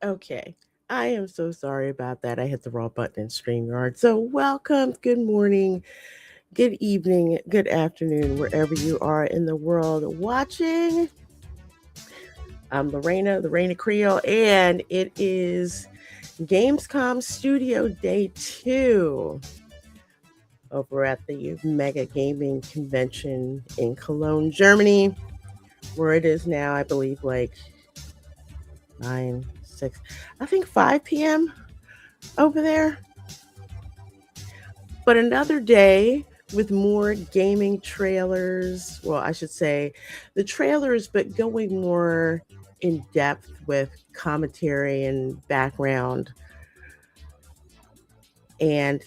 Okay. I am so sorry about that. I hit the wrong button in StreamYard. So, welcome, good morning, good evening, good afternoon, wherever you are in the world watching. I'm Lorena, the Reina Creole, and it is Gamescom Studio Day 2 over at the Mega Gaming Convention in Cologne, Germany, where it is now, I believe, like 9, 6, I think 5 p.m. over there. But another day with more gaming trailers. Well, I should say the trailers, but going more in depth with commentary and background and,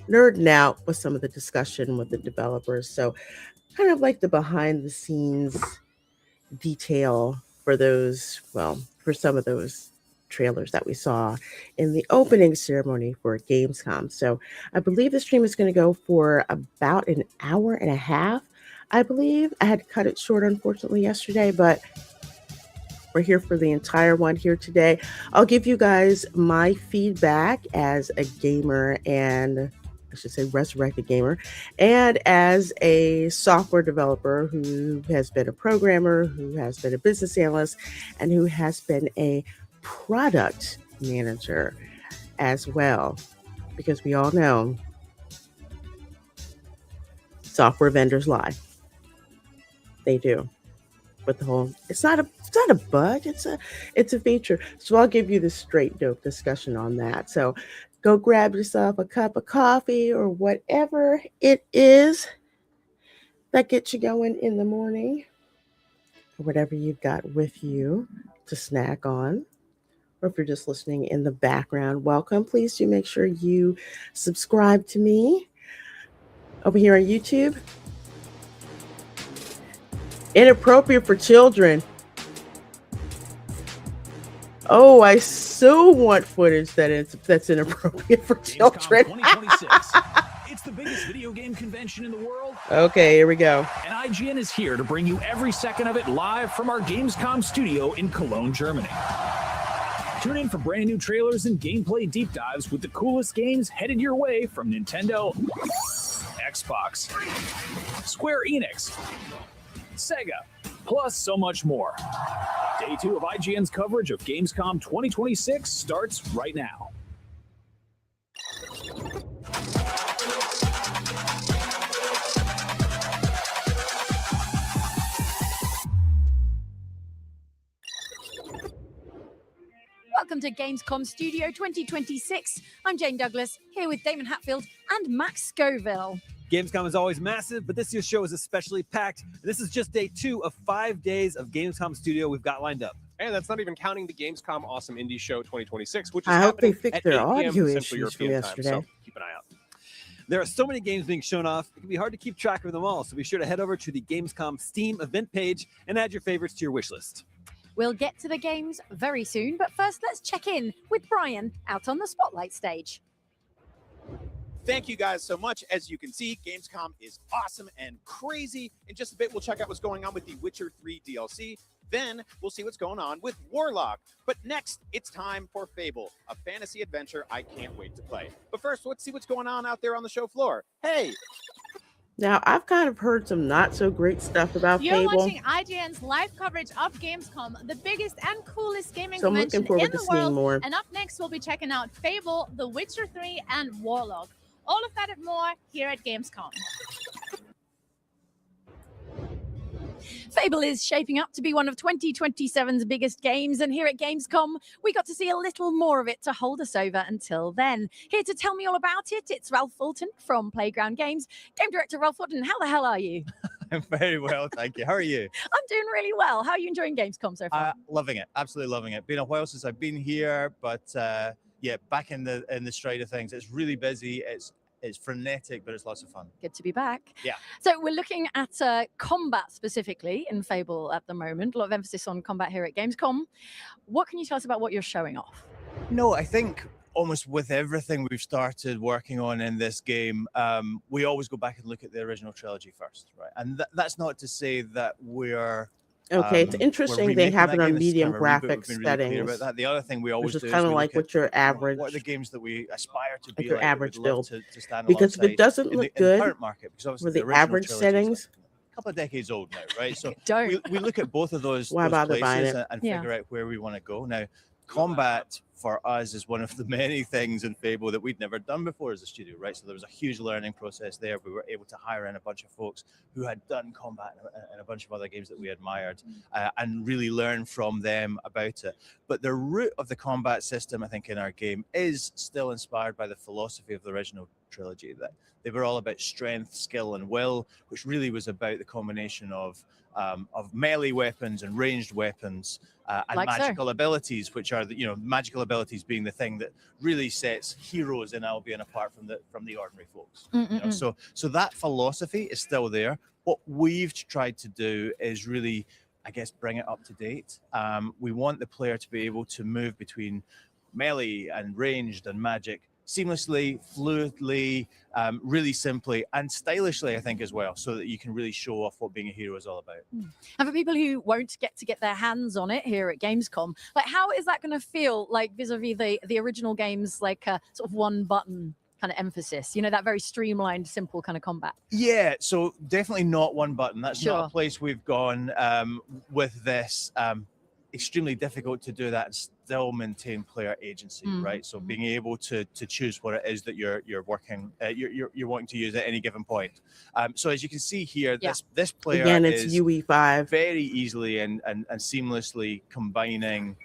nerding out with some of the discussion with the developers. So, kind of like the behind the scenes detail for those, well, for some of those trailers that we saw in the opening ceremony for Gamescom. So I believe the stream is going to go for about an hour and a half. I believe I had to cut it short, unfortunately, yesterday, but we're here for the entire one here today. I'll give you guys my feedback as a gamer and I should say resurrected gamer, and as a software developer who has been a programmer, who has been a business analyst, and who has been a product manager as well. Because we all know software vendors lie. They do. But the whole it's not a bug, it's a feature. So I'll give you the straight dope discussion on that. So go grab yourself a cup of coffee or whatever it is that gets you going in the morning, or whatever you've got with you to snack on. Or if you're just listening in the background, welcome. Please do make sure you subscribe to me over here on YouTube. Inappropriate for children. Oh, I so want footage that's inappropriate for children. 2026. It's the biggest video game convention in the world. Okay, here we go. And IGN is here to bring you every second of it live from our Gamescom studio in Cologne, Germany. Tune in for brand new trailers and gameplay deep dives with the coolest games headed your way from Nintendo, Xbox, Square Enix, Sega, plus so much more. Day 2 of IGN's coverage of Gamescom 2026 starts right now. Welcome to Gamescom Studio 2026. I'm Jane Douglas, here with Damon Hatfield and Max Scoville. Gamescom is always massive, but this year's show is especially packed. This is just day 2 of 5 days of Gamescom Studio we've got lined up. And that's not even counting the Gamescom Awesome Indie Show 2026, which is I hope they happening fixed at their 8 p.m. audio Central issues from European yesterday. time, so keep an eye out. There are so many games being shown off, it can be hard to keep track of them all, so be sure to head over to the Gamescom Steam event page and add your favorites to your wish list. We'll get to the games very soon, but first let's check in with Brian out on the spotlight stage. Thank you guys so much. As you can see, Gamescom is awesome and crazy. In just a bit, we'll check out what's going on with the Witcher 3 DLC. Then we'll see what's going on with Warlock. But next, it's time for Fable, a fantasy adventure I can't wait to play. But first, let's see what's going on out there on the show floor. Hey! Now, I've kind of heard some not so great stuff about You're Fable. watching IGN's live coverage of Gamescom, the biggest and coolest gaming So I'm convention looking forward in to the seeing world. more. And up next, we'll be checking out Fable, The Witcher 3, and Warlock. All of that and more here at Gamescom. Fable is shaping up to be one of 2027's biggest games, and here at Gamescom, we got to see a little more of it to hold us over until then. Here to tell me all about it, it's Ralph Fulton from Playground Games. Game director Ralph Fulton, how the hell are you? I'm very well, thank you. How are you? I'm doing really well. How are you enjoying Gamescom so far? Loving it, absolutely loving it. Been a while since I've been here, but yeah, back in the stride of things. It's really busy. It's frenetic, but it's lots of fun. Good to be back. Yeah. So we're looking at combat specifically in Fable at the moment. A lot of emphasis on combat here at Gamescom. What can you tell us about what you're showing off? No, I think almost with everything we've started working on in this game, we always go back and look at the original trilogy first, right? And that's not to say that we're Okay, it's We're interesting they remaking have that it game. on This is medium kind of a reboot. We've graphics been really clear settings, about that. The other thing we always which is do kind is of we like look at what your what average, are the games that we aspire to like be your like, that average we'd love build. to stand Because if alongside it doesn't in look the good current market, because for obviously the the original average trilogy is settings, a couple of decades old now, right? So Don't. we look at both of those why bother buying places it? and Yeah. figure out where we want to go. Now, combat for us is one of the many things in Fable that we'd never done before as a studio, right? So there was a huge learning process there. We were able to hire in a bunch of folks who had done combat in a bunch of other games that we admired, and really learn from them about it. But the root of the combat system, I think, in our game is still inspired by the philosophy of the original trilogy, that they were all about strength, skill, and will, which really was about the combination of melee weapons and ranged weapons, and Like so. magical abilities, which are magical abilities being the thing that really sets heroes in Albion apart from the ordinary folks. So that philosophy is still there. What we've tried to do is really, I guess, bring it up to date. We want the player to be able to move between melee and ranged and magic seamlessly, fluidly, really simply and stylishly, I think, as well, so that you can really show off what being a hero is all about. And for people who won't get to get their hands on it here at Gamescom, like how is that going to feel like vis-a-vis the original games, like sort of one button kind of emphasis, that very streamlined, simple kind of combat? Yeah, so definitely not one button. That's Sure. not a place we've gone with this. Extremely difficult to do that and still maintain player agency, right? So being able to choose what it is that you're working, you're wanting to use at any given point. So as you can see here, this player Again, it's is UE5. very easily and seamlessly combining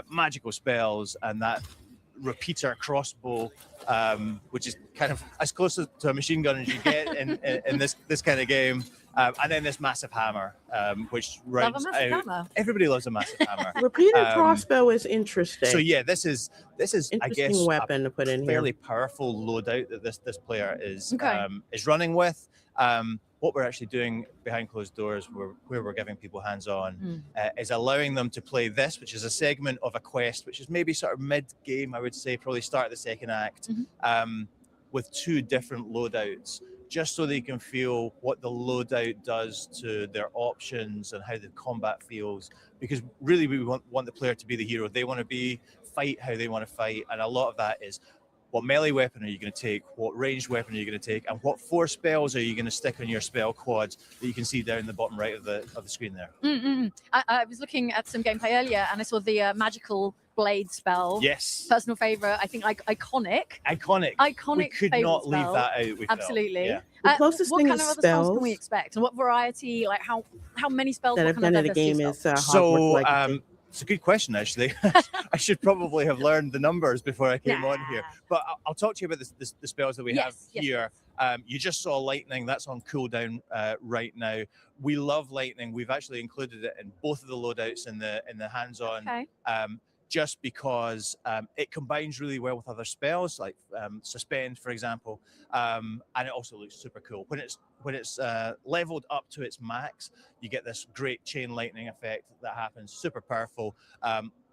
magical spells and that repeater crossbow, which is kind of as close to a machine gun as you get in this kind of game. And then this massive hammer, which rounds out. Hammer. Everybody loves a massive hammer. Repeater crossbow is interesting. So yeah, this is I guess weapon to put in fairly here. powerful loadout that this player is Okay. Is running with. What we're actually doing behind closed doors, where we're giving people hands-on, is allowing them to play this, which is a segment of a quest, which is maybe sort of mid-game, I would say, probably start of the second act, with two different loadouts, just so they can feel what the loadout does to their options and how the combat feels. Because really, we want the player to be the hero. They want to fight how they want to fight, and a lot of that is, what melee weapon are you going to take? What ranged weapon are you going to take? And what 4 spells are you going to stick on your spell quads that you can see down the bottom right of the screen there? I was looking at some gameplay earlier, and I saw the magical blade spell. Yes. Personal favorite. I think iconic. We could not leave that out. We Absolutely. felt. The closest what thing kind is of other spells can spells we expect, and what variety? Like how many spells that what I've kind done of in the game is spells? Hogwarts Legacy. It's a good question, actually. I should probably have learned the numbers before I came on here. But I'll talk to you about the spells that we have here. You just saw lightning. That's on cooldown right now. We love lightning. We've actually included it in both of the loadouts in the hands-on. Okay. Just because it combines really well with other spells, like suspend, for example, and it also looks super cool. When it's leveled up to its max, you get this great chain lightning effect that happens, super powerful.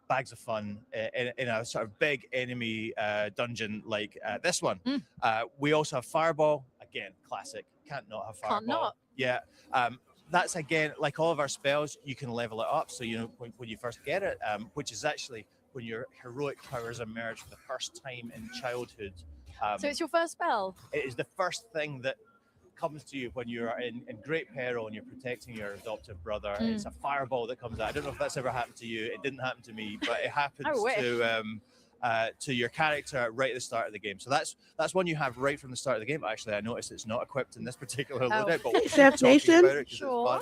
Bags of fun in a sort of big enemy dungeon like this one. We also have Fireball, again, classic. Can't not have Fireball. Can't not. Yeah. That's, again, like all of our spells, you can level it up. So, when you first get it, which is actually when your heroic powers emerge for the first time in childhood. So it's your first spell? It is the first thing that comes to you when you're in great peril and you're protecting your adoptive brother. It's a fireball that comes out. I don't know if that's ever happened to you. It didn't happen to me, but it happens to your character right at the start of the game. So that's one you have right from the start of the game. Actually, I noticed it's not equipped in this particular loadout, but we'll Chef Nation? Sure.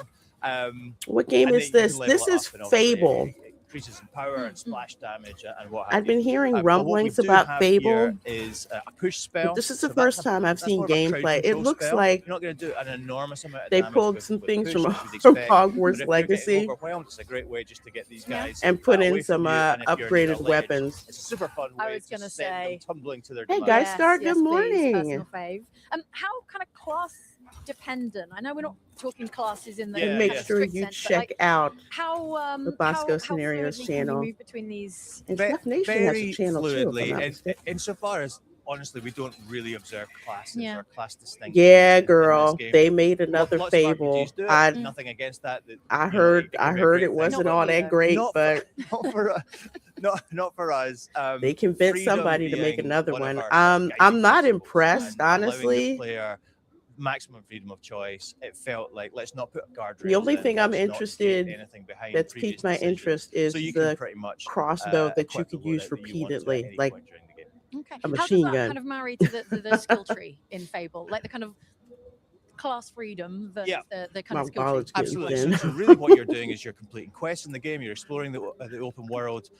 What game is this? This is Fable. Increases in power and splash damage and what have you. I've been hearing But what we rumblings do about have Fable. here is a push spell. This is the So first that's a- time I've that's seen more of a crowd gameplay. It control looks spell. like You're not going to do an enormous amount of they damage pulled with- some with things push from, as you'd from expect. But Hogwarts if you're getting Legacy overwhelmed, it's a great way just to get these guys and put away in from some you, and if you're near a upgraded ledge, weapons. It's a super fun I way was to gonna send them say. tumbling to their Hey demise. guys, Star, good please, morning. personal fave. How kind of class dependent? I know we're not talking classes in the Yeah, And make yeah. sure strict you sense, but, check like, out how the Bosco how Scenarios fluidly channel. Can you move between these? And Chef Nation has a channel too. If I'm fluidly, not and mistaken. insofar as honestly, we don't really observe classes Yeah. or class distinctions. Yeah, in this girl, game. they made another Lots of Fable. RPGs do it. I Nothing against that. I you know, heard it can be a it great thing. wasn't Not all for you, that though. great, Not but not for us. Not for us. they convinced Freedom somebody to make being another one of one. our sort of I'm guiding not principles impressed, and allowing the honestly. player maximum freedom of choice. It felt like let's not put guardrails. The only in, thing I'm let's not gate interested anything behind that's previous piqued my decisions. interest is So you can the pretty much crossbow that you equip the could use loadout that you want to at repeatedly, any like point during the game. Okay. a How does machine that gun. kind of marry to the skill tree in Fable? Like the kind of class freedom versus Yeah. the kind My of skill tree. knowledge getting Absolutely. thin. So really what you're doing is you're completing quests in the game, you're exploring the open world.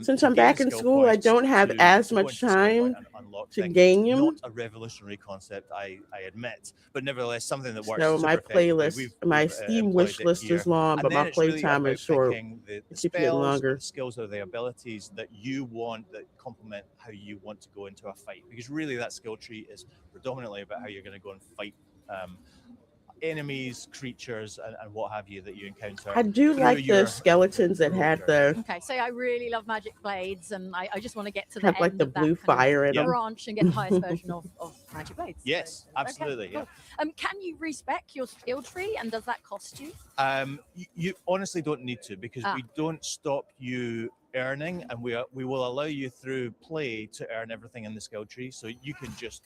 Since to I'm gain back in skill school, I points, don't have to as go much into the skill point time and unlock to things. game Not them. a revolutionary concept, I admit, but nevertheless something that works So super my effectively. playlist, my We've Steam employed wish it list here. is long, And but then my it's really playtime about is short. picking the It keeps getting spells or longer. the skills or the abilities that you want that complement how you want to go into a fight. Because really that skill tree is predominantly about how you're going to go and fight enemies, creatures, and what have you that you encounter. I do through like the your skeletons that heroic had journey. the Okay, so I really love magic blades, and I just want to get to the have end like the of that blue kind of fire in Yeah. them. branch and get the highest version of magic blades. Yes, So, absolutely. Okay, cool. Can you respec your skill tree, and does that cost you? Yeah. You honestly don't need to because Ah. we don't stop you earning, and we will allow you through play to earn everything in the skill tree. So you can just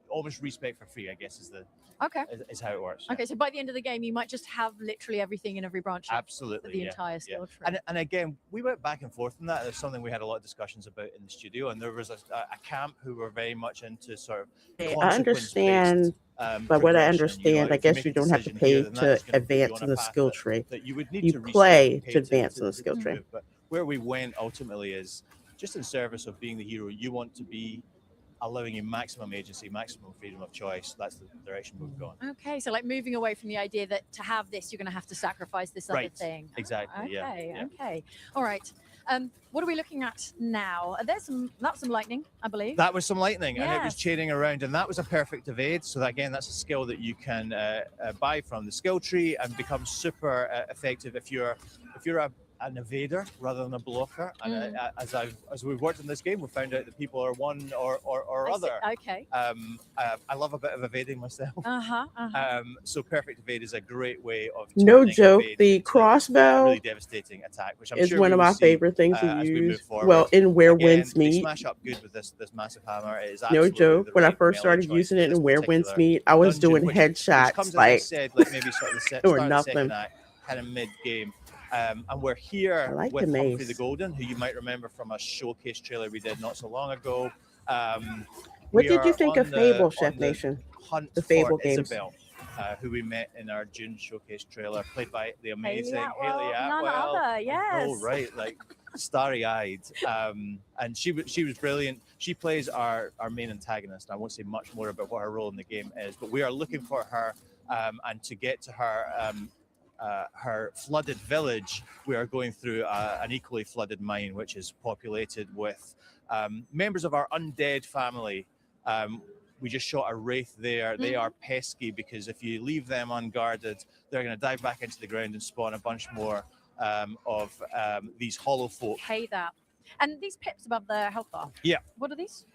almost respec for free, I guess, Okay. is how it works. Yeah. Okay, so by the end of the game, you might just have literally everything in every branch of Absolutely. the yeah, entire yeah. skill tree. And again, we went back and forth on that. There's something we had a lot of discussions about in the studio, and there was a camp who were very much into sort of I consequence-based, understand, but what I progression. understand, I if you guess make you a don't have to decision here, pay then that to is gonna put you advance on in a the path skill that- tree. that you would need You to respec play and pay to advance in the skill tree. move. But where we went ultimately is just in service of being the hero. You want to be allowing you maximum agency, maximum freedom of choice. That's the direction we've gone. Okay, so like moving away from the idea that to have this, you're going to have to sacrifice this other Right, thing. exactly, yeah, Okay, yeah. okay. All right. What are we looking at now? That's some lightning, I believe. That was some lightning, and it was Yes. chaining around, and that was a perfect evade. So that, again, that's a skill that you can buy from the skill tree and become super effective if you're an evader rather than a blocker. And as we've worked in this game, we found out that people are one or I see. other. Okay. I love a bit of evading myself. So perfect evade is a great way of No turning joke, evade the into a crossbow really devastating attack, which I'm is sure one we of will my see, favorite things to as we move use. forward. Well, in Where Again, Winds they Meet. smash up good with this massive hammer. It is No absolutely joke. the When I right first melee started choice using for it in this Where Winds particular Meet, I was dungeon, doing which headshots comes, as I like said, like maybe sort of the start or of the second nothing. act, kind of mid-game. And we're here I like with the Humphrey the mace. Golden, who you might remember from a showcase trailer we did not so long ago. What We did you are think on of Fable, Chef on the Nation? hunt The Fable for games. Isabel, who we met in our June showcase trailer, played by the amazing Atwell, Haley none Atwell. other, yes. Oh, right, like starry-eyed. And she was brilliant. She plays our main antagonist. I won't say much more about what her role in the game is, but we are looking for her, and to get to her flooded village, we are going through an equally flooded mine, which is populated with members of our undead family. We just shot a wraith there. They are pesky because if you leave them unguarded, they're going to dive back into the ground and spawn a bunch more of these hollow folk. Hey, that. And these pips above the health bar. Yeah. What are these?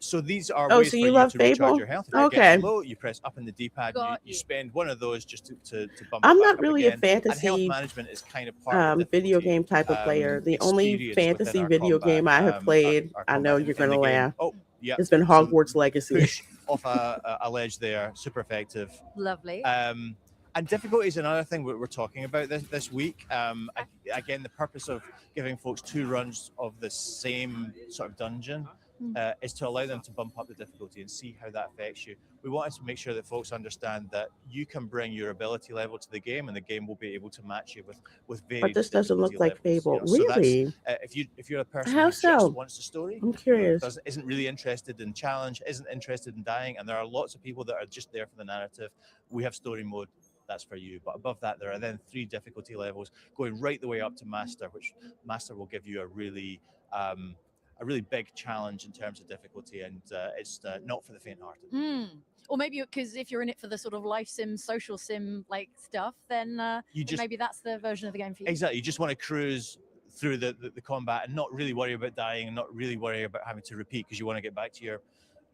So these are Oh, ways so for you you love to recharge Fable? your health. If you Okay. get low, you press up in the D-pad. Got You you. spend one of those just to bump I'm it back not up really a again. And health fantasy management is kind of part of the video difficulty, game type of player. The only experience fantasy within our video combat, game I have played, our I know combat you're in the gonna game. laugh. Oh, yeah. It's been So Hogwarts Legacy. push off a ledge there, super effective. Lovely. And difficulty is another thing we're talking about this week. Again, the purpose of giving folks 2 runs of the same sort of dungeon is to allow them to bump up the difficulty and see how that affects you. We wanted to make sure that folks understand that you can bring your ability level to the game, and the game will be able to match you with various. But this doesn't look difficulty like levels, Fable. you know. So Really? that's, if you're a person How who so? just wants the story, I'm curious. isn't really interested in challenge, isn't interested in dying, and there are lots of people that are just there for the narrative. We have story mode. That's for you. But above that, there are then 3 difficulty levels going right the way up to master, which master will give you a really big challenge in terms of difficulty, and it's not for the faint-hearted. Or maybe because if you're in it for the sort of life sim, social sim like stuff, then maybe that's the version of the game for you. Exactly. You just want to cruise through the combat and not really worry about dying and not really worry about having to repeat because you want to get back to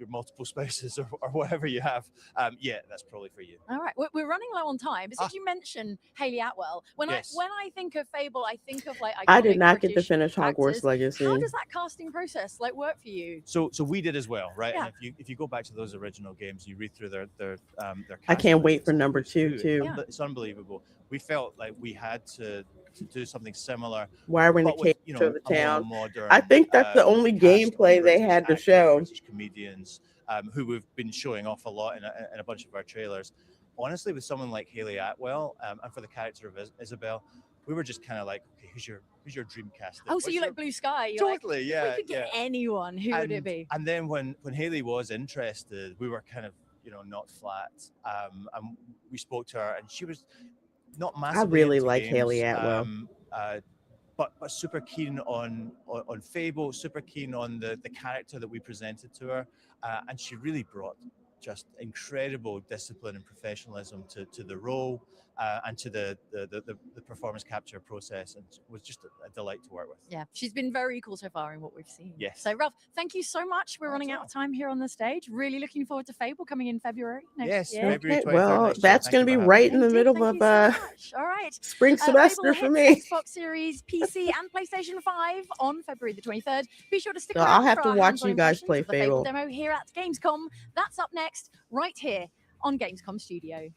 multiple spouses or whatever you have, yeah, that's probably for you. All right, we're running low on time. But since you mentioned Haley Atwell, when Yes. I think of Fable, I think of like I did iconic not get to British finish Hogwarts actors. Legacy. How does that casting process like work for you? So we did as well, right? Yeah. And if you go back to those original games, you read through their I can't wait lists for and number who's 2 who. too. Yeah. It's unbelievable. We felt like we had to do something similar. Why we're in the but with, cage you of know, the a more town. modern, I think that's the only cast of gameplay they British had to actors, show. British comedians, who we've been showing off a lot in a bunch of our trailers. Honestly, with someone like Haley Atwell, and for the character of Isabel, we were just kind of like, okay, who's your dream casting? Oh, so you like Blue Sky? You're Totally, like, yeah. If we could get anyone, who would it be? And then when Haley was interested, we were kind of, not flat. And we spoke to her, and she was not massively. I really into like games, Haley Atwell. but super keen on Fable, super keen on the character that we presented to her, and she really brought just incredible discipline and professionalism to the role, and to the performance capture process, and it was just a delight to work with. Yeah, she's been very cool so far in what we've seen. Yes. So, Ralph, thank you so much. We're running out of time here on the stage. Really looking forward to Fable coming in February. Yes, year. February 23rd. Well, next year. that's Thank going to you be for having right me. in the Indeed, middle thank of you so much. All right. spring semester Fable for hits me. Xbox Series, PC, and PlayStation 5 on February the 23rd. Be sure to stick So around I'll have for to our watch hands-on you guys impressions play of the Fable Fable. demo here at Gamescom. That's up next, right here on Gamescom Studio.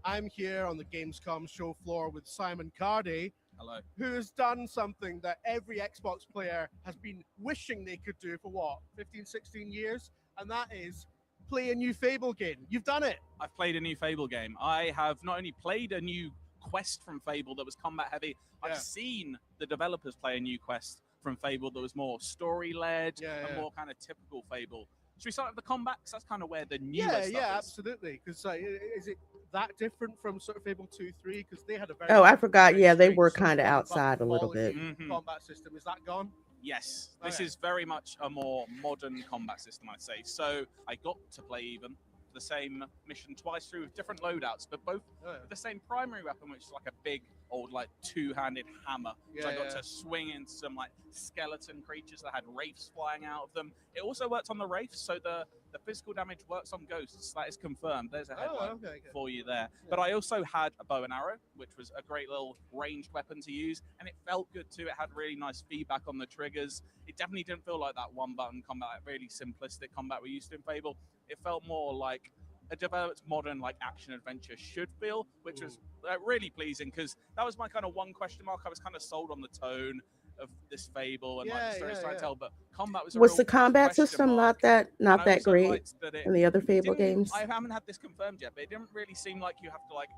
I'm here on the Gamescom show floor with Simon Cardy. Hello. Who has done something that every Xbox player has been wishing they could do for what, 15, 16 years? And that is play a new Fable game. You've done it. I've played a new Fable game. I have not only played a new quest from Fable that was combat heavy, I've seen the developers play a new quest from Fable that was more story-led and more kind of typical Fable. Should we start with the combat? Because that's kind of where the newest stuff is. Absolutely. Because is it that different from sort of Fable 2, 3? Because they had a very I forgot. Yeah, they straight were sort of kind of combat outside a little bit. quality combat system. Is that gone? Yes, this is very much a more modern combat system, I'd say. So I got to play even the same mission twice through with different loadouts, but both with the same primary weapon, which is like a big old like two-handed hammer. So I got to swing into some like skeleton creatures that had wraiths flying out of them. It also worked on the wraiths, so the physical damage works on ghosts. That is confirmed. There's a headline for you there. But I also had a bow and arrow, which was a great little ranged weapon to use, and it felt good too. It had really nice feedback on the triggers. It definitely didn't feel like that one-button combat, like really simplistic combat we used to in Fable. It felt more like a developed modern like action adventure should feel, which was really pleasing, because that was my kind of one question mark. I was kind of sold on the tone of this Fable and like the story trying to tell, but combat was a Was real the combat question system mark. not that great liked that in the other Fable games? I haven't had this confirmed yet, but it didn't really seem like you have to like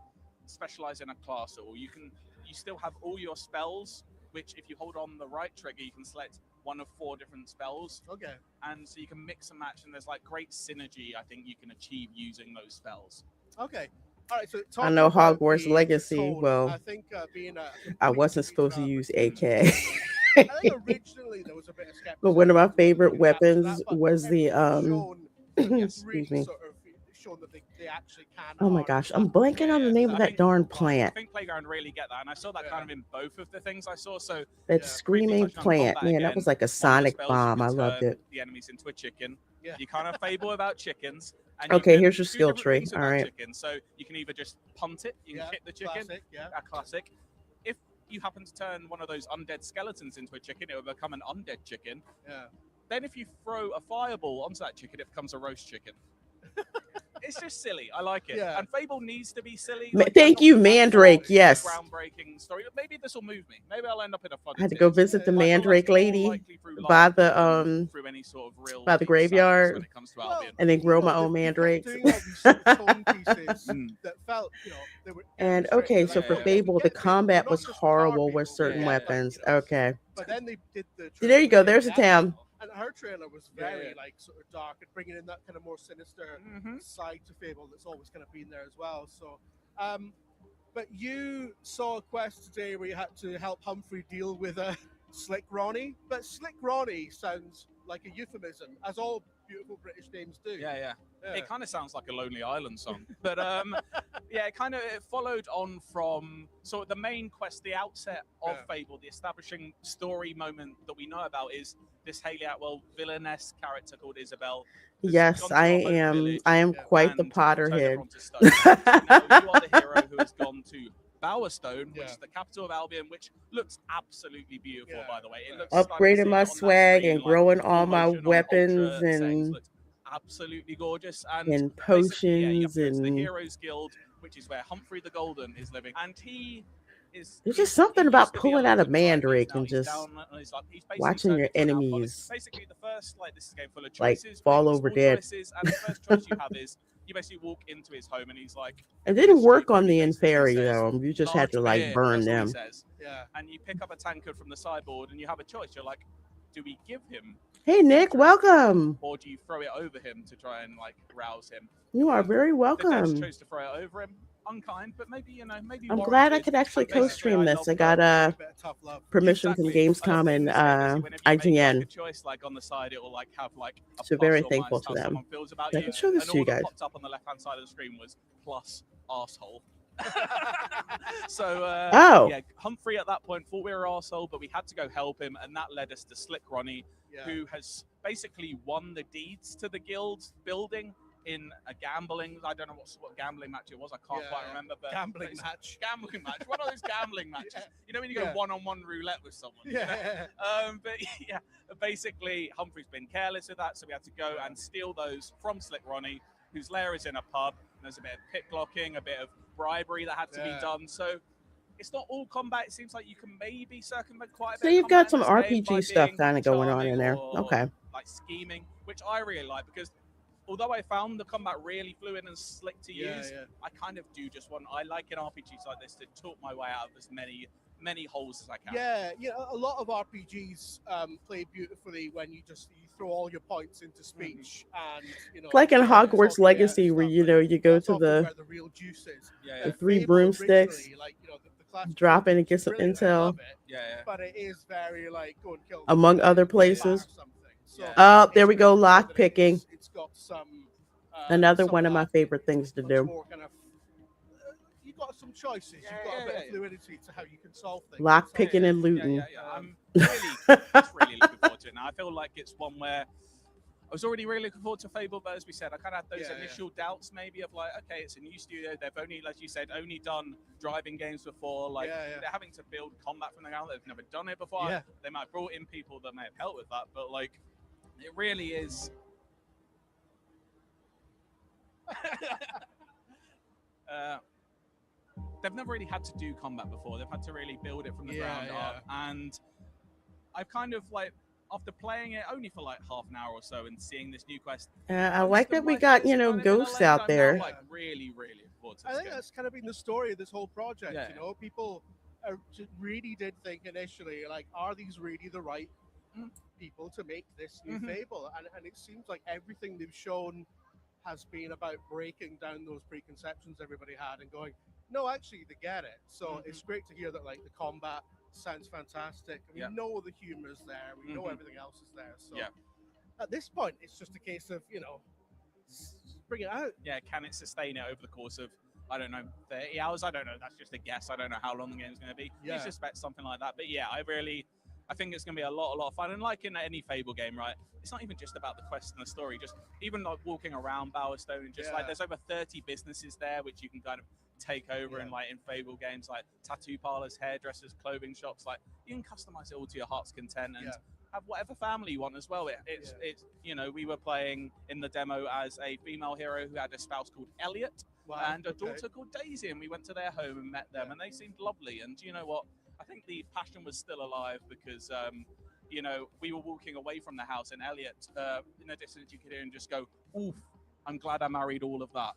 specialize in a class, or you still have all your spells, which if you hold on the right trigger, you can select one of 4 different spells. Okay. And so you can mix and match, and there's like great synergy I think you can achieve using those spells. Okay. All right, so I know talking about Hogwarts the Legacy. tone, Well, I think being a I wasn't supposed to use AK. I think originally there was a bit of skepticism. But one of my favorite looking after weapons that, but was the shown, excuse really me. sort of shown that they actually can. Oh my gosh, I'm blanking on the name of that darn plant. I think Playground really get that, and I saw that kind of in both of the things I saw. So That screaming plant, man, that was like a sonic bomb. I loved it. The enemies into a chicken. You kind of Fable about chickens. And Okay, here's your skill tree. All right. Chicken. So you can either just punt it, you can hit the chicken, classic. If you happen to turn one of those undead skeletons into a chicken, it will become an undead chicken. Then if you throw a fireball onto that chicken, it becomes a roast chicken. It's just silly. I like it. And Fable needs to be silly. Thank you, Mandrake. Yes. Groundbreaking story. Maybe this will move me. Maybe I'll end up in a fun. I had to go visit the Mandrake lady by the through any sort of real by the graveyard, and then grow my own mandrakes. And okay, so for Fable, the combat was horrible with certain weapons. Okay. But then they did the. There you go. There's a town. And her trailer was very like sort of dark and bringing in that kind of more sinister side to Fable that's always kind of been there as well. So, but you saw a quest today where you had to help Humphrey deal with Slick Ronnie. But Slick Ronnie sounds like a euphemism, as all beautiful British names do. Yeah. It kind of sounds like a Lonely Island song, but yeah, it followed on from sort of the main quest, the outset of Fable, the establishing story moment that we know about is this Hayley Atwell villainess character called Isabel. Yes, I am. I am quite the Potterhead. Now you are the hero who has gone to Bowerstone, which is the capital of Albion, which looks absolutely beautiful, by the way. It looks upgrading my swag and growing all my weapons and absolutely gorgeous, and potions and the and Heroes Guild, which is where Humphrey the Golden is living, and he is. there's just something about pulling out a mandrake and just watching your enemies basically the first, like, this is a game full of like choices, fall over dead. choices, and the first choice you have is you basically walk into his home and he's like, It didn't work on the Inferi though. You just had to like burn them. And you pick up a tankard from the sideboard and you have a choice. You're like, do we give him? Hey Nick, welcome. Or do you throw it over him to try and like rouse him? You are very The welcome. devs chose to throw it over him. Unkind, but maybe maybe. I'm glad I warranted. could actually And basically, co-stream this. I love got that. permission from GAMESCOM and IGN. A choice like on the side, it will like have like a So plus very or thankful minus to how them. someone feels about I you. can show this And to you all that guys. popped up on the left-hand side of the screen was plus arsehole. So yeah, Humphrey at that point thought we were arsehole, but we had to go help him, and that led us to Slick Ronnie, who has basically won the deeds to the guild building in a gambling. I don't know what gambling match it was. I can't quite remember. But Gambling match. Gambling match. One of those gambling matches. You know when you go one-on-one roulette with someone. Yeah. But yeah, basically Humphrey's been careless with that, so we had to go and steal those from Slick Ronnie, whose lair is in a pub. There's a bit of pickblocking, a bit of bribery that had to be done. So it's not all combat. It seems like you can maybe circumvent quite a bit. So you've got some RPG stuff kind of going on in there. Okay. Like scheming, which I really like, because although I found the combat really fluid and slick to use, I kind of do just want. I like in RPGs like this to talk my way out of as many holes as I can. Yeah, a lot of RPGs play beautifully when you throw all your points into speech, and It's like in Hogwarts Legacy where you go to the real juices. the three broomsticks, like, the drop in and get some intel. But it is very like go and kill Among other places. So Oh, there we go, lock picking. It's got some Another one of my favorite things to do. You've got some choices. You've got a bit of fluidity to how you can solve things. Lock picking and looting. I'm really looking forward to it now. I feel like it's one where I was already really looking forward to Fable, but as we said, I kind of had those initial doubts maybe of like, okay, it's a new studio. They've only, like you said, only done driving games before. Like they're having to build combat from the ground. They've never done it before. They might have brought in people that may have helped with that, but like it really is. They've never really had to do combat before. They've had to really build it from the ground up. And I've kind of like, after playing it only for like half an hour or so and seeing this new quest, I like that we got, ghosts out there. Like really forward to I this think game. that's kind of been the story of this whole project. Yeah. People really did think initially, like, are these really the right people to make this new Fable? And it seems like everything they've shown has been about breaking down those preconceptions everybody had and going, no, actually, they get it. So it's great to hear that, like, the combat sounds fantastic. We know the humor's there. We know everything else is there. So at this point, it's just a case of, bring it out. Yeah, can it sustain it over the course of, I don't know, 30 hours? I don't know. That's just a guess. I don't know how long the game's going to be. You suspect something like that. But yeah, I think it's going to be a lot of fun. And like in any Fable game, right, it's not even just about the quest and the story. Just even like walking around Bowerstone and just like there's over 30 businesses there which you can kind of take over in like in Fable games, like tattoo parlors, hairdressers, clothing shops. Like you can customize it all to your heart's content and have whatever family you want as well. It's we were playing in the demo as a female hero who had a spouse called Elliot and a daughter called Daisy, and we went to their home and met them and they seemed lovely. And you know what? I think the passion was still alive because, we were walking away from the house and Elliot, in the distance, you could hear him just go, oof, I'm glad I married all of that.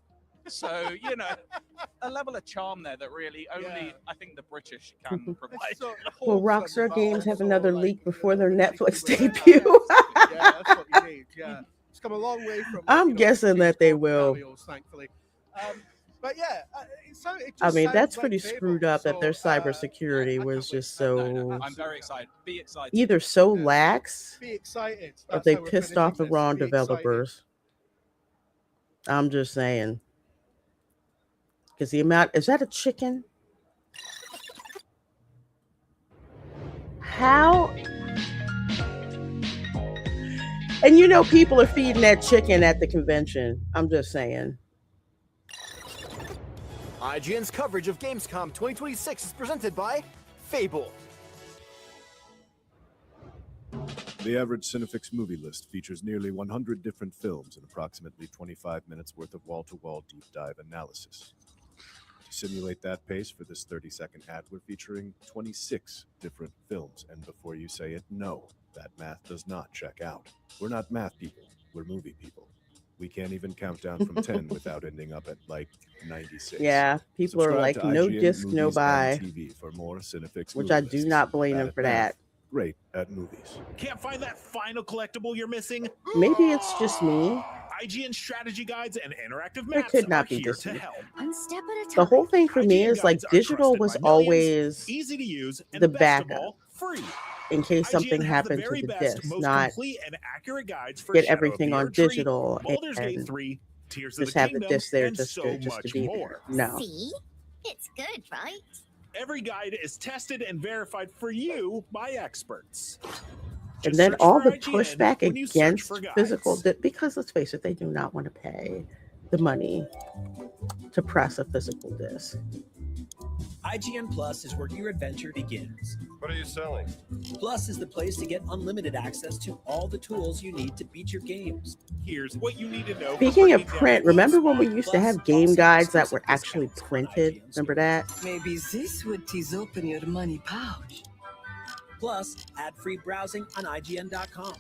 So, a level of charm there that really only, I think, the British can provide. Will Rockstar Games have another leak before their Netflix debut? That's what you need. It's come a long way from. I'm guessing that they will. Cameos, thankfully. But yeah, it just I mean, sounds that's like pretty Fable. screwed up that their So, cybersecurity yeah, I was can't wait. just so I'm very excited. Be excited. either so Yeah. lax Be excited. or That's they how we're pissed off the finishing this. wrong Be excited. developers. I'm just saying. Because the amount, is that a chicken? How? And you know, people are feeding that chicken at the convention. I'm just saying. IGN's coverage of Gamescom 2026 is presented by Fable. The average Cinefix movie list features nearly 100 different films and approximately 25 minutes worth of wall-to-wall deep dive analysis. To simulate that pace for this 30-second ad, we're featuring 26 different films. And before you say it, no, that math does not check out. We're not math people, we're movie people. We can't even count down from 10 without ending up at like 96. Yeah, people are Subscribe like, to no IGN disc, no Movies buy. and TV for more Cinefix Which movie I do lists. not blame Bad them at for math, that. Great at movies. Can't find that final collectible you're missing? Maybe it's just me. IGN strategy guides and interactive It maps could not are be here just to me. help. One step at a time. The whole thing for me IGN is like guides are digital trusted was by millions, always easy to use, and the best of backup all, free. in case IGN something has the happened to very the best, disc, most not complete and accurate guides for get Shadow everything of the on Erd Tree, digital Baldur's Gate and 3, Tears of just the have the Kingdom, disc there and just so to much be more. there. No. See? It's good, right? Every guide is tested and verified for you by experts. And Just then search all for the IGN pushback when you search against for guides. physical, because let's face it, they do not want to pay the money to press a physical disc. IGN Plus is where your adventure begins. What are you selling? Plus is the place to get unlimited access to all the tools you need to beat your games. Here's what you need to know. Speaking of print, remember when we used to have game guides that were actually printed? Remember that? Maybe this would tease open your money pouch. Plus, ad-free browsing on IGN.com.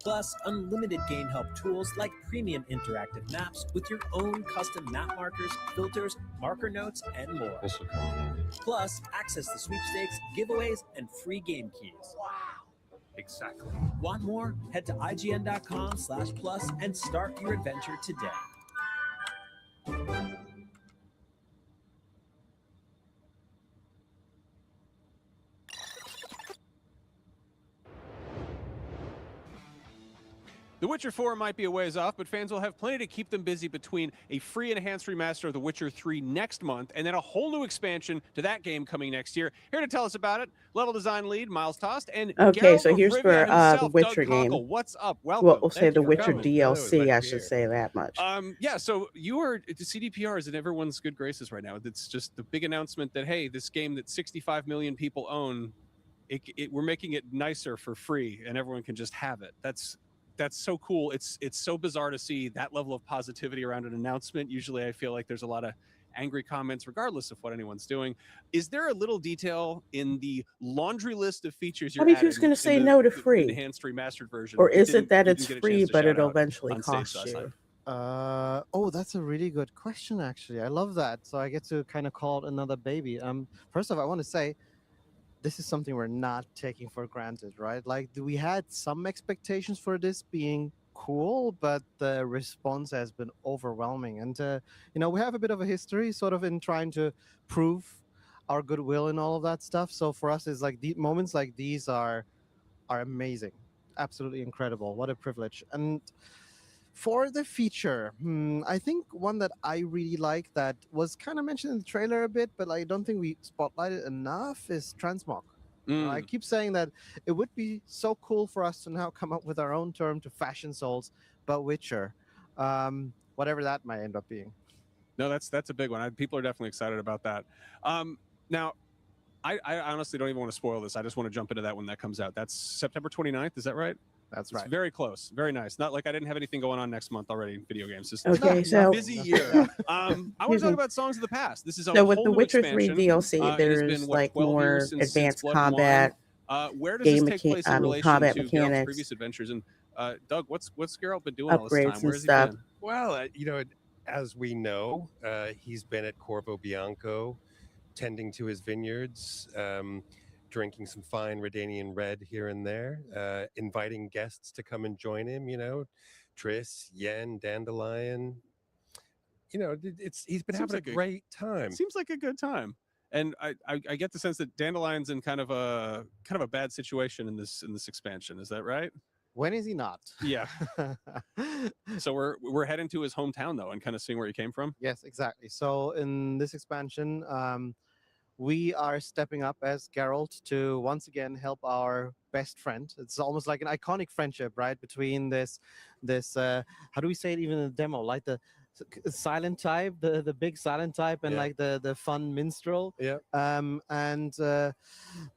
Plus, unlimited game help tools like premium interactive maps with your own custom map markers, filters, marker notes, and more. Plus, access to sweepstakes, giveaways, and free game keys. Wow. Exactly. Want more? Head to IGN.com/plus and start your adventure today. The Witcher 4 might be a ways off, but fans will have plenty to keep them busy between a free enhanced remaster of The Witcher 3 next month and then a whole new expansion to that game coming next year. Here to tell us about it, level design lead Miles Tost and Okay, Geralt so of here's Rivia for himself, the Witcher Doug Cockle. game. What's up? Welcome. Well, we'll say Thank the you for Witcher coming. DLC, I should say that much. Yeah, so you are, the CDPR is in everyone's good graces right now. It's just the big announcement that, hey, this game that 65 million people own, we're making it nicer for free and everyone can just have it. That's so cool. It's so bizarre to see that level of positivity around an announcement. Usually I feel like there's a lot of angry comments regardless of what anyone's doing. Is there a little detail in the laundry list of features you're I mean, who's going to say no to free? enhanced remastered version? Or is it that you it's didn't get a free, chance to but shout it'll out eventually on stage cost last you? night? Oh, that's a really good question, actually. I love that. So I get to kind of call it another baby. First off, I want to say this is something we're not taking for granted, right? Like, we had some expectations for this being cool, but the response has been overwhelming. And we have a bit of a history sort of in trying to prove our goodwill and all of that stuff. So for us, it's like the moments like these are amazing, absolutely incredible. What a privilege. And for the feature, I think one that I really like that was kind of mentioned in the trailer a bit, but I don't think we spotlighted enough is transmog. I keep saying that it would be so cool for us to now come up with our own term to fashion souls, but Witcher, whatever that might end up being. No, that's a big one. People are definitely excited about that. Now, I honestly don't even want to spoil this. I just want to jump into that when that comes out. That's September 29th. Is that right? That's it's right. Very close. Very nice. Not like I didn't have anything going on next month already in video games. Just Okay, so busy year. I want to talk about songs of the past. This is a so with whole the new Witcher 3 expansion. DLC, It has there's been, what, like 12 more years since advanced Blood and combat, Wine. Where does game this take place in relation combat to Geralt's mechanics, previous adventures? And Doug, what's Geralt been doing all this upgrades time? and Where has he stuff. been? Well, as we know, he's been at Corvo Bianco, tending to his vineyards, drinking some fine Redanian red here and there, inviting guests to come and join him, Triss, Yen, Dandelion. You know, he's been Seems having a great time. Seems like a good time. And I get the sense that Dandelion's in kind of a bad situation in this expansion. Is that right? When is he not? Yeah. So we're heading to his hometown though, and kind of seeing where he came from. Yes, exactly. So in this expansion, we are stepping up as Geralt to once again help our best friend. It's almost like an iconic friendship, right? Between this how do we say it even in the demo? Like the silent type, the big silent type, and like the fun minstrel. Yeah. And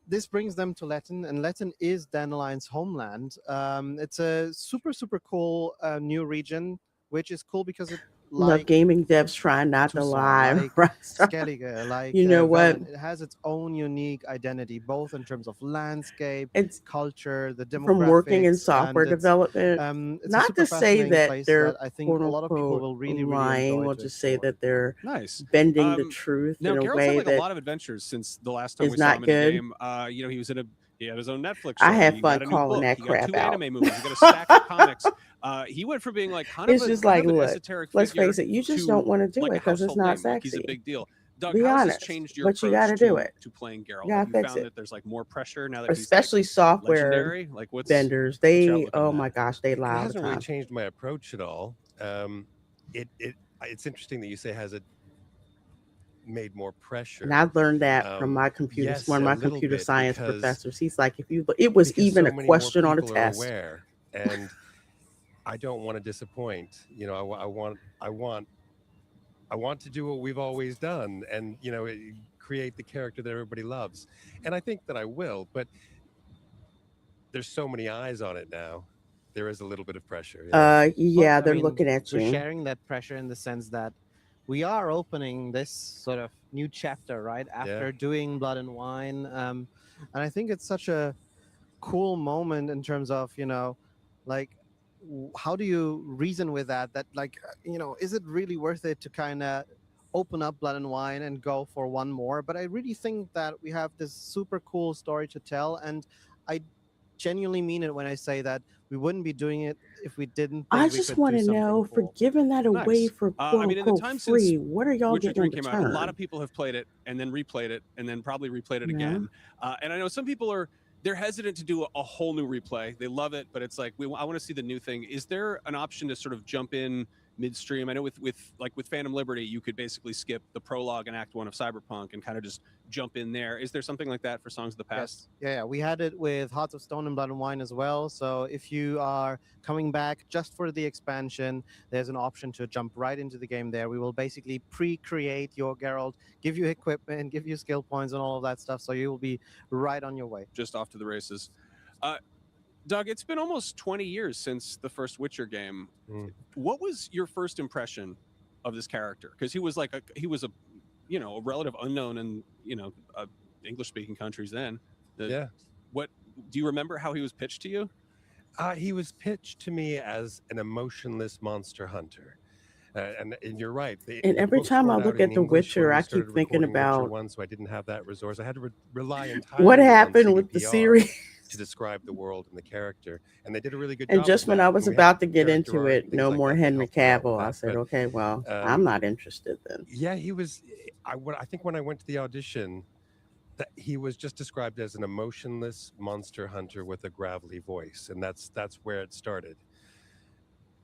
this brings them to Letten, and Letten is Dandelion's homeland. It's a super cool new region, which is cool because it gaming devs trying not to lie. like Skellige, like you know what? Velen. It has its own unique identity, both in terms of landscape, it's culture, the demographics. From working in software development, it's not to say that they're I think a lot of people will really lying. enjoy We'll to just say explore. that they're Nice bending the truth now, in a Geralt's way had like that a lot of adventures since the last time is we saw not him good. in a game. He was in he had his own Netflix show. I had He fun got a new calling book. that He crap got 2 out. anime movies. He got a stack of comics. He went from being like kind It's of just kind like, of an look, esoteric let's figure face it, you just to, don't want to do like, it a because it's household not name. Like, he's a sexy. big deal. Doug, Be how has honest, this changed your but you approach got to do it. to playing Geralt? You gotta Have you fix found it. that there's like more pressure now that Especially he's like software legendary? Like what's vendors, what's your they outlook on oh that? my gosh, they It lie all the hasn't really time. changed my approach at all. It's interesting that you say has it made more pressure. And I learned that from my Yes, one of a my little computer bit, science because professors. He's like, if you, it was even so a many more question on a people are test. aware, and I don't want to disappoint. You know, I want to do what we've always done, and you know, create the character that everybody loves, and I think that I will. But there's so many eyes on it now. There is a little bit of pressure. Yeah, I they're mean, looking at we're you. sharing that pressure in the sense that we are opening this sort of new chapter, right? After doing Blood and Wine. And I think it's such a cool moment in terms of, you know, like, how do you reason with that? That, like, you know, is it really worth it to kind of open up Blood and Wine and go for one more? But I really think that we have this super cool story to tell. And I genuinely mean it when I say that we wouldn't be doing it if we didn't think I we just could want do to something know, for cool. giving that away Nice. for quote I mean, in the unquote time since free, what are y'all Witcher getting 3 in came out, a lot return? of people have played it and then replayed it and then probably replayed it Yeah. again. And I know some people they're hesitant to do a whole new replay. They love it, but it's like I want to see the new thing. Is there an option to sort of jump in midstream? I know with Phantom Liberty, you could basically skip the prologue and Act 1 of Cyberpunk and kind of just jump in there. Is there something like that for Songs of the Past? Yes. Yeah, we had it with Hearts of Stone and Blood and Wine as well. So if you are coming back just for the expansion, there's an option to jump right into the game there. We will basically pre-create your Geralt, give you equipment, give you skill points and all of that stuff. So you will be right on your way. Just off to the races. Doug, it's been almost 20 years since the first Witcher game. What was your first impression of this character? Because he was a relative unknown in English-speaking countries then. What do you remember how he was pitched to you? He was pitched to me as an emotionless monster hunter. And you're right. And every time I look at The Witcher, I keep thinking about one, so I didn't have that resource. I had to rely entirely what on happened with the CDPR series. to describe the world and the character, and they did a really good And job. just of when that. I was We had about to get character into arc it, and no things more like that that Henry helped me out with Cavill. I that, said, but, okay, well, I'm not interested then. Yeah, he was. I think when I went to the audition, that he was just described as an emotionless monster hunter with a gravelly voice, and that's where it started.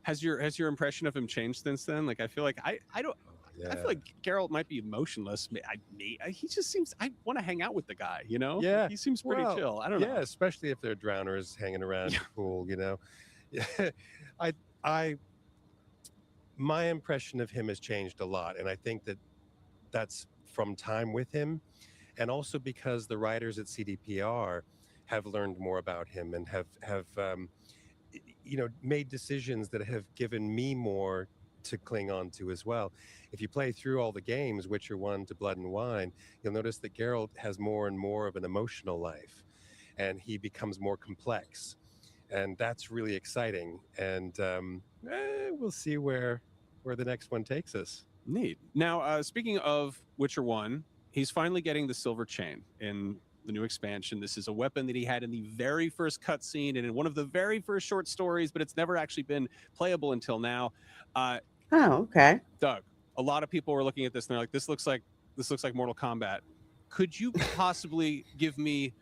Has your impression of him changed since then? Like, I feel like I don't. I feel like Geralt might be emotionless. He just seems. I want to hang out with the guy. You know. Yeah, He seems pretty well, chill. I don't know. Yeah, especially if they're drowners hanging around the pool. You know. Yeah, my impression of him has changed a lot, and I think that's from time with him, and also because the writers at CDPR have learned more about him and have made decisions that have given me more to cling on to as well. If you play through all the games, Witcher 1 to Blood and Wine, you'll notice that Geralt has more and more of an emotional life, and he becomes more complex, and that's really exciting. And we'll see where the next one takes us. Neat. Now, speaking of Witcher 1, he's finally getting the silver chain in the new expansion. This is a weapon that he had in the very first cutscene and in one of the very first short stories, but it's never actually been playable until now. Oh, okay. Doug, a lot of people were looking at this and they're like, this looks like Mortal Kombat. Could you possibly give me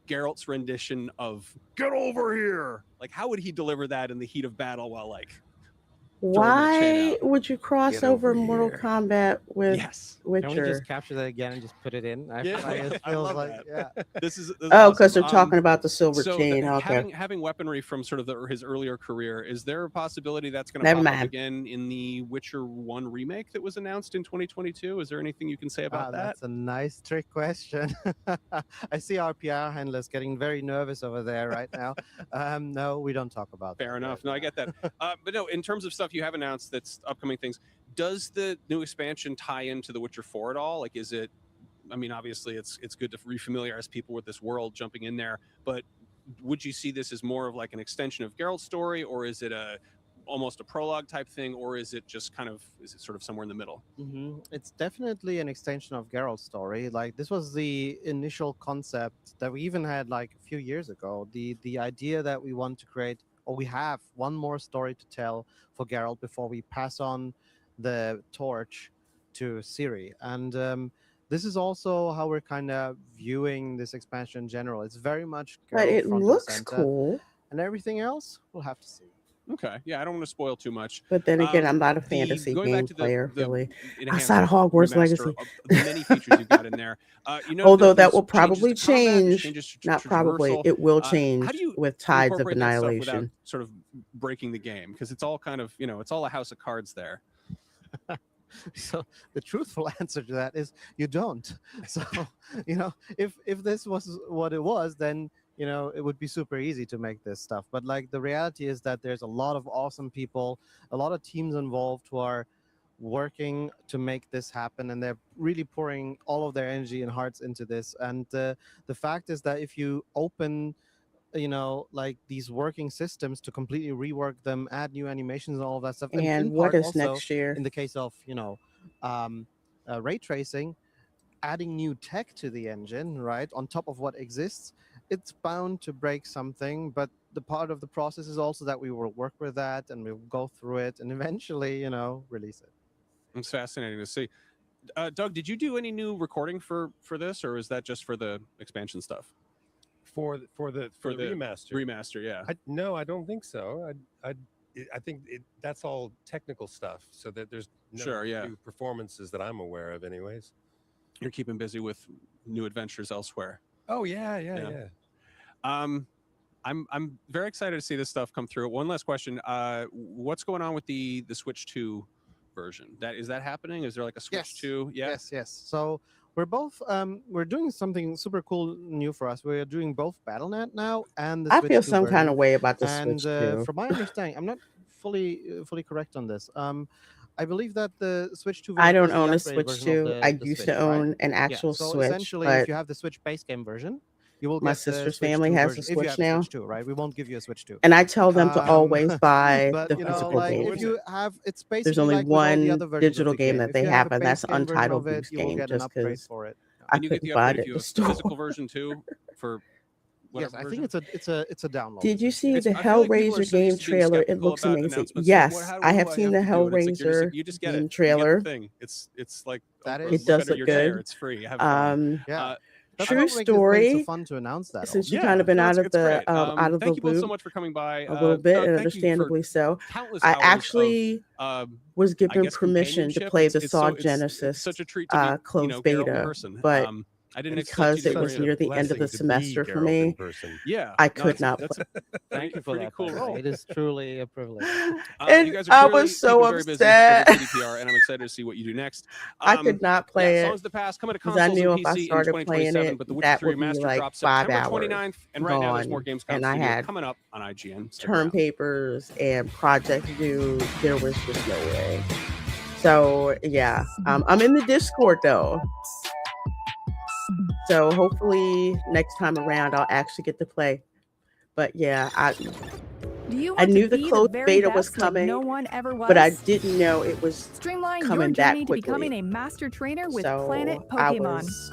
Geralt's rendition of "Get over here"? Like, how would he deliver that in the heat of battle while like? Why would you cross over Mortal Kombat with Witcher? Can we just capture that again and just put it in? It I feels love like, that. yeah. This is Oh, because awesome. they're talking about the silver So chain. Okay. having weaponry from sort of his earlier career, is there a possibility that's going to Never pop up mind. again in the Witcher 1 remake that was announced in 2022? Is there anything you can say about that? That's a nice trick question. I see our PR handlers getting very nervous over there right now. No, we don't talk about Fair that. enough. No, I get that. But no, in terms of stuff you have announced that's upcoming things, does the new expansion tie into The Witcher 4 at all? Like, is it? I mean, obviously, it's good to refamiliarize people with this world jumping in there. But would you see this as more of like an extension of Geralt's story, or is it almost a prologue type thing, or is it just is it sort of somewhere in the middle? It's definitely an extension of Geralt's story. Like, this was the initial concept that we even had like a few years ago. The idea that we want to create, or we have one more story to tell for Geralt before we pass on the torch to Ciri. And this is also how we're kind of viewing this expansion in general. It's very much Geralt But it front and looks center, cool. and everything else we'll have to see. Okay, yeah, I don't want to spoil too much. But then again, I'm not a fantasy going game back to player, really. enhanced Outside of Hogwarts remaster Legacy. of the many features you've got in there. You know, Although that there's will changes probably to combat, there's change. changes to Not probably. traversal. It will How change do you with Tides of incorporate that stuff without Annihilation. sort of breaking the game? Because it's all kind of, it's all a house of cards there. So the truthful answer to that is you don't. So, if this was what it was, then it would be super easy to make this stuff. But like, the reality is that there's a lot of awesome people, a lot of teams involved who are working to make this happen, and they're really pouring all of their energy and hearts into this. And the fact is that if you open like these working systems to completely rework them, add new animations and all of that stuff. And in what part is also, next year? in the case of, ray tracing, adding new tech to the engine, right, on top of what exists, it's bound to break something. But the part of the process is also that we will work with that and we'll go through it and eventually, release it. It's fascinating to see. Doug, did you do any new recording for this, or is that just for the expansion stuff? For the remaster. Remaster, yeah. No, I don't think so. I think that's all technical stuff, so that there's no new performances that I'm aware of, anyways. You're keeping busy with new adventures elsewhere. Oh yeah. I'm very excited to see this stuff come through. One last question: what's going on with the Switch 2 version? Is that happening? Is there like a Switch 2? Yeah. Yes. So we're both we're doing something super cool new for us. We're doing both Battle.net now and the I Switch feel 2 some kind version. of way about the And Switch 2. from my understanding, I'm not fully correct on this. I believe that the Switch 2 I version don't is the own a upgraded Switch version of 2. the I the used Switch, to own right? an actual So Switch, essentially, but if you have the Switch base game version, you will my get the sister's Switch family 2 has version. a If you Switch have now. the Switch 2, right? We won't give you a Switch 2. And I tell them to always buy But the you physical know, like, game. if you have, it's There's basically only like with all the one other versions of digital the game that If they you have, a and that's base game version Untitled of it, Goose you will Game, get an just upgrade because for it. I And you get couldn't the find upgrade it if you at the have the store. physical version too, for Yes, whatever I version? think it's a download. Did you see It's- the I feel like people are Hellraiser so game used to being trailer? It skeptical looks about amazing. announcements. Yes, Like, what, I do have seen the to do? And it's like, Hellraiser you just get game it. trailer. You get the thing. It's like That Oprah, is- It does look look your chair. good. It's free. Have fun. Yeah. That's True what makes it story. so fun to announce that. Since also. you've kind of been No, out of it's the great. out of the Thank you both so loop much for coming by. a little bit, Doug, and thank you for understandably so, countless I hours actually of, was I given guess, permission to companionship. play the It's Saw it's Genesis such a treat to meet, closed Geralt in beta, person. but I didn't expect because you it to was agree. near the end of the blessing to be semester for Geralt in me, person. Yeah, I no, could not that's play. Thank you for pretty that. cool by the way. role. It is truly a privilege. You And guys I are clearly was so keeping very busy upset. over CDPR, and I'm excited to see what you do next. I could not play yeah, it Songs of the Past coming to because I consoles knew and if I PC in started playing 2027, it, but The Witcher that 3 would be Remastered like drops 5 September hours 29th, and right now there's more gone, Gamescom and I Studio had coming up on IGN. Stick term around. papers and project due. There was just no way. So yeah, I'm in the Discord though. So hopefully next time around I'll actually get to play. But yeah, Do you I want knew to the be closed the very beta was best like coming, no one ever was? but I didn't know it was Streamline your coming journey that to becoming quickly. a master trainer with So Planet I Pokemon. was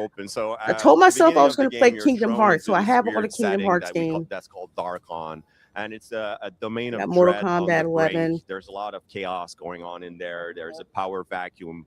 open. So I told at the myself I beginning was of the going to play game, you're Kingdom thrown Hearts, so into I this have all the weird Kingdom setting Hearts that we call, games. that's called Darkon, and it's a domain of Got Mortal dread on the Kombat brink. 11. There's a lot of chaos going on in there. There's a power vacuum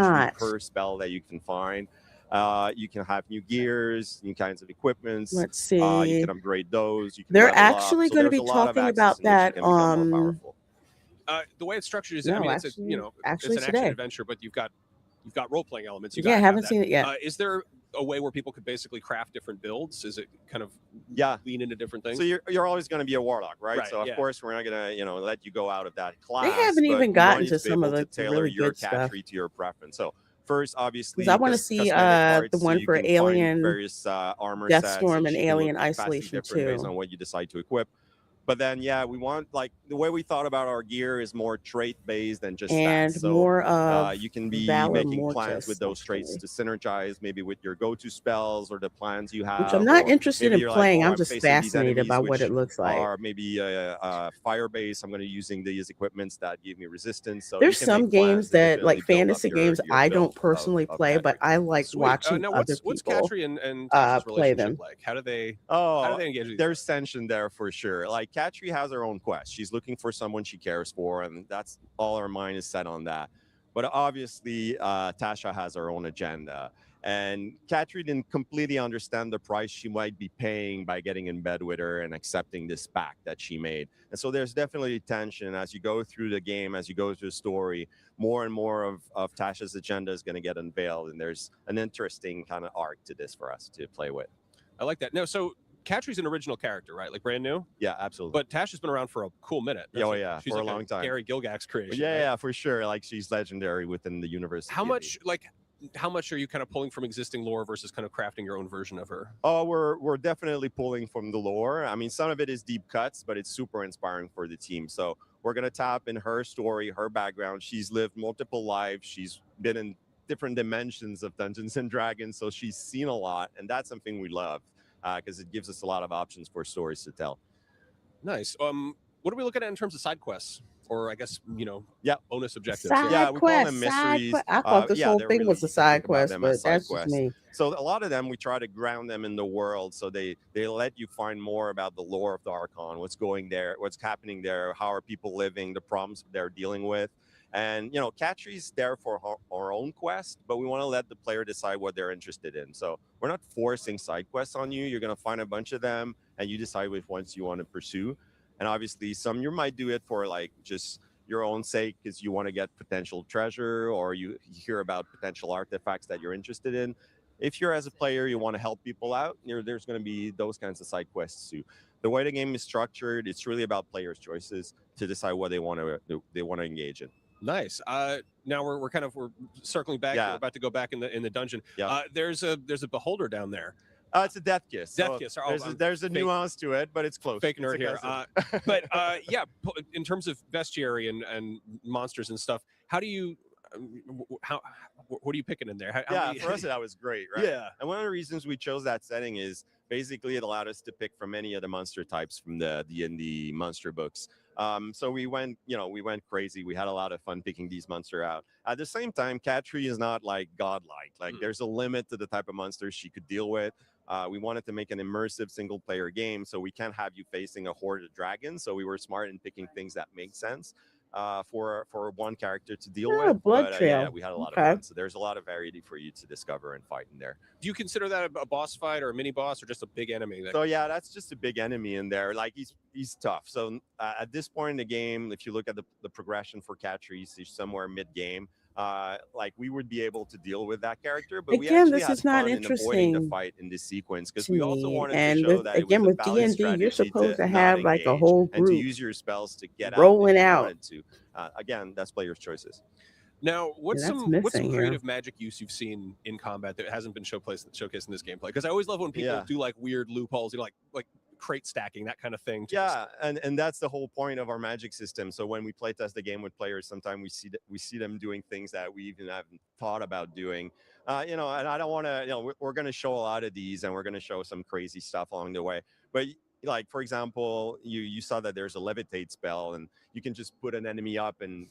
not? per spell that you can find. You can have new gears, new kinds of equipments. Let's see. You can upgrade those. You can They're level up. actually So going to there's be a lot of talking axes about in which you that. can become more powerful. The way it's structured is, No, I mean, actually- it's a, you know, actually it's an today. action adventure, but you've got role playing elements. You Yeah, I gotta have haven't that. seen it yet. Is there a way where people could basically craft different builds? Is it kind of lean into different things? So you're always going to be a warlock, right? Right, So of yeah. course we're not going to let you go out of that class. haven't but even we gotten want you to be some of able the to tailor really your good stuff. cat tree to your preference. So first, obviously, 'Cause I wanna see, the one you for can find Alien various armor Death sets, Storm and and you can look Alien vastly Isolation different based 2. on what you decide to equip. But then, yeah, we want, like, the way we thought about our gear is more trait based than just And stats. So more of you can be Valor making plans Mortis, with those traits to synergize maybe with your go-to spells or the plans you have. which I'm not or interested maybe in you're playing. Like, oh, I'm just facing these fascinated enemies by what which it looks like. are maybe fire based. I'm going to be using these equipments that give me resistance. So There's you can some make plans games to that, like definitely build up fantasy your games, I build don't personally of play, but I like Sweet. watching Now, other what's people Katri and Tasha's play relationship them. like? How do they Oh, engage with each there's tension there for sure. Like Katri has her own quest. She's looking for someone she cares for, and that's all her mind is set on that. But obviously, Tasha has her own agenda. And Katri didn't completely understand the price she might be paying by getting in bed with her and accepting this pact that she made. And so there's definitely tension as you go through the game, as you go through the story. More and more of Tasha's agenda is going to get unveiled. And there's an interesting kind of arc to this for us to play with. I like that. No, so Katri's an original character, right? Like brand new? Yeah, absolutely. But Tasha's been around for a cool minute. Yeah, Like, yeah, she's for like a long time. Gary Gygax creation. Yeah, right? yeah, for sure. Like she's legendary within the universe. of How D&D. much are you kind of pulling from existing lore versus kind of crafting your own version of her? Oh, we're definitely pulling from the lore. I mean, some of it is deep cuts, but it's super inspiring for the team. So we're gonna tap in her story, her background. She's lived multiple lives. She's been in different dimensions of Dungeons and Dragons, so she's seen a lot, and that's something we love because it gives us a lot of options for stories to tell. Nice. What are we looking at in terms of side quests? Or I guess, bonus objectives. Side we call quest, them side mysteries. quest. I thought this whole they're thing really was a easy to side think about quest, them but as side that's just quests. me. So a lot of them, we try to ground them in the world. So they let you find more about the lore of the Archon, what's going there, what's happening there, how are people living, the problems they're dealing with. And, Katri's there for our own quest, but we want to let the player decide what they're interested in. So we're not forcing side quests on you. You're going to find a bunch of them, and you decide which ones you want to pursue. And obviously, some you might do it for like just your own sake because you want to get potential treasure or you hear about potential artifacts that you're interested in. If you're as a player, you want to help people out, there's going to be those kinds of side quests too. The way the game is structured, it's really about players' choices to decide what they want to engage in. Nice. Now we're circling back. Yeah. We're about to go back in the dungeon. Yeah. There's a beholder down there. It's a death kiss. Death So kiss. There's a nuance to it, but it's close. Fake It's nerd a here. cousin. But in terms of bestiary and monsters and stuff, how do you what are you picking in there? For us that was great, right? Yeah. And one of the reasons we chose that setting is basically it allowed us to pick from any of the monster types from the D&D monster books. So we went crazy. We had a lot of fun picking these monsters out. At the same time, Katri is not like godlike. Like there's a limit to the type of monsters she could deal with. We wanted to make an immersive single-player game, so we can't have you facing a horde of dragons. So we were smart in picking things that make sense for one character to deal with. Blood trail. We had a lot of fun. So there's a lot of variety for you to discover and fight in there. Do you consider that a boss fight or a mini boss or just a big enemy? So yeah, that's just a big enemy in there. Like he's tough. So at this point in the game, if you look at the progression for Katri, he's somewhere mid-game. Like we would be able to deal with that character, but we Again, actually this had is not fun in avoiding the interesting fight in this sequence because to we also me. wanted And to show with, that again, it was with a balanced D&D, you're strategy supposed to not have like a engage whole and to group use your spells to get rolling out. If you out. wanted to. Again, that's players' choices. Now, what's Yeah, that's some missing here. creative magic use you've seen in combat that hasn't been showcased in this gameplay? Because I always love when people do like weird loopholes, like crate stacking, that kind of thing. Yeah, and that's the whole point of our magic system. So when we play test the game with players, sometimes we see them doing things that we even haven't thought about doing. And I don't want to. We're going to show a lot of these, and we're going to show some crazy stuff along the way. But like for example, you saw that there's a levitate spell, and you can just put an enemy up and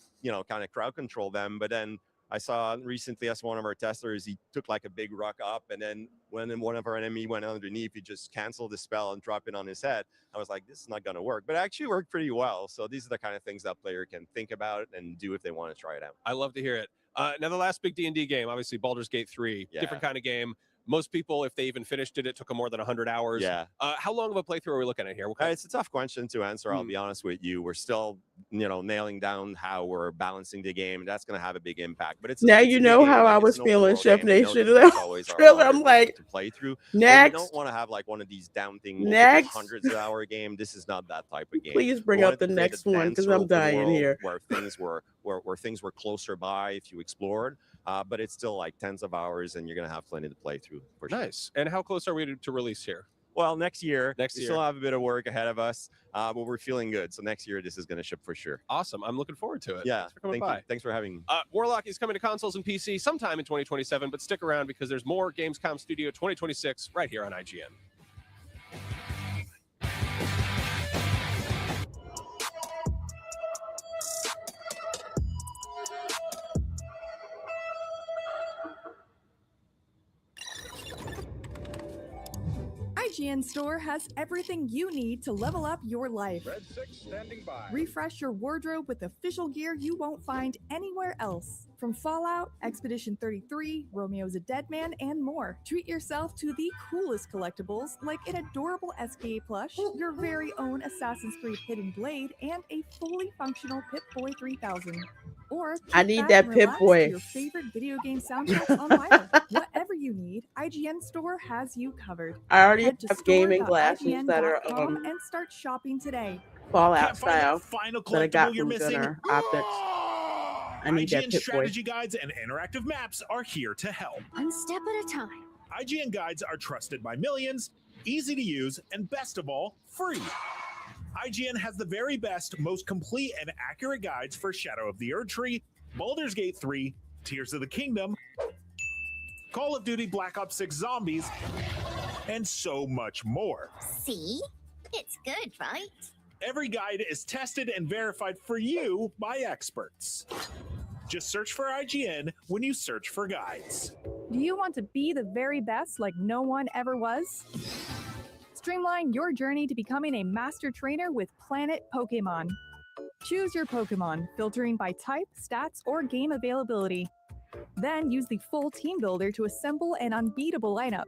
kind of crowd control them. But then I saw recently as one of our testers, he took like a big rock up, and then when one of our enemy went underneath, he just canceled the spell and dropped it on his head. I was like, this is not going to work, but it actually worked pretty well. So these are the kind of things that player can think about and do if they want to try it out. I love to hear it. Now the last big D&D game, obviously Baldur's Gate 3, different kind of game. Most people, if they even finished it, it took them more than 100 hours. Yeah. How long of a playthrough are we looking at here? It's a tough question to answer. I'll be honest with you. We're still, nailing down how we're balancing the game. That's going to have a big impact. But it's Now it's you a big know game. how Like, I it's was an open feeling, world Chef game. We know Nation. these things always are Trailer, harder I'm like, to play through. next. We don't want to have like one of these daunting Next. hundreds of hour game. This is not that type of game. Please bring We up wanted the to create next a one because denser I'm open dying world here. where things were closer by if you explored. But it's still like tens of hours, and you're going to have plenty to play through. For sure. Nice. And how close are we to release here? Well, next year. Next we year. still have a bit of work ahead of us, but we're feeling good. So next year, this is going to ship for sure. Awesome. I'm looking forward to it. Yeah. Thanks for coming Thank by. you. Thanks for having me. Warlock is coming to consoles and PC sometime in 2027, but stick around because there's more Gamescom Studio 2026 right here on IGN. IGN Store has everything you need to level up your life. Red 6 standing by. Refresh your wardrobe with official gear you won't find anywhere else. From Fallout, Expedition 33, Romeo's a Dead Man, and more. Treat yourself to the coolest collectibles like an adorable SKA plush, your very own Assassin's Creed Hidden Blade, and a fully functional Pip-Boy 3000. Or I kick need back that and relax Pip-Boy. to your favorite video game soundtracks on vinyl. Whatever you need, IGN Store has you covered. I already Head to have gaming glasses store.ign.com that are and start shopping today. Fallout style final that I got collectible you're from missing? Gunner Optics. I need that IGN Pip-Boy. strategy guides and interactive maps are here to help. One step at a time. IGN guides are trusted by millions, easy to use, and best of all, free. IGN has the very best, most complete and accurate guides for Shadow of the Erdtree, Baldur's Gate 3, Tears of the Kingdom, Call of Duty Black Ops 6 Zombies, and so much more. See? It's good, right? Every guide is tested and verified for you by experts. Just search for IGN when you search for guides. Do you want to be the very best like no one ever was? Streamline your journey to becoming a master trainer with Planet Pokemon. Choose your Pokemon, filtering by type, stats, or game availability. Then use the full team builder to assemble an unbeatable lineup.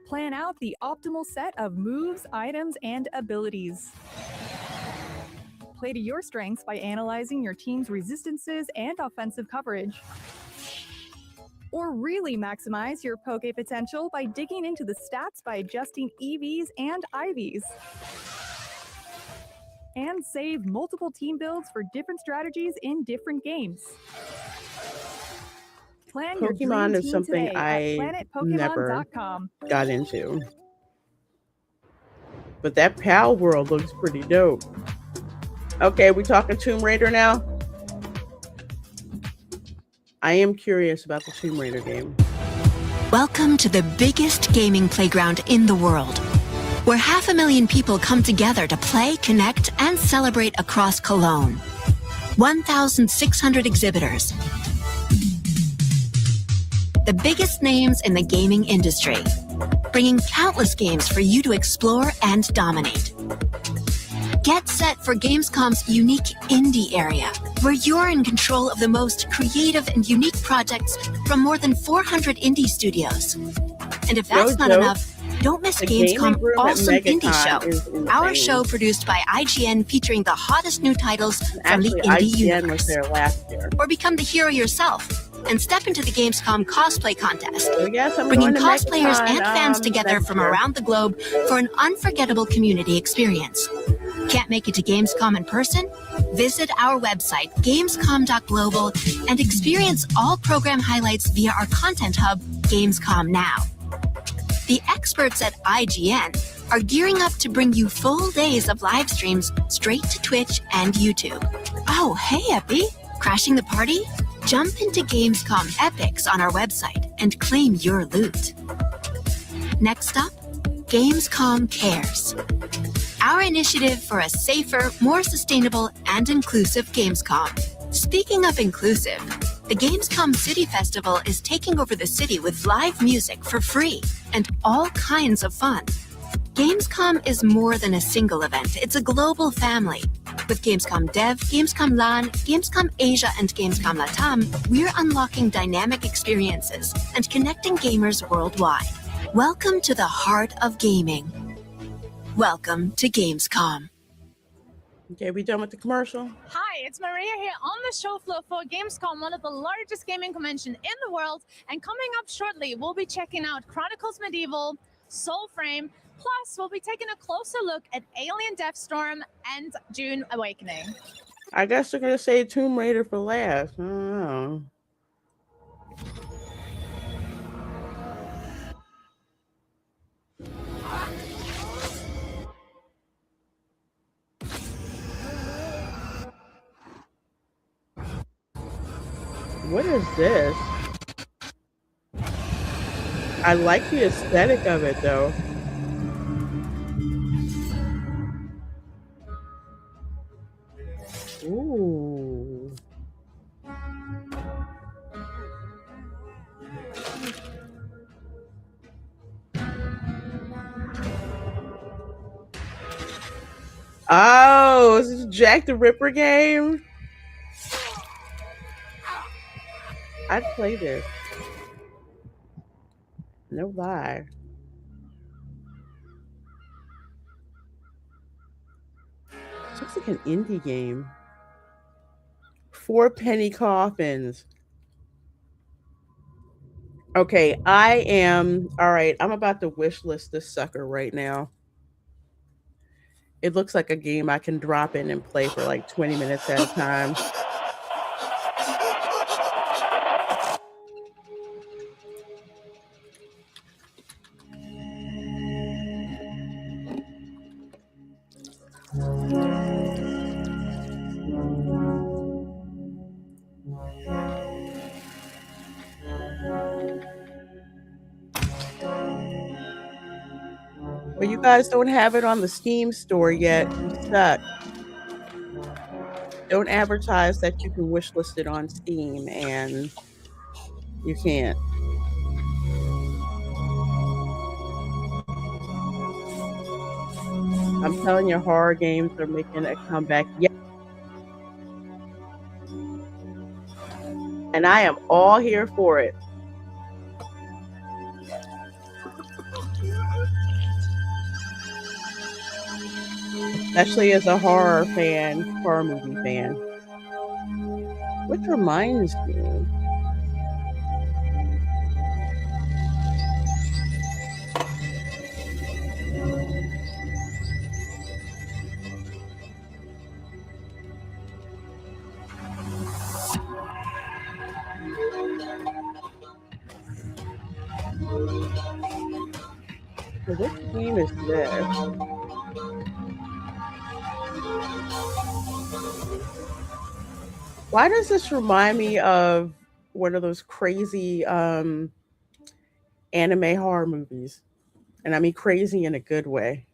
Plan out the optimal set of moves, items, and abilities. Play to your strengths by analyzing your team's resistances and offensive coverage. Or really maximize your Poke potential by digging into the stats by adjusting EVs and IVs. And save multiple team builds for different strategies in different games. Plan your dream Pokemon is team something today I at never planetpokemon.com. got into. But that PAL world looks pretty dope. Okay, we talking Tomb Raider now? I am curious about the Tomb Raider game. Welcome to the biggest gaming playground in the world, where 500,000 people come together to play, connect, and celebrate across Cologne. 1,600 exhibitors. The biggest names in the gaming industry, bringing countless games for you to explore and dominate. Get set for Gamescom's unique indie area, where you're in control of the most creative and unique projects from more than 400 indie studios. And if that's not enough, don't miss The gaming Gamescom room at Awesome Indie MegaCon Show, our insane. show produced by IGN featuring the hottest new titles from the Actually, indie IGN universe. was there last year. Or become the hero yourself and step into the Gamescom cosplay contest, So yes, I'm bringing going to cosplayers MegaCon, and fans together next from year. around the globe for an unforgettable community experience. Can't make it to Gamescom in person? Visit our website, gamescom.global, and experience all program highlights via our content hub, Gamescom Now. The experts at IGN are gearing up to bring you full days of live streams straight to Twitch and YouTube. Oh, hey, Epi! Crashing the party? Jump into Gamescom Epics on our website and claim your loot. Next up, Gamescom Cares. Our initiative for a safer, more sustainable, and inclusive Gamescom. Speaking of inclusive, the Gamescom City Festival is taking over the city with live music for free and all kinds of fun. Gamescom is more than a single event, it's a global family. With Gamescom Dev, Gamescom LAN, Gamescom Asia, and Gamescom LATAM, we're unlocking dynamic experiences and connecting gamers worldwide. Welcome to the heart of gaming. Welcome to Gamescom. Okay, we done with the commercial? Hi, it's Maria here on the show floor for Gamescom, one of the largest gaming conventions in the world. And coming up shortly, we'll be checking out Chronicles Medieval, Soulframe, plus we'll be taking a closer look at Alien Deathstorm and Dune Awakening. I guess they're going to say Tomb Raider for last. I don't know. What is this? I like the aesthetic of it, though. Ooh. Oh, is this Jack the Ripper game? I'd play this. No lie. Looks like an indie game. 4 penny coffins. Okay, all right, I'm about to wish list this sucker right now. It looks like a game I can drop in and play for like 20 minutes at a time. Well, you guys don't have it on the Steam store yet. You suck. Don't advertise that you can wishlist it on Steam, and you can't. I'm telling you, horror games are making a comeback. Yeah. And I am all here for it. Especially as a horror movie fan. Which reminds me. So which game is this? Why does this remind me of one of those crazy anime horror movies? And I mean crazy in a good way.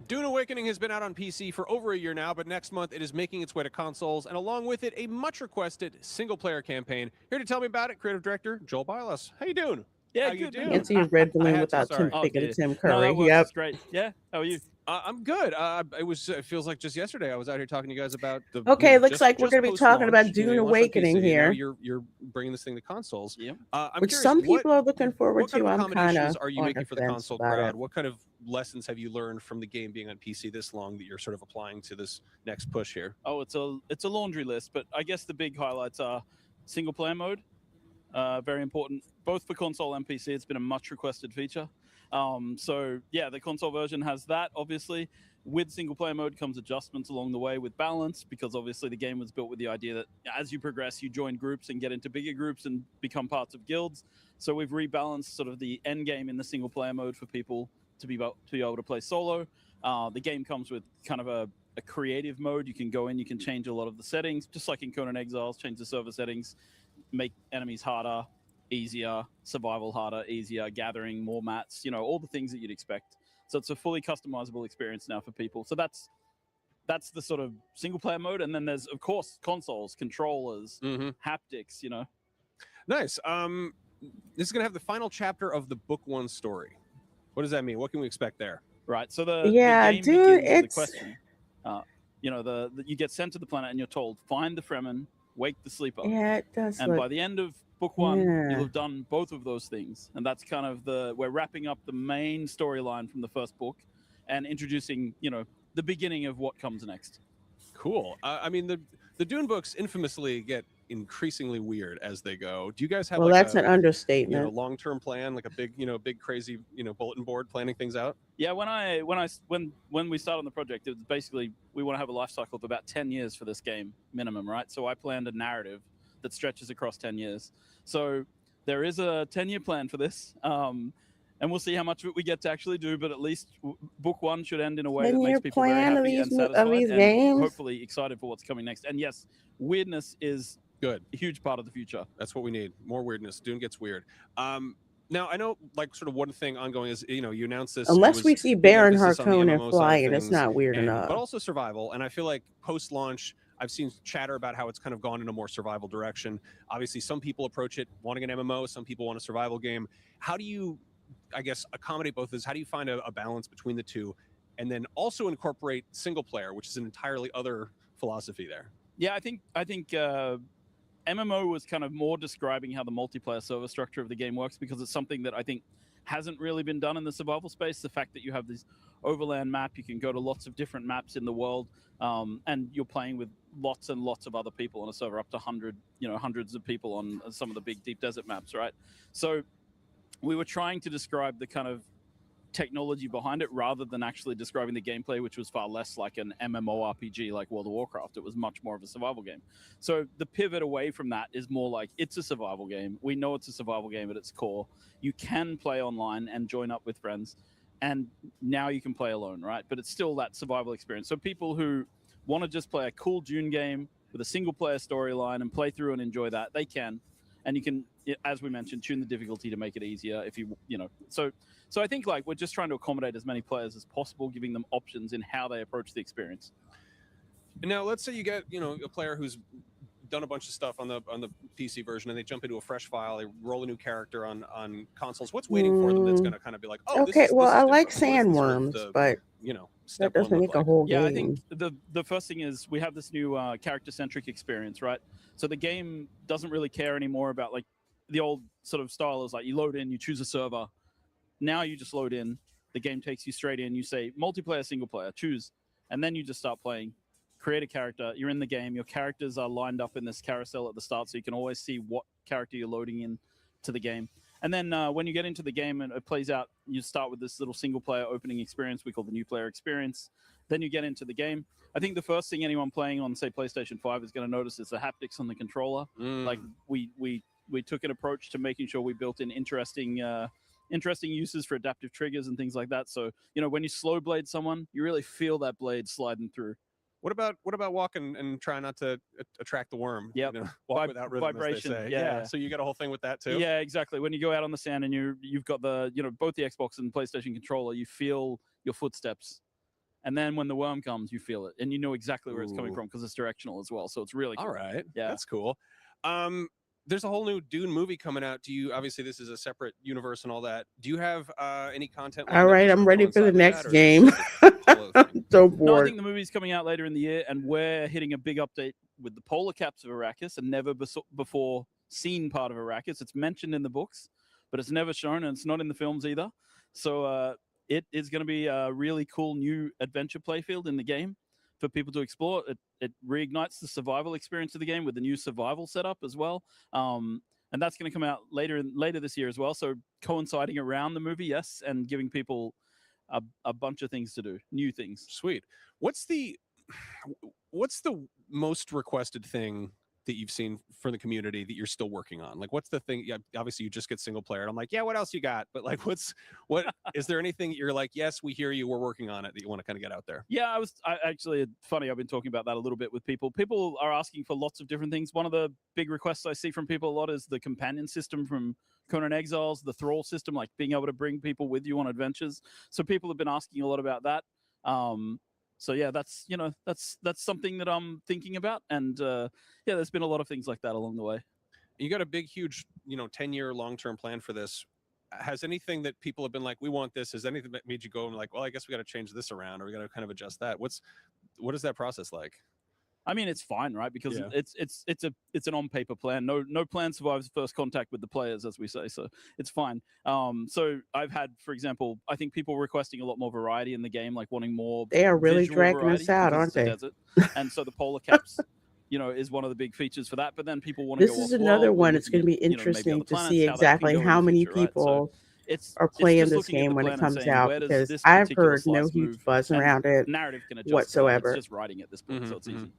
Dune Awakening has been out on PC for over a year now, but next month it is making its way to consoles, and along with it, a much-requested single-player campaign. Here to tell me about it, creative director Joel Bilas. How you doing? Yeah, How you good. doing? Can't see a red balloon without Tim thinking of Tim Curry. No, Yep. Great. Yeah. How are you? I'm good. It feels like just yesterday I was out here talking to you guys about the. Okay, looks just- like we're just going to be talking post-launch, about Dune you launched on Awakening PC, here. Now you're bringing this thing to consoles. Yeah. I'm Which curious, some people are looking forward what kind to. of I'm kind accommodations of are you on making the for the fence console about crowd? it. What kind of lessons have you learned from the game being on PC this long that you're sort of applying to this next push here? Oh, it's a laundry list, but I guess the big highlights are single player mode. Very important, both for console and PC. It's been a much requested feature. So yeah, the console version has that. Obviously, with single player mode comes adjustments along the way with balance, because obviously the game was built with the idea that as you progress, you join groups and get into bigger groups and become parts of guilds. So we've rebalanced sort of the end game in the single player mode for people to be able to play solo. The game comes with kind of a creative mode. You can go in, you can change a lot of the settings, just like in Conan Exiles, change the server settings, make enemies harder, easier, survival harder, easier, gathering more mats, all the things that you'd expect. So it's a fully customizable experience now for people. So that's the sort of single player mode. And then there's, of course, consoles, controllers, haptics, Nice. This is going to have the final chapter of the book one story. What does that mean? What can we expect there? Right. So the game dude, begins with it's a question. You get sent to the planet and you're told, find the Fremen, wake the sleeper. Yeah, it does. And look, by the end of book one, Yeah. you'll have done both of those things. And that's kind of we're wrapping up the main storyline from the first book and introducing, the beginning of what comes next. Cool. I mean, the Dune books infamously get increasingly weird as they go. Do you guys have well, like that's an understatement. long-term plan, like a big crazy, bulletin board planning things out? Yeah, when we started on the project, it was basically we want to have a life cycle of about 10 years for this game minimum, right? So I planned a narrative that stretches across 10 years. So there is a 10-year plan for this. and we'll see how much of it we get to actually do. But at least book one should end in a way that 10-year makes people very plan of happy and these satisfied, and games? hopefully excited for what's coming next. And yes, weirdness is good, a huge part of the future. That's what we need. More weirdness. Dune gets weird. Now I know, like, sort of one thing ongoing is, you announced this. Unless we see big Baron emphasis on the Harkonnen MMO side of flying, it's things, not weird enough. But also survival, and I feel like post-launch, I've seen chatter about how it's kind of gone in a more survival direction. Obviously, some people approach it wanting an MMO, some people want a survival game. How do you, I guess, accommodate both of those? How do you find a balance between the two, and then also incorporate single player, which is an entirely other philosophy there? Yeah, I think MMO was kind of more describing how the multiplayer server structure of the game works, because it's something that I think hasn't really been done in the survival space. The fact that you have this overland map, you can go to lots of different maps in the world, and you're playing with lots and lots of other people on a server, up to hundreds of people on some of the big deep desert maps, right? So we were trying to describe the kind of technology behind it rather than actually describing the gameplay, which was far less like an MMORPG like World of Warcraft. It was much more of a survival game. So the pivot away from that is more like, it's a survival game. We know it's a survival game at its core. You can play online and join up with friends, and now you can play alone, right? But it's still that survival experience. So people who want to just play a cool Dune game with a single player storyline and play through and enjoy that, they can. And you can, as we mentioned, tune the difficulty to make it easier if you know. So I think, like, we're just trying to accommodate as many players as possible, giving them options in how they approach the experience. Now, let's say you get, a player who's done a bunch of stuff on the PC version, and they jump into a fresh file, they roll a new character on consoles. What's waiting for them that's going to kind of be like, oh, okay, this well, is I different. like sandworms, but step that doesn't one make a whole game. Yeah, I think the first thing is we have this new character-centric experience, right? So the game doesn't really care anymore about, like, the old sort of style is like you load in, you choose a server. Now you just load in, the game takes you straight in, you say multiplayer, single player, choose, and then you just start playing. Create a character, you're in the game, your characters are lined up in this carousel at the start, so you can always see what character you're loading in to the game. And then when you get into the game and it plays out, you start with this little single player opening experience we call the new player experience. Then you get into the game. I think the first thing anyone playing on, say, PlayStation 5 is going to notice is the haptics on the controller. Like, we took an approach to making sure we built in interesting uses for adaptive triggers and things like that. So, when you slow blade someone, you really feel that blade sliding through. What about walking and try not to attract the worm? Yeah, walk without rhythm, vibration. as they say. Yeah. So you got a whole thing with that too. Yeah, exactly. When you go out on the sand and you've got the both the Xbox and PlayStation controller, you feel your footsteps, and then when the worm comes, you feel it, and you know exactly where it's coming from because it's directional as well. So it's really cool. All right. Yeah, that's cool. There's a whole new Dune movie coming out. Obviously this is a separate universe and all that. Do you have any content? All right, I'm ready for the next game. I'm so bored. No, I think the movie's coming out later in the year, and we're hitting a big update with the polar caps of Arrakis, a never before seen part of Arrakis. It's mentioned in the books, but it's never shown, and it's not in the films either. So it is going to be a really cool new adventure playfield in the game for people to explore. It reignites the survival experience of the game with the new survival setup as well. And that's going to come out later this year as well. So coinciding around the movie, yes, and giving people a bunch of things to do, new things. Sweet. What's the most requested thing that you've seen from the community that you're still working on? Like, what's the thing? Yeah, obviously you just get single player. And I'm like, yeah, what else you got? But like, what is there anything that you're like, yes, we hear you, we're working on it, that you want to kind of get out there? Yeah, actually, funny, I've been talking about that a little bit with people. People are asking for lots of different things. One of the big requests I see from people a lot is the companion system from Conan Exiles, the thrall system, like being able to bring people with you on adventures. So people have been asking a lot about that. So yeah, that's something that I'm thinking about, and yeah, there's been a lot of things like that along the way. You got a big, huge, 10-year long-term plan for this. Has anything that people have been like, we want this? Has anything that made you go and like, well, I guess we got to change this around, or we got to kind of adjust that? What is that process like? I mean, it's fine, right? Because Yeah. it's an on-paper plan. No plan survives first contact with the players, as we say. So it's fine. So I've had, for example, I think people requesting a lot more variety in the game, like wanting more. They are really visual dragging variety us out, because aren't it's a they? desert. And so the polar caps, is one of the big features for that. But then people want to go This is off-world, another one. and It's going to be looking at, maybe interesting other to planets, see how that can exactly go in how the many future, right? So people it's are playing just this looking at game the when it plan and comes saying, out, where does because this I've particular heard no slice huge move? buzz And around it narrative can adjust whatsoever. It's just writing at this point, so it's easy.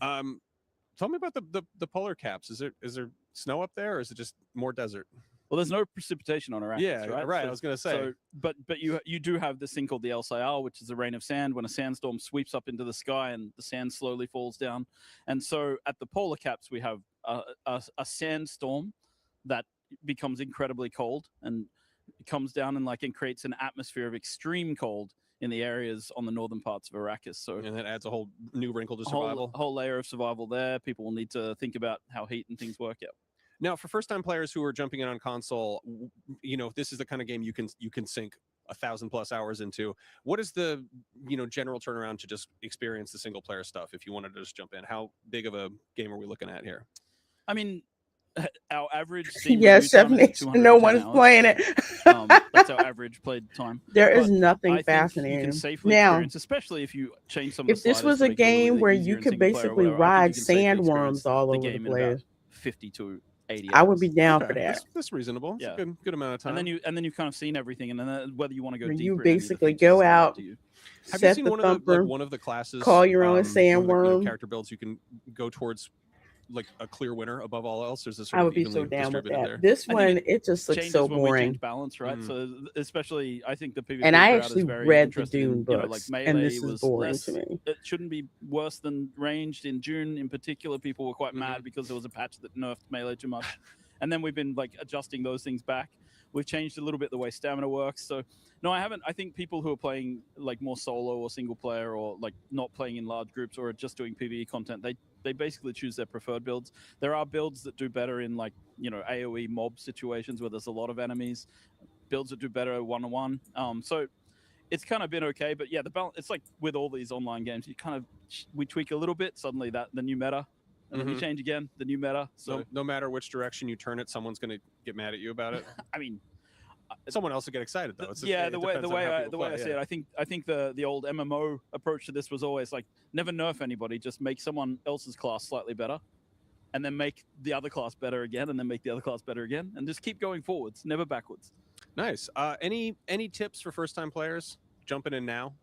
Tell me about the polar caps. Is there snow up there, or is it just more desert? Well, there's no precipitation on Arrakis, Yeah, right? right, I was gonna say. So, but you do have this thing called the LSIR, which is the rain of sand, when a sandstorm sweeps up into the sky and the sand slowly falls down. And so at the polar caps, we have a sandstorm that becomes incredibly cold and comes down and creates an atmosphere of extreme cold in the areas on the northern parts of Arrakis. So and that adds a whole new wrinkle to whole, survival. whole layer of survival there. People will need to think about how heat and things work out. Now, for first-time players who are jumping in on console, this is the kind of game you can sink 1,000+ hours into. What is the general turnaround to just experience the single-player stuff? If you wanted to just jump in, how big of a game are we looking at here? I mean, our average Steam Yes, review time is no 210 one's hours. playing it. That's our average played time. There is But nothing I think fascinating. You can safely Now, experience, especially if you change some of the if this sliders was to a make it a little game bit where easier you in could single player or basically whatever, I think ride you can safely sandworms experience all the over the game in about place, 50 to 80 I would hours. be down for that. That's reasonable. It's Yeah. a good amount of time. And then you've kind of seen everything, and then whether you want to go Where deeper you in any of the basically features go is kind of up out, to you. Have you set seen the one of the thumper, one of the classes? call your own one of the, sandworm. character builds you can go towards like a clear winner above all else. There's a sort I of would be so evenly down with distributed that. there. This I think one, it just looks changes so when we boring. change balance, right? So especially, I think the PvP And I crowd actually is very read the interested Dune in, books, like and melee this is was boring less. to me. It shouldn't be worse than ranged. In June, in particular, people were quite mad because there was a patch that nerfed melee too much, and then we've been adjusting those things back. We've changed a little bit the way stamina works. So no, I haven't. I think people who are playing more solo or single player or not playing in large groups or are just doing PvE content, they basically choose their preferred builds. There are builds that do better in AoE mob situations where there's a lot of enemies. Builds that do better one-on-one. So it's kind of been okay, but yeah, the balance. It's like with all these online games, you kind of we tweak a little bit. Suddenly the new meta. And then we change again, the new meta. So no matter which direction you turn it, someone's going to get mad at you about it. I mean, someone else will get excited though. The way I see it, I think the old MMO approach to this was always never nerf anybody, just make someone else's class slightly better, and then make the other class better again, and then make the other class better again, and just keep going forwards, never backwards. Nice. Any tips for first time players jumping in now?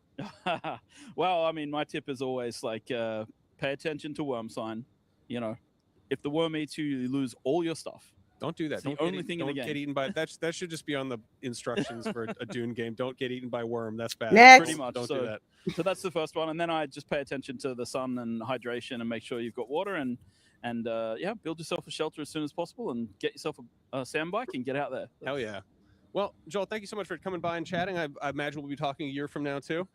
Well, I mean, my tip is always pay attention to worm sign. If the worm eats you, you lose all your stuff. Don't do that. It's the only thing in the game. Don't get eaten by that. Should just be on the instructions for a Dune game. Don't get eaten by worm. That's bad. Next. Pretty much. Don't do that. So that's the first one, and then I just pay attention to the sun and hydration, and make sure you've got water, and build yourself a shelter as soon as possible, and get yourself a sand bike and get out there. Hell yeah. Well, Joel, thank you so much for coming by and chatting. I imagine we'll be talking a year from now, too.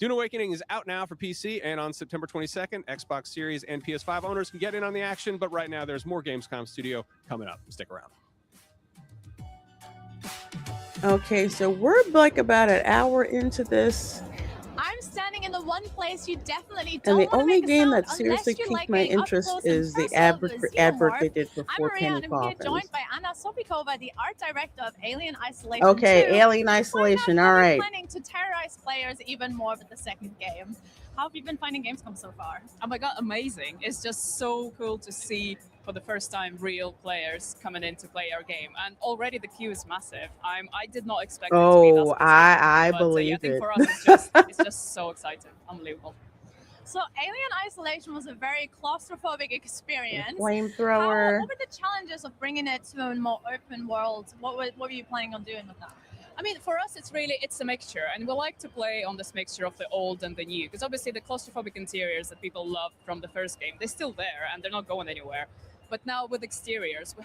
Dune Awakening is out now for PC, and on September 22nd, Xbox Series and PS5 owners can get in on the action. But right now, there's more Gamescom Studio coming up. Stick around. Okay, so we're about an hour into this. I'm standing in the one place you definitely And don't the want to only make a game sound that seriously unless you piqued like my being up interest close and is the personal with advert they Xenomorph. did for I'm 4 Maria, Penny and I'm here Coffins. joined by Anna Sopikova, the art director of Alien Isolation 2. Okay, Alien Isolation. All right. Planning to terrorize players even more with the second game. How have you been finding Gamescom so far? Oh my god, amazing. It's just so cool to see for the first time real players coming in to play our game, and already the queue is massive. I did not expect it to be that Oh, specific, I but, believe I think it. for us it's just so exciting, unbelievable. So Alien Isolation was a very claustrophobic experience. Flamethrower. What were the challenges of bringing it to a more open world? What were you planning on doing with that? I mean, for us, it's a mixture, and we like to play on this mixture of the old and the new, because obviously the claustrophobic interiors that people loved from the first game, they're still there and they're not going anywhere. But now with exteriors, we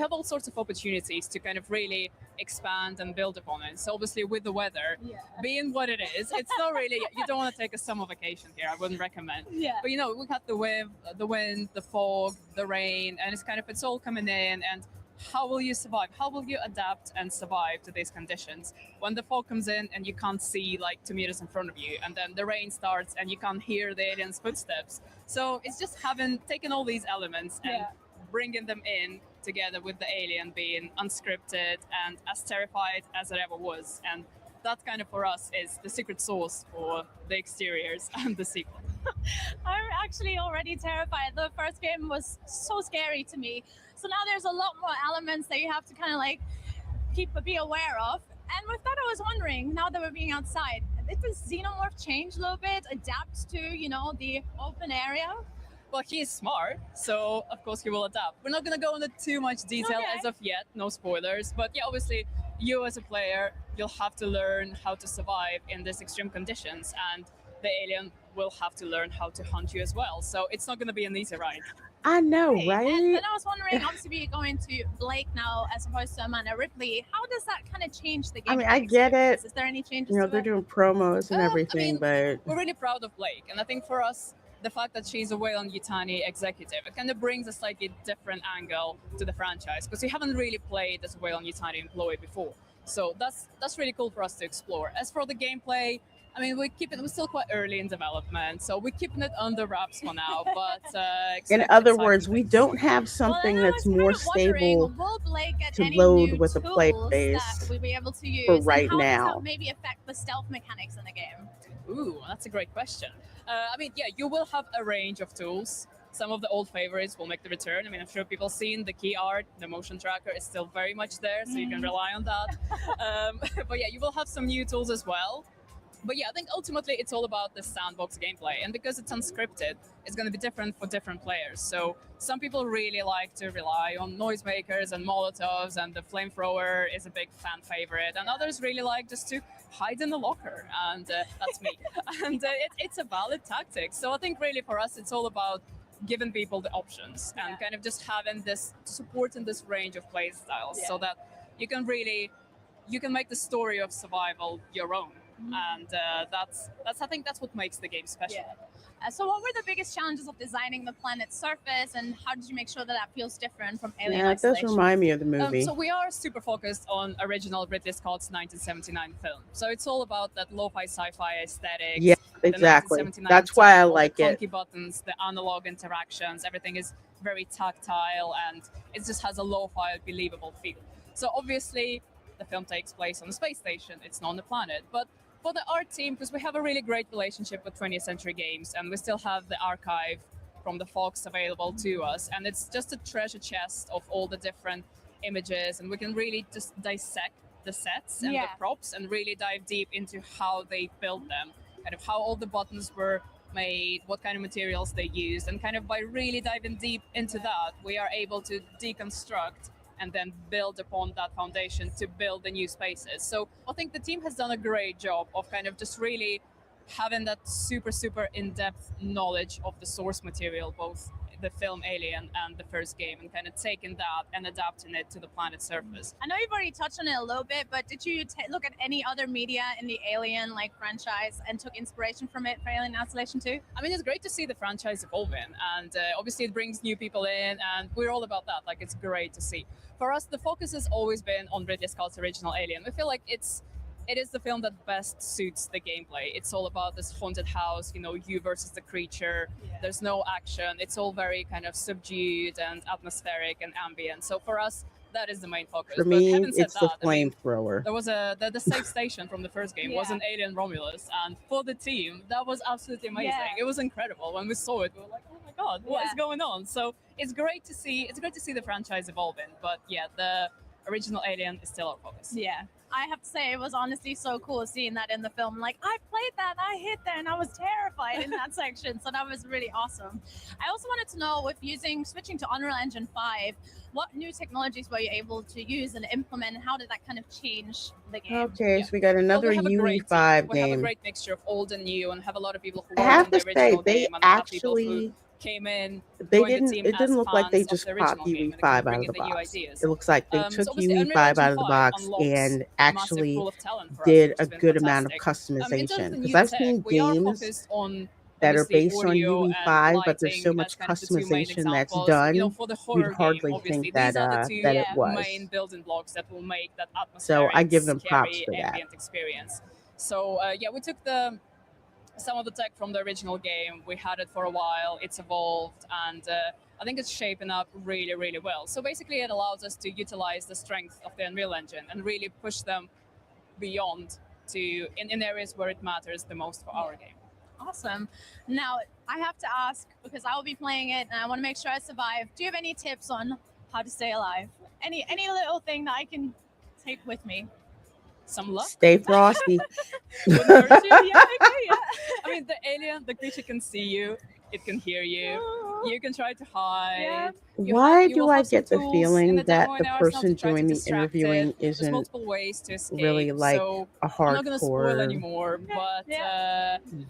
have all sorts of opportunities to kind of really expand and build upon it. So obviously with the weather being what it is, it's not really, you don't want to take a summer vacation here. I wouldn't recommend. Yeah. But we got the wind, the fog, the rain, and it's all coming in. And how will you survive? How will you adapt and survive to these conditions? When the fog comes in and you can't see 2 meters in front of you, and then the rain starts and you can't hear the aliens' footsteps. So it's just taken all these elements and bringing them in together with the alien being unscripted and as terrified as it ever was. And that kind of for us is the secret sauce for the exteriors and the sequel. I'm actually already terrified. The first game was so scary to me. So now there's a lot more elements that you have to kind of be aware of. And with that, I was wondering, now that we're being outside, did the xenomorph change a little bit, adapt to, the open area? but he is smart, so of course he will adapt. We're not going to go into too much detail as of yet, no spoilers, but yeah, obviously you as a player, you'll have to learn how to survive in these extreme conditions, and the alien will have to learn how to hunt you as well. So it's not going to be an easy ride. I know, right? And I was wondering, obviously, we're going to Blake now as opposed to Amanda Ripley. How does that kind of change the game? I mean, I get it. Is there any changes? You know, to they're it? doing promos and everything, but We're really proud of Blake, and I think for us, the fact that she's a Weyland-Yutani executive, it kind of brings a slightly different angle to the franchise, because we haven't really played as a Weyland-Yutani employee before. So that's really cool for us to explore. As for the gameplay, I mean, we're still quite early in development, so we're keeping it under wraps for now. But in other words, we don't have something that's more stable will Blake get to any load new with a player tools base that we'll be able to use, for and right how does now. that maybe affect the stealth mechanics in the game? Ooh, that's a great question. I mean, yeah, you will have a range of tools. Some of the old favorites will make the return. I mean, I'm sure people seen the key art, the motion tracker is still very much there, so you can rely on that. But yeah, you will have some new tools as well. But yeah, I think ultimately it's all about the sandbox gameplay. And because it's unscripted, it's going to be different for different players. So some people really like to rely on noisemakers and molotovs, and the flamethrower is a big fan favorite. And others really like just to hide in the locker. And that's me. And it's a valid tactic. So I think really for us, it's all about giving people the options and kind of just having this support in this range of play styles so that you can make the story of survival your own. And that's I think that's what makes the game special. So what were the biggest challenges of designing the planet's surface, and how did you make sure that that feels different from Alien yeah, it does Isolation? remind me of the movie. So we are super focused on original Ridley Scott's 1979 film. So it's all about that lo-fi sci-fi aesthetic. Yeah, exactly. 1979 That's why I style, like the it. clunky buttons, the analog interactions, everything is very tactile, and it just has a lo-fi, believable feel. So obviously, the film takes place on a space station. It's not on the planet, but for the art team, because we have a really great relationship with 20th Century Games, and we still have the archive from the Fox available to us, and it's just a treasure chest of all the different images, and we can really just dissect the sets and the props and really dive deep into how they built them, kind of how all the buttons were made, what kind of materials they used, and kind of by really diving deep into that, we are able to deconstruct and then build upon that foundation to build the new spaces. So I think the team has done a great job of kind of just really having that super in-depth knowledge of the source material, both the film Alien and the first game, and kind of taking that and adapting it to the planet's surface. I know you've already touched on it a little bit, but did you look at any other media in the Alien franchise and took inspiration from it for Alien Isolation 2? I mean, it's great to see the franchise evolving, and obviously it brings new people in, and we're all about that. Like, it's great to see. For us, the focus has always been on Ridley Scott's original Alien. We feel like it is the film that best suits the gameplay. It's all about this haunted house, you versus the creature. There's no action. It's all very kind of subdued and atmospheric and ambient. So for us, that is the main focus. For me, having said it's the that, I mean, flamethrower. there was the safe station from the first game was an Alien Romulus, and for the team, that was absolutely amazing. Yeah. It was incredible. When we saw it, we were like, oh my god, what is going on? So it's great to see the franchise evolving. But yeah, the original Alien is still our focus. Yeah. I have to say, it was honestly so cool seeing that in the film. Like, I played that, I hit there, and I was terrified in that section. So that was really awesome. I also wanted to know, with switching to Unreal Engine 5, what new technologies were you able to use and implement, and how did that kind of change the game? Okay, so we got another we have a great UE5 We have a game. great mixture of old and new, and have a lot of people who I worked have on the to say, original they game, and have people who actually came in. They joined the didn't. team It as didn't look like they fans of just the popped original game, and UE5 they out bring of the in the new box. ideas. It looks like they So took obviously, Unreal UE5 out Engine of the 5 box unlocks and a massive actually pool of talent for us, did which a has been good amount of fantastic. In terms customization. of the Because new I've tech, seen we are games focused on that are obviously based on audio and UE5, but there's so lighting much as kind of the two main customization that's examples. done. For the You'd horror game, hardly obviously, think these that are the two that it was. main building blocks that will make that So atmospheric, I give them props scary, for that. ambient experience. So yeah, we took some of the tech from the original game. We had it for a while. It's evolved, and I think it's shaping up really, really well. So basically, it allows us to utilize the strength of the Unreal Engine and really push them beyond in areas where it matters the most for our game. Awesome. Now, I have to ask, because I will be playing it and I want to make sure I survive. Do you have any tips on how to stay alive? Any little thing that I can take with me? Some luck. Stay frosty. Wouldn't hurt you. Yeah, okay, yeah. I mean, the alien, the creature can see you. It can hear you. You can try to hide. Why You do will I have some get the tools in feeling the that demo the in Arsenal to person try to doing the distract interviewing it. There's isn't multiple ways to escape. really like so a I'm not gonna spoil hardcore anymore, but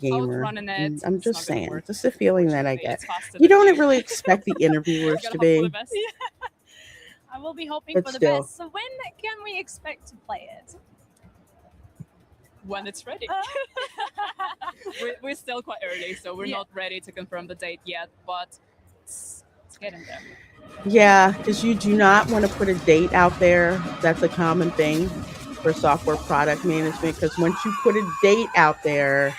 gamer? outrunning it. I'm it's just not gonna saying, work, just the feeling that I unfortunately. get. It's faster You than don't you. really expect the interviewers Gotta to hope for the be, best. I will be hoping but for the still. best. So when can we expect to play it? When it's ready. We're still quite early, so we're not ready to confirm the date yet, but it's getting there. Yeah, because you do not want to put a date out there. That's a common thing for software product management, because once you put a date out there,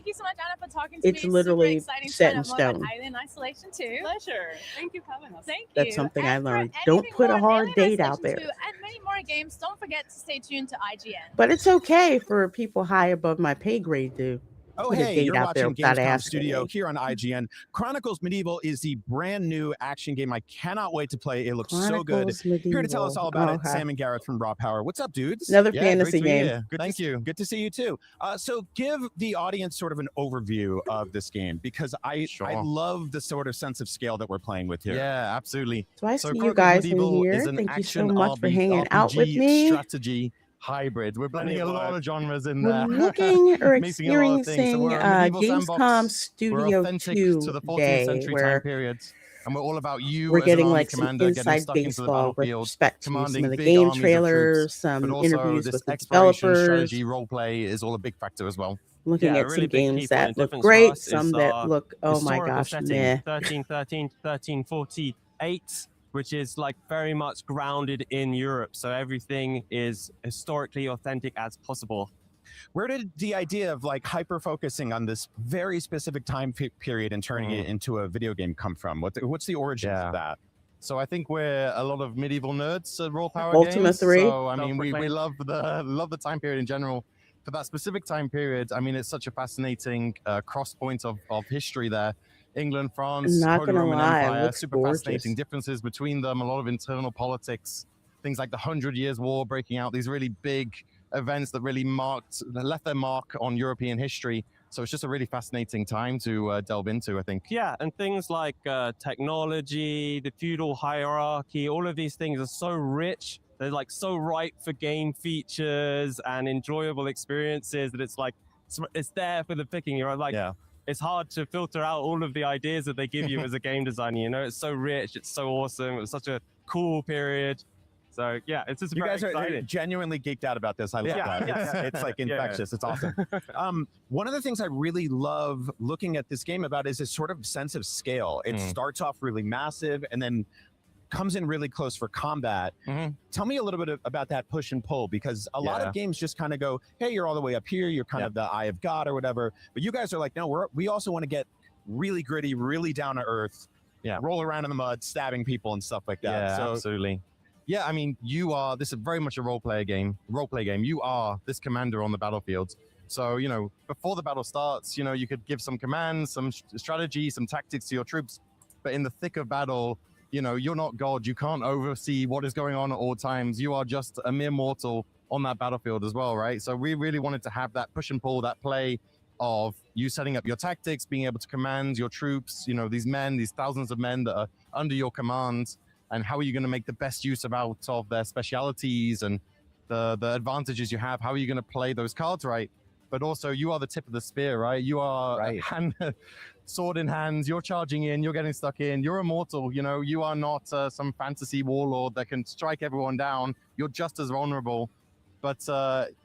Thank you so much, Anna, for talking to it's me. literally Super exciting to set find in out more about stone. Alien Isolation 2. Pleasure. Thank you for having us. Thank you. That's something I And for learned. Don't anything put more a on hard Alien date out Isolation there. 2 and many more games, don't forget to stay tuned to IGN. But it's okay for people high above my pay grade to Oh, put a hey, date you're out there watching without Gamescom asking Studio me. here on IGN. Chronicles Medieval is the brand new action game I cannot wait to play. It looks so good. Chronicles Here to tell us Medieval. all about it, Okay. Sam and Gareth from Raw Power. What's up, dudes? Another Yeah, fantasy great to be game. here. Thank you. Good to see you too. So give the audience sort of an overview of this game, because I love the sort of sense of scale that we're playing with here. Yeah, absolutely. So I So see you Chronicles guys in Medieval is here. an Thank you so action much for hanging out with RPG me. strategy hybrid. We're blending a lot of genres in We're there. looking or Mixing a lot of things. So experiencing we're a medieval Gamescom sandbox. We're Studio authentic 2 to the 14th day, century time where periods. And we're all about you we're as an getting army like some commander getting inside stuck into the baseball with battlefield, respect to some commanding of the big game armies of troops. trailers, But some also interviews this with the exploration, developers, strategy, role play is all a big factor as well. looking Yeah, a at really some big key games point that of look difference for great, us some is that our look, oh my historical gosh, setting, meh. 1313 to 1348, which is like very much grounded in Europe. So everything is historically authentic as possible. Where did the idea of like hyper focusing on this very specific time period and turning it into a video game come from? What's the origins of that? So I think we're a lot of medieval nerds at Raw Power Ultima games. 3. So I mean, we love the time period in general. For that specific time period, I mean, it's such a fascinating cross point of history there. England, France, Not Holy gonna Roman lie, it Empire, looks super gorgeous. fascinating differences between them, a lot of internal politics, things like the 100 Years' War breaking out, these really big events that really left their mark on European history. So it's just a really fascinating time to delve into, I think. Yeah, and things like technology, the feudal hierarchy, all of these things are so rich. They're like so ripe for game features and enjoyable experiences that it's like, it's there for the picking. You're like, it's hard to filter out all of the ideas that they give you as a game designer. You know, it's so rich, it's so awesome. It was such a cool period. So yeah, it's just You very guys are exciting. genuinely geeked out about this. I love that. It's like infectious. It's awesome. One of the things I really love looking at this game about is this sort of sense of scale. It starts off really massive and then comes in really close for combat. Tell me a little bit about that push and pull, because a lot of games just kind of go, hey, you're all the way up here. You're kind of the eye of God or whatever. But you guys are like, no, we also want to get really gritty, really down to earth, roll around in the mud, stabbing people and stuff like that. Yeah, So, absolutely. yeah, I mean, this is very much a role play game. You are this commander on the battlefield. So, you know, before the battle starts, you know, you could give some commands, some strategy, some tactics to your troops. But in the thick of battle, you know, you're not God. You can't oversee what is going on at all times. You are just a mere mortal on that battlefield as well, right? So we really wanted to have that push and pull, that play of you setting up your tactics, being able to command your troops, you know, these thousands of men that are under your command. And how are you going to make the best use of their specialities and the advantages you have? How are you going to play those cards right? But also, you are the tip of the spear, right? You are sword in hands. You're charging in. You're getting stuck in. You're immortal. You know, you are not some fantasy warlord that can strike everyone down. You're just as vulnerable. But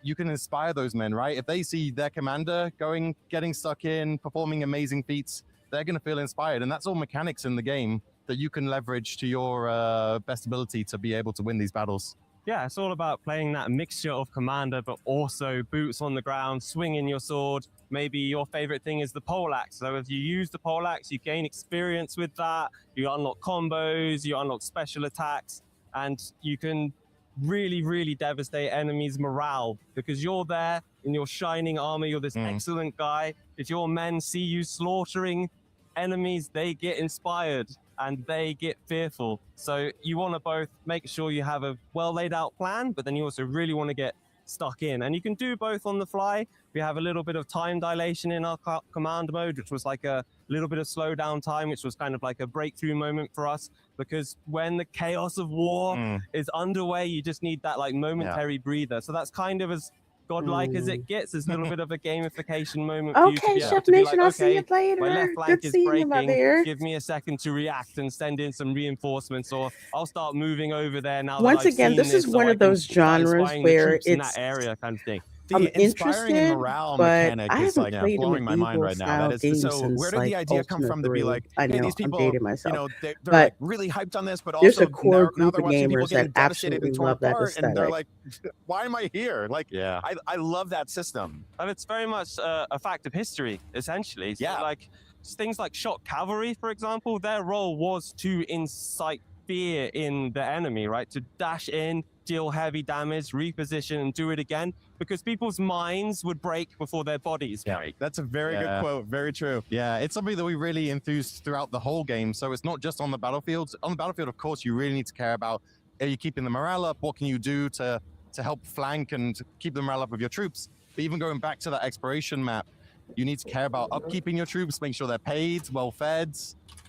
you can inspire those men, right? If they see their commander getting stuck in, performing amazing feats, they're going to feel inspired. And that's all mechanics in the game that you can leverage to your best ability to be able to win these battles. Yeah, it's all about playing that mixture of commander, but also boots on the ground, swinging your sword. Maybe your favorite thing is the poleaxe. So if you use the poleaxe, you gain experience with that. You unlock combos, you unlock special attacks, and you can really, really devastate enemies' morale because you're there in your shining armor. You're this excellent guy. If your men see you slaughtering enemies, they get inspired and they get fearful. So you want to both make sure you have a well laid out plan, but then you also really want to get stuck in. And you can do both on the fly. We have a little bit of time dilation in our command mode, which was like a little bit of slowdown time, which was kind of like a breakthrough moment for us, because when the chaos of war is underway, you just need that like momentary breather. So that's kind of as godlike as it gets. There's a little bit of a gamification moment for you to Okay, be able Chef to be Nation, like, I'll see you okay, my later. left flank Good is seeing you, my breaking. dear. Give me a second to react and send in some reinforcements, or I'll start moving over there now Once that I've again, seen this is so one I of can those start genres inspiring the where troops in it's that area kind of thing. I'm The inspiring and interested, morale but mechanic I is haven't like played a blowing my mind medieval right now. style That is game so. Where since did the like idea come Ultima from to be 3. like, I hey, know these I'm people, dating you myself, know, they're but like really hyped on this, but there's also a core now group they're of watching people gamers that getting devastated absolutely and torn love that apart, and they're aesthetic. like, why am I here? Like, I love that system. And it's very much a fact of history, essentially. So, like things like shock cavalry, for example, their role was to incite fear in the enemy, right? To dash in, deal heavy damage, reposition, and do it again, because people's minds would break before their bodies break. That's a very good quote. Very true. Yeah, it's something that we really enthused throughout the whole game. So it's not just on the battlefield. On the battlefield, of course, you really need to care about, are you keeping the morale up? What can you do to help flank and to keep the morale up of your troops? But even going back to that exploration map, you need to care about upkeeping your troops, make sure they're paid, well fed.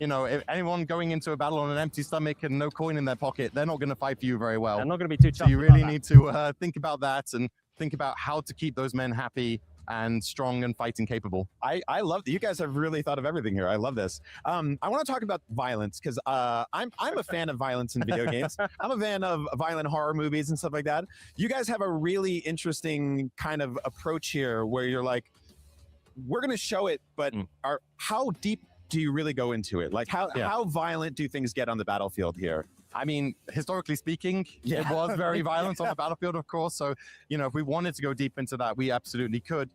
You know, if anyone going into a battle on an empty stomach and no coin in their pocket, they're not going to fight for you very well. They're not going to be too So chuffed you about really that. need to think about that and think about how to keep those men happy and strong and fighting capable. I love that. You guys have really thought of everything here. I love this. I want to talk about violence because I'm a fan of violence in video games. I'm a fan of violent horror movies and stuff like that. You guys have a really interesting kind of approach here where you're like, we're going to show it, but how deep do you really go into it? Like how violent do things get on the battlefield here? I mean, historically speaking, it was very violent on the battlefield, of course. So, you know, if we wanted to go deep into that, we absolutely could.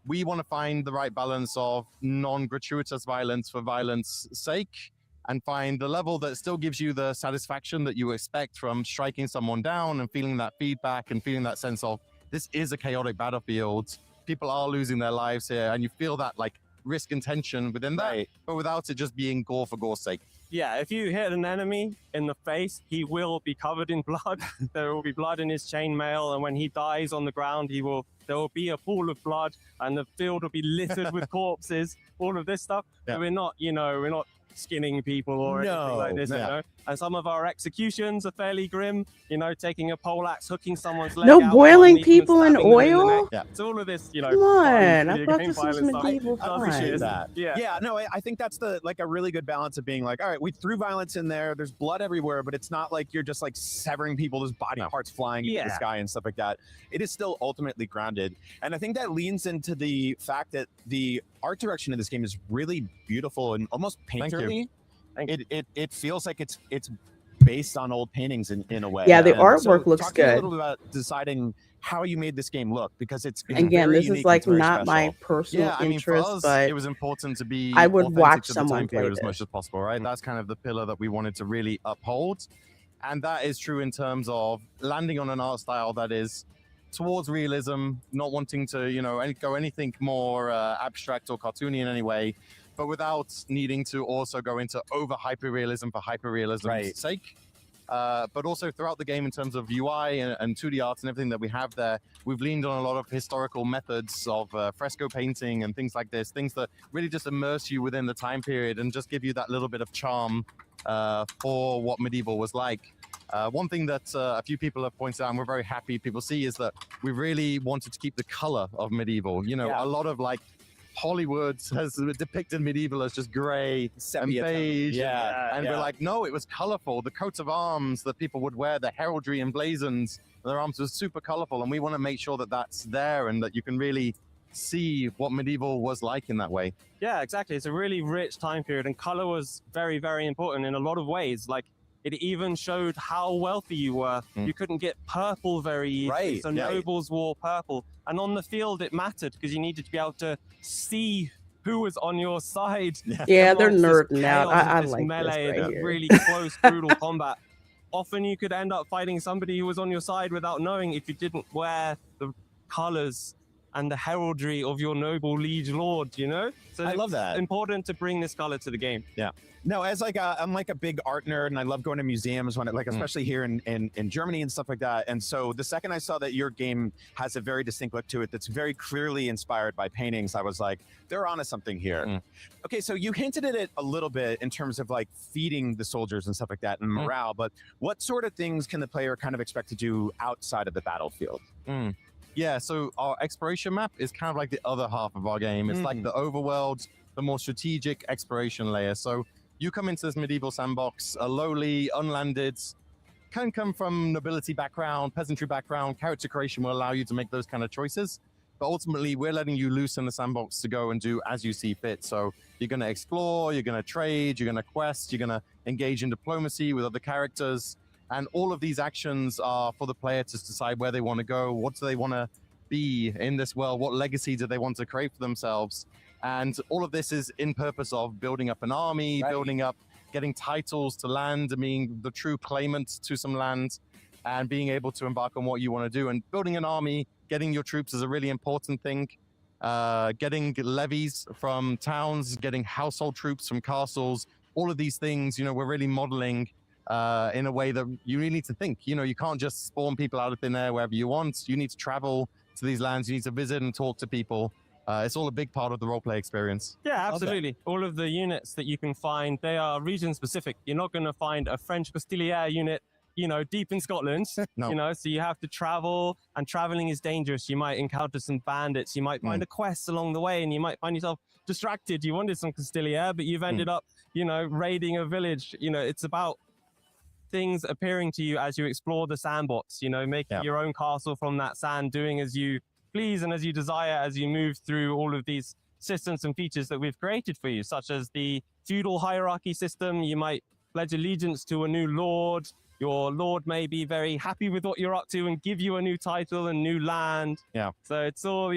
We want to find the right balance of non-gratuitous violence for violence sake, and find the level that still gives you the satisfaction that you expect from striking someone down and feeling that feedback and feeling that sense of, this is a chaotic battlefield. People are losing their lives here, and you feel that like risk and tension within that, but without it just being gore for gore's sake. Yeah, if you hit an enemy in the face, he will be covered in blood. There will be blood in his chainmail, and when he dies on the ground, there will be a pool of blood, and the field will be littered with corpses. All of this stuff. So we're not skinning people or anything like this, you know. And some of our executions are fairly grim, you know, taking a poleaxe, hooking someone's leg No out boiling underneath them and people in stabbing them in the oil? neck. So all of this, you know, Come on, fun I video thought game this was violence stuff. medieval I appreciate fun. that. Yeah. No, I think that's like a really good balance of being like, all right, we threw violence in there. There's blood everywhere, but it's not like you're just like severing people. There's body parts flying into the sky and stuff like that. It is still ultimately grounded. And I think that leans into the fact that the art direction of this game is really beautiful and almost painterly. It feels like it's based on old paintings in a way. Yeah, the And artwork so looks talk to me good. a little bit about deciding how you made this game look, because it's Again, very this unique is like and it's very not my special. personal Yeah, I mean, interest, for us, but it was important to be I would authentic watch to the someone time play period as this. much as possible, right? That's kind of the pillar that we wanted to really uphold. And that is true in terms of landing on an art style that is towards realism, not wanting to, you know, go anything more abstract or cartoony in any way, but without needing to also go into over hyper-realism for hyper-realism's sake. But also throughout the game in terms of UI and 2D art and everything that we have there, we've leaned on a lot of historical methods of fresco painting and things like this, things that really just immerse you within the time period and just give you that little bit of charm for what medieval was like. One thing that a few people have pointed out, and we're very happy people see, is that we really wanted to keep the color of medieval. You know, a lot of like Hollywood has depicted medieval as just gray and beige. And we're like, no, it was colorful. The coats of arms that people would wear, the heraldry emblazoned, their arms were super colorful. And we want to make sure that that's there and that you can really see what medieval was like in that way. Yeah, exactly. It's a really rich time period, and color was very, very important in a lot of ways. Like, it even showed how wealthy you were. You couldn't get purple very easily, so nobles wore purple. And on the field, it mattered because you needed to be able to see who was on your side. Yeah, they're amongst this nerding out. chaos of I this like this melee, right the here. really close, brutal combat. Often you could end up fighting somebody who was on your side without knowing if you didn't wear the colors and the heraldry of your noble liege lord, you know? So I love that. It's important to bring this color to the game. Yeah. No, as like I'm like a big art nerd, and I love going to museums when especially here in Germany and stuff like that. And so the second I saw that your game has a very distinct look to it that's very clearly inspired by paintings, I was like, they're onto something here. Okay, so you hinted at it a little bit in terms of like feeding the soldiers and stuff like that and morale, but what sort of things can the player kind of expect to do outside of the battlefield? Yeah, so our exploration map is kind of like the other half of our game. It's like the overworld, the more strategic exploration layer. So you come into this medieval sandbox, a lowly, unlanded, can come from nobility background, peasantry background. Character creation will allow you to make those kind of choices. But ultimately, we're letting you loose in the sandbox to go and do as you see fit. So you're going to explore, you're going to trade, you're going to quest, you're going to engage in diplomacy with other characters. And all of these actions are for the player to decide where they want to go, what do they want to be in this world, what legacy do they want to create for themselves. And all of this is in purpose of building up an army, building up, getting titles to land, and being the true claimant to some land, and being able to embark on what you want to do. And building an army, getting your troops is a really important thing. Getting levies from towns, getting household troops from castles, all of these things, you know, we're really modeling in a way that you really need to think. You know, you can't just spawn people out of thin air wherever you want. You need to travel to these lands. You need to visit and talk to people. It's all a big part of the roleplay experience. Yeah, absolutely. All of the units that you can find, they are region specific. You're not going to find a French Castilier unit, you know, deep in Scotland. No. You know, so you have to travel, and traveling is dangerous. You might encounter some bandits. You might find a quest along the way, and you might find yourself distracted. You wanted some Castilier, but you've ended up, you know, raiding a village. You know, it's about things appearing to you as you explore the sandbox, you know, making your own castle from that sand, doing as you please and as you desire as you move through all of these systems and features that we've created for you, such as the feudal hierarchy system. You might pledge allegiance to a new lord. Your lord may be very happy with what you're up to and give you a new title and new land. Yeah. So it's all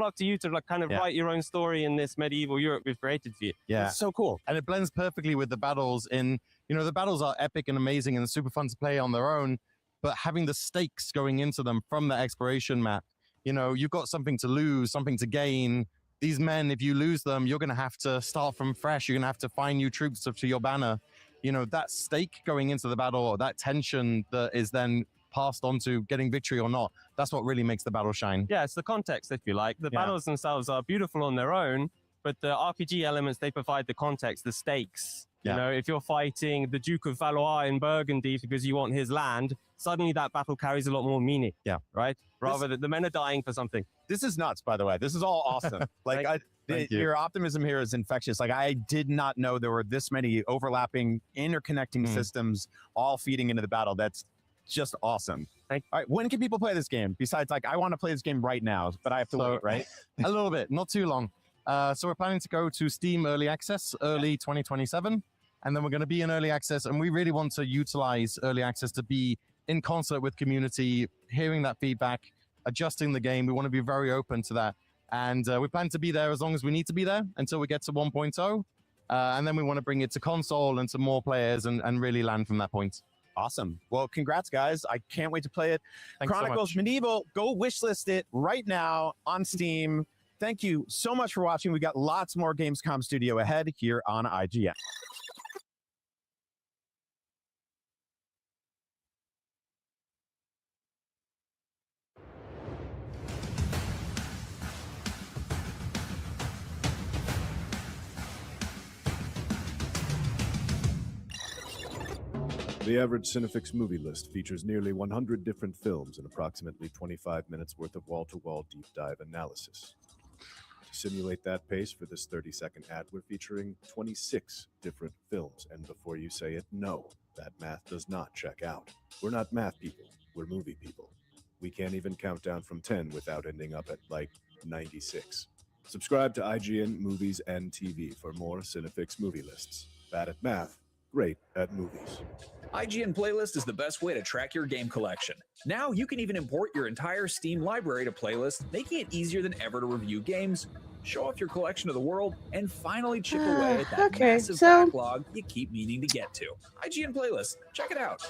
up to you to like kind of write your own story in this medieval Europe we've created for you. Yeah. It's so cool. And it blends perfectly with the battles in, you know, the battles are epic and amazing and super fun to play on their own, but having the stakes going into them from the exploration map, you know, you've got something to lose, something to gain. These men, if you lose them, you're going to have to start from fresh. You're going to have to find new troops to your banner. You know, that stake going into the battle, or that tension that is then passed on to getting victory or not, that's what really makes the battle shine. Yeah, it's the context, if you like. The battles themselves are beautiful on their own, but the RPG elements, they provide the context, the stakes. You know, if you're fighting the Duke of Valois in Burgundy because you want his land, suddenly that battle carries a lot more meaning. Yeah. Right? Rather than the men are dying for something. This is nuts, by the way. This is all awesome. Like, your optimism here is infectious. Like, I did not know there were this many overlapping, interconnecting systems all feeding into the battle. That's just awesome. All right, when can people play this game? Besides, like, I want to play this game right now, but I have to wait, right? A little bit, not too long. So we're planning to go to Steam Early Access early 2027, and then we're going to be in Early Access, and we really want to utilize Early Access to be in concert with community, hearing that feedback, adjusting the game. We want to be very open to that. And we plan to be there as long as we need to be there until we get to 1.0. And then we want to bring it to console and to more players and really land from that point. Awesome. Well, congrats, guys. I can't wait to play it. Thanks Chronicles so much. Medieval, go wishlist it right now on Steam. Thank you so much for watching. We got lots more Gamescom Studio ahead here on IGN. The average Cinefix movie list features nearly 100 different films and approximately 25 minutes worth of wall-to-wall deep dive analysis. To simulate that pace for this 30-second ad, we're featuring 26 different films. And before you say it, no, that math does not check out. We're not math people, we're movie people. We can't even count down from 10 without ending up at, like, 96. Subscribe to IGN Movies and TV for more Cinefix movie lists. Bad at math, great at movies. IGN Playlist is the best way to track your game collection. Now you can even import your entire Steam library to Playlist, making it easier than ever to review games, show off your collection to the world, and finally chip away at that massive backlog you keep meaning to get to. IGN Playlist, check it out.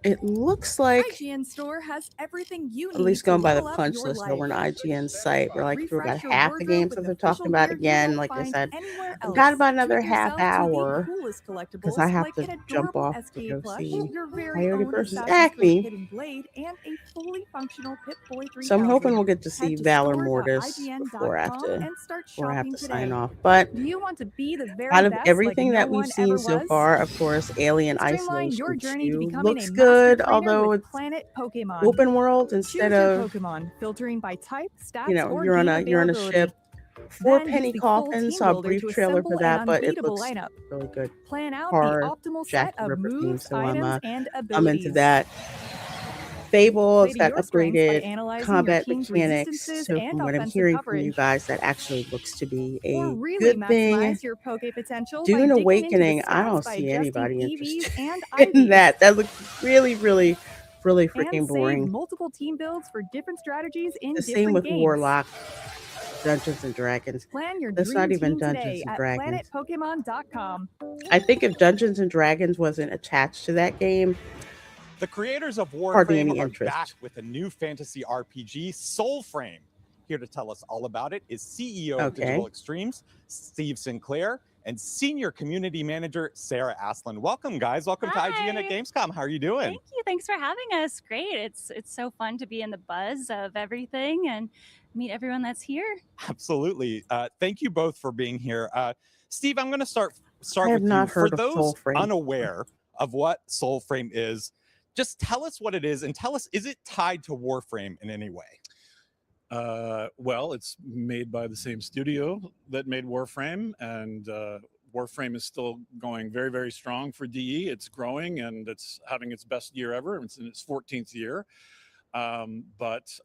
it looks like, IGN Store has everything you need at least to going by the level up punch your list life. over on IGN site, we're like through about Refresh your half the wardrobe games with that they're official talking about gear you again. won't Like I find said, anywhere I've else. got about another Treat half yourself to the hour coolest because I collectibles, have like to an jump adorable off to SK go plush, see your very Coyote own versus Assassin's Creed Acme. Hidden Blade, and a fully functional Pip-Boy 3000. So I'm hoping we'll get to see Head to Valor Mortis before I store.ign.com and start shopping today. sign off. But Do you want to be the very out of best everything like that no we've one seen ever so was? far, of course, Alien Streamline your Isolation journey to 2 becoming looks a master good, trainer although with it's Planet Pokemon. open world instead Choose your of, Pokemon, filtering by type, stats, you know, or you're on game a availability. ship. For Then Penny use the full Coffin, team saw a builder brief to trailer for assemble that, an but it unbeatable looks lineup. really good. Plan out Horror, the optimal Jack set the of Ripper theme, moves, so items, and I'm into abilities. that. Fable has Play to got your strengths by upgraded analyzing your combat team's mechanics. resistances So and from what I'm offensive hearing from you coverage. guys, that actually looks to be Or a really good thing. maximize your Poke potential by Dune digging into the Awakening, I stats don't by see adjusting anybody EVs interested and in IVs. that. That looks really freaking And save boring. multiple team builds for different strategies in The same different with games. Warlock, Dungeons and Dragons. Plan your That's dream not even team Dungeons today and at Dragons. planetpokemon.com. I think if Dungeons and Dragons wasn't attached to that game, The creators of hardly Warframe any are interest. back with a new fantasy RPG, Soulframe. Here to tell us all about it is CEO of Digital Extremes, Steve Sinclair, and Senior Community Manager, Sarah Aslan. Welcome, guys. Welcome to IGN at Gamescom. How are you doing? Thank you. Thanks for having us. Great. It's so fun to be in the buzz of everything and meet everyone that's here. Absolutely. Thank you both for being here. Steve, I'm going to start I have with not you. heard For of those Soulframe. unaware of what Soulframe is, just tell us what it is and tell us, is it tied to Warframe in any way? Well, it's made by the same studio that made Warframe, and Warframe is still going very strong for DE. It's growing and it's having its best year ever. It's in its 14th year. But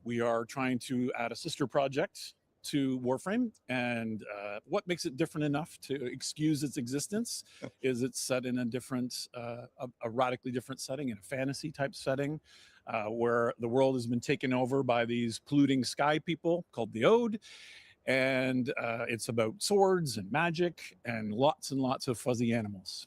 we are trying to add a sister project to Warframe, and what makes it different enough to excuse its existence is it's set in a different, a radically different setting, in a fantasy type setting, where the world has been taken over by these polluting sky people called the Ode. And it's about swords and magic and lots of fuzzy animals.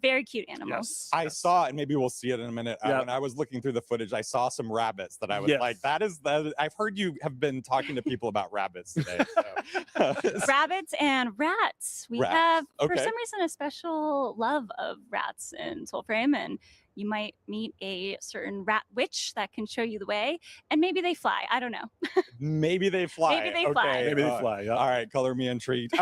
Very cute animals. I saw, and maybe we'll see it in a minute. When I was looking through the footage, I saw some rabbits that I was like, that is, I've heard you have been talking to people about rabbits today. So. Rabbits and rats. We Rats. have, for Okay. some reason, a special love of rats in Soulframe, and you might meet a certain rat witch that can show you the way, and maybe they fly. I don't know. Maybe they fly. Maybe they fly. Maybe they fly. Yeah. All right, color me intrigued.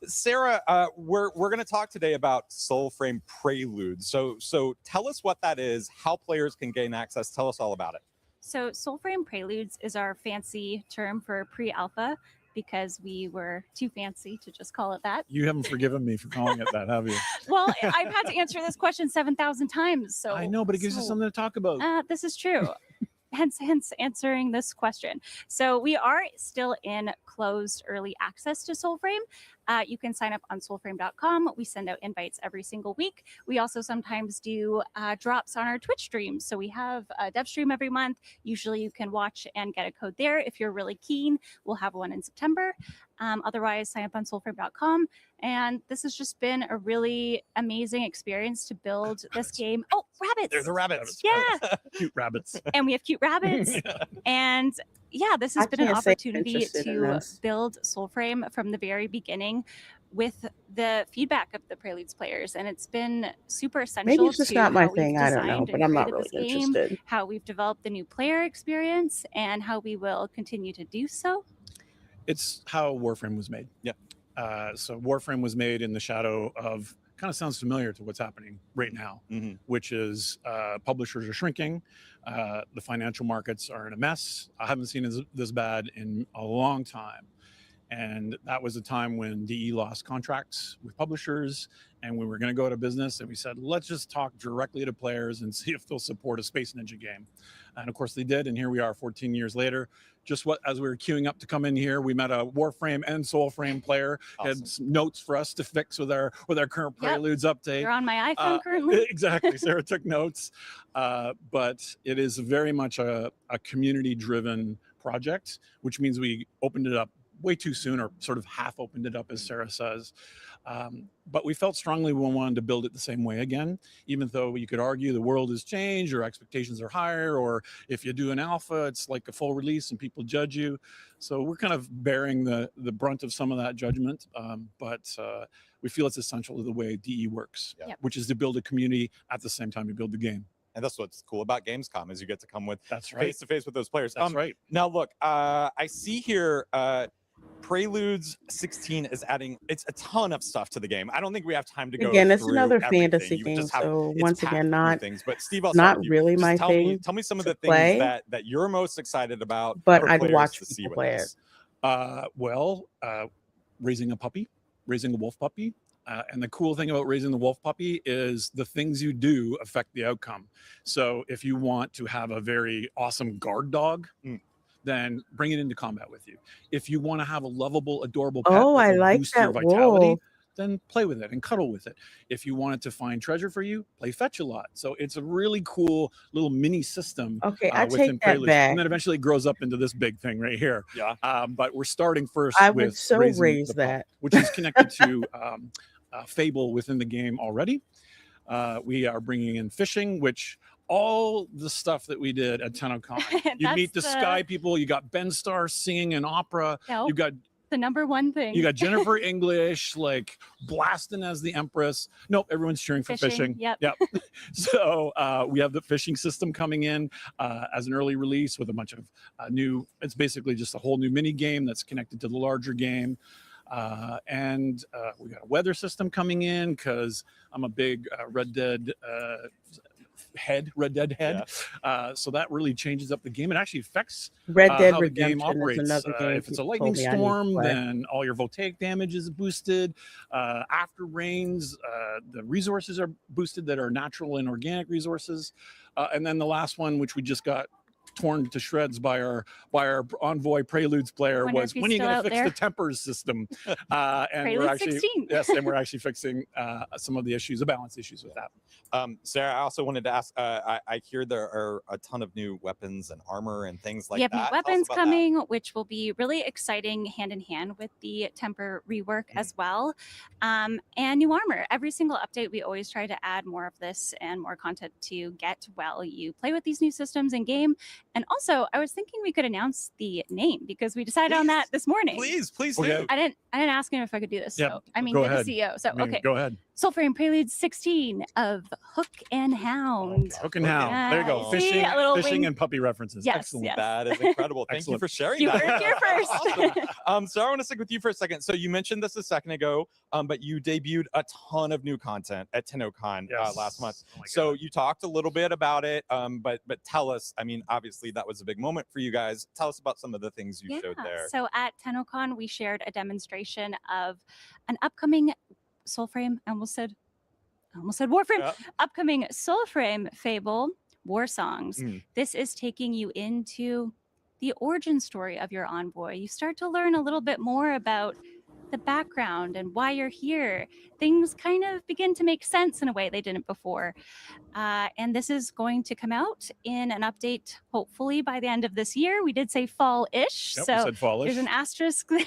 Sarah, we're going to talk today about Soulframe Prelude. So tell us what that is, how players can gain access. Tell us all about it. So Soulframe Preludes is our fancy term for pre-alpha, because we were too fancy to just call it that. You haven't forgiven me for calling it that, have you? Well, I've had to answer this question 7,000 times. So I know, but it gives us something to talk about. This is true. Hence answering this question. So we are still in closed early access to Soulframe. You can sign up on soulframe.com. We send out invites every single week. We also sometimes do drops on our Twitch streams. So we have a dev stream every month. Usually you can watch and get a code there. If you're really keen, we'll have one in September. Otherwise, sign up on soulframe.com. And this has just been a really amazing experience to build this game. Oh, rabbits. They're the rabbits. Yeah. Cute rabbits. And we have cute rabbits. And yeah, this has been an opportunity to build Soulframe from the very beginning with the feedback of the Preludes players. And it's been super essential. Maybe it's just to not my how we've thing. I don't know, designed but and I'm not created really this game, interested. how we've developed the new player experience, and how we will continue to do so. It's how Warframe was made. Yeah. So Warframe was made in the shadow of, kind of sounds familiar to what's happening right now, which is publishers are shrinking. The financial markets are in a mess. I haven't seen this bad in a long time. And that was a time when DE lost contracts with publishers, and we were going to go out of business. And we said, let's just talk directly to players and see if they'll support a Space Ninja game. And of course they did. And here we are 14 years later. Just as we were queuing up to come in here, we met a Warframe and Soulframe player, had some notes for us to fix with our current Preludes update. You're on my iPhone currently. Exactly. Sarah took notes. But it is very much a community-driven project, which means we opened it up way too soon, or sort of half opened it up, as Sarah says. But we felt strongly we wanted to build it the same way again, even though you could argue the world has changed or expectations are higher, or if you do an alpha, it's like a full release and people judge you. So we're kind of bearing the brunt of some of that judgment. But we feel it's essential to the way DE works, which is to build a community at the same time you build the game. And that's what's cool about Gamescom, is you get to come with That's right. face-to-face with those players. That's right. Now, look, I see here Preludes 16 is adding it's a ton of stuff to the game. I don't think we have time to go Again, it's through another everything. fantasy You game, just have- so it's once packed again, with not things. But Steve, I'll not start with you. really Just my thing. Tell me some of to the things play, that you're most excited about. but for I'd players watch to see people with play this. Raising a puppy, raising a wolf puppy. And the cool thing about raising the wolf puppy is the things you do affect the outcome. So if you want to have a very awesome guard dog, then bring it into combat with you. If you want to have a lovable, adorable pet Oh, that I will like boost your that vitality, wolf. then play with it and cuddle with it. If you want it to find treasure for you, play fetch a lot. So it's a really cool little mini system Okay, I within take that Preludes. back. And then eventually it grows up into this big thing right here. Yeah. But we're starting first I would with so raising raise the pup, that. which is connected to Fable within the game already. We are bringing in fishing, which all the stuff that we did at TennoCon. You meet the Sky people. You got Ben Starr singing an opera. Nope. You got the number one thing. You got Jennifer English like blasting as the Empress. Nope, everyone's cheering for fishing. Yep. So we have the fishing system coming in as an early release with a bunch of new. It's basically just a whole new mini game that's connected to the larger game. And we got a weather system coming in because I'm a big Red Dead head. So that really changes up the game. It actually affects Red Dead how the game Redemption is operates. another game If it's a people lightning told me I need to storm, play. then all your voltaic damage is boosted. After rains, the resources are boosted that are natural and organic resources. And then the last one, which we just got torn to shreds by our Envoy Preludes player, Wonder was if he's when are you still going out to fix there? the tempers system. And Prelude we're actually 16. yes, and we're actually fixing some of the issues, the balance issues with that. Sarah, I also wanted to ask, I hear there are a ton of new weapons and armor and things like we have that. new Tell us weapons about that. coming, which will be really exciting hand in hand with the temper rework as well. And new armor. Every single update, we always try to add more of this and more content to get while you play with these new systems in game. And also, I was thinking we could announce the name because we decided on that this morning. Please Okay. do. I didn't ask him if I could do this. Yeah, So I mean, go you're ahead. the CEO. So I mean, okay. go ahead. Soulframe Prelude 16 of Hook and Hound. Hook and Hound. There you go. See, Fishing, a little fishing wing- and puppy references. Yes, Excellent. yes. That is incredible. Thank you Excellent. for sharing You that. heard it here first. Awesome. So I want to stick with you for a second. So you mentioned this a second ago, but you debuted a ton of new content at TennoCon last month. So you talked a little bit about it, but tell us. I mean, obviously that was a big moment for you guys. Tell us about some of the things you showed there. So at TennoCon, we shared a demonstration of an upcoming Soulframe. I almost said Warframe. Yep. Upcoming Soulframe Fable War Songs. This is taking you into the origin story of your envoy. You start to learn a little bit more about the background and why you're here. Things kind of begin to make sense in a way they didn't before. And this is going to come out in an update, hopefully by the end of this year. We did say fall-ish, Yep, we so said fall-ish. there's an asterisk there.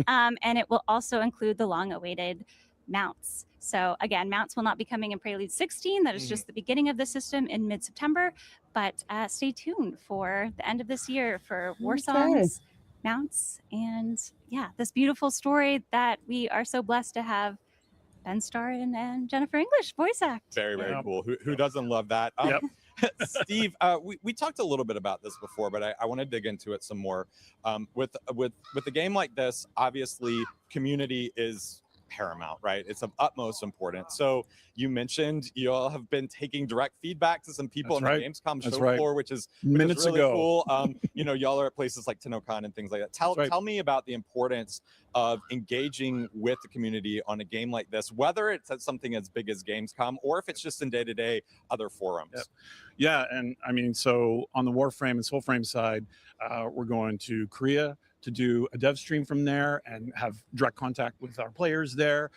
Yeah. And it will also include the long-awaited mounts. So again, mounts will not be coming in Prelude 16. That is just the beginning of the system in mid-September. But stay tuned for the end of this year for War Songs, mounts, and yeah, this beautiful story that we are so blessed to have Ben Starr and Jennifer English voice act. Very, very cool. Who doesn't love that? Steve, we talked a little bit about this before, but I want to dig into it some more. With a game like this, obviously, community is paramount, right? It's of utmost importance. So you mentioned you all have been taking direct feedback to some people That's on right. the Gamescom That's show right. floor, which is Minutes really ago. cool. Y'all are at places like TennoCon and things like that. Tell me about the importance of engaging with the community on a game like this, whether it's at something as big as Gamescom or if it's just in day-to-day other forums. Yep. Yeah, and I mean, so on the Warframe and Soulframe side, we're going to Korea to do a dev stream from there and have direct contact with our players there.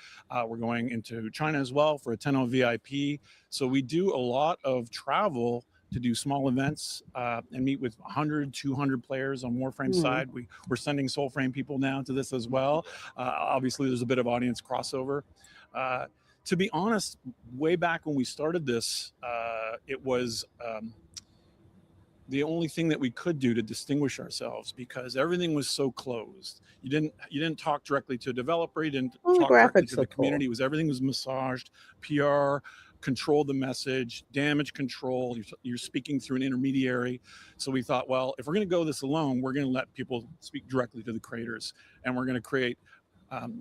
We're going into China as well for a Tenno VIP. So we do a lot of travel to do small events and meet with 100, 200 players on Warframe side. We're sending Soulframe people now to this as well. Obviously, there's a bit of audience crossover. To be honest, way back when we started this, it was the only thing that we could do to distinguish ourselves because everything was so closed. You didn't talk directly to a developer. You didn't talk directly to the community. Everything was massaged. PR controlled the message. Damage control. You're speaking through an intermediary. So we thought, well, if we're going to go this alone, we're going to let people speak directly to the creators, and we're going to create.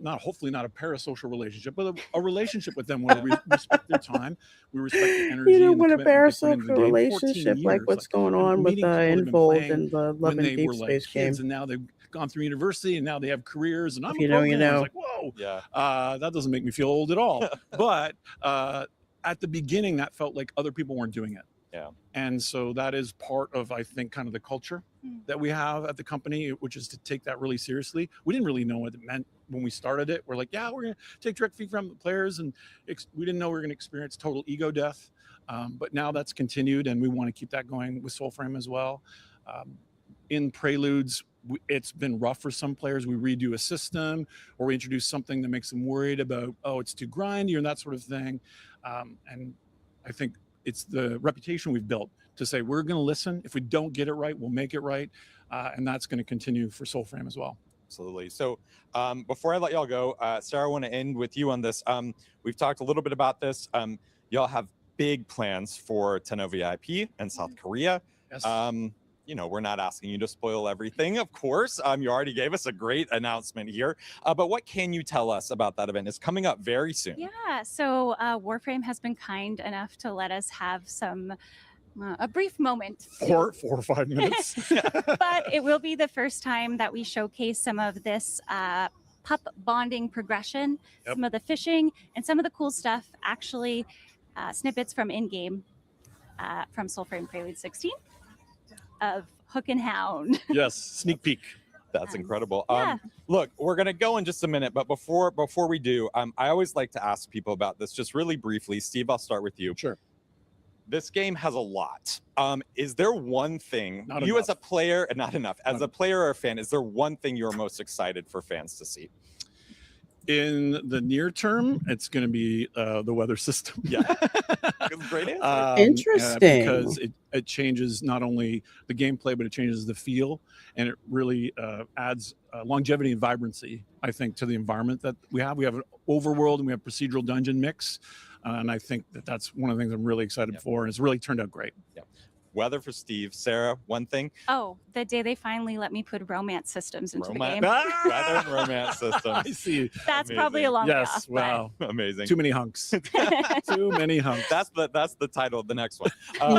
Hopefully not a parasocial relationship, but a relationship with them where we respect their time, we respect the energy. You don't want a parasocial relationship like what's going on with Involved and the Love and Deep Space game. And now they've gone through university and now they have careers. And I'm you know. It's like, whoa, that doesn't make me feel old at all. But at the beginning, that felt like other people weren't doing it. Yeah. And so that is part of, I think, kind of the culture that we have at the company, which is to take that really seriously. We didn't really know what it meant when we started it. We're like, yeah, we're going to take direct feed from the players. And we didn't know we were going to experience total ego death. But now that's continued, and we want to keep that going with Soulframe as well. In Preludes, it's been rough for some players. We redo a system or we introduce something that makes them worried about, it's too grindy and that sort of thing. And I think it's the reputation we've built to say we're going to listen. If we don't get it right, we'll make it right. And that's going to continue for Soulframe as well. Absolutely. So before I let y'all go, Sarah, I want to end with you on this. We've talked a little bit about this. Y'all have big plans for Tenno VIP and South Korea. Yes. We're not asking you to spoil everything, of course. You already gave us a great announcement here. But what can you tell us about that event? It's coming up very soon. Yeah, so Warframe has been kind enough to let us have a brief moment. 4 or 5 minutes. But it will be the first time that we showcase some of this pup bonding progression, some of the fishing, and some of the cool stuff, actually snippets from in-game from Soulframe Prelude 16 of Hook and Hound. Yes, sneak peek. That's incredible. Yeah. Look, we're going to go in just a minute, but before we do, I always like to ask people about this just really briefly. Steve, I'll start with you. Sure. This game has a lot. Is there one thing as a player, and not enough, as a player or a fan, is there one thing you're most excited for fans to see? In the near term, it's going to be the weather system. Yeah. Great answer. Interesting. Because it changes not only the gameplay, but it changes the feel, and it really adds longevity and vibrancy, I think, to the environment that we have. We have an overworld and we have procedural dungeon mix. And I think that's one of the things I'm really excited for, and it's really turned out great. Yeah. Weather for Steve. Sarah, one thing? Oh, the day they finally let me put romance systems into the game. Weather and romance systems. I see. That's probably a long way off. Yes, wow. Amazing. Too many hunks. Too many hunks. That's the title of the next one.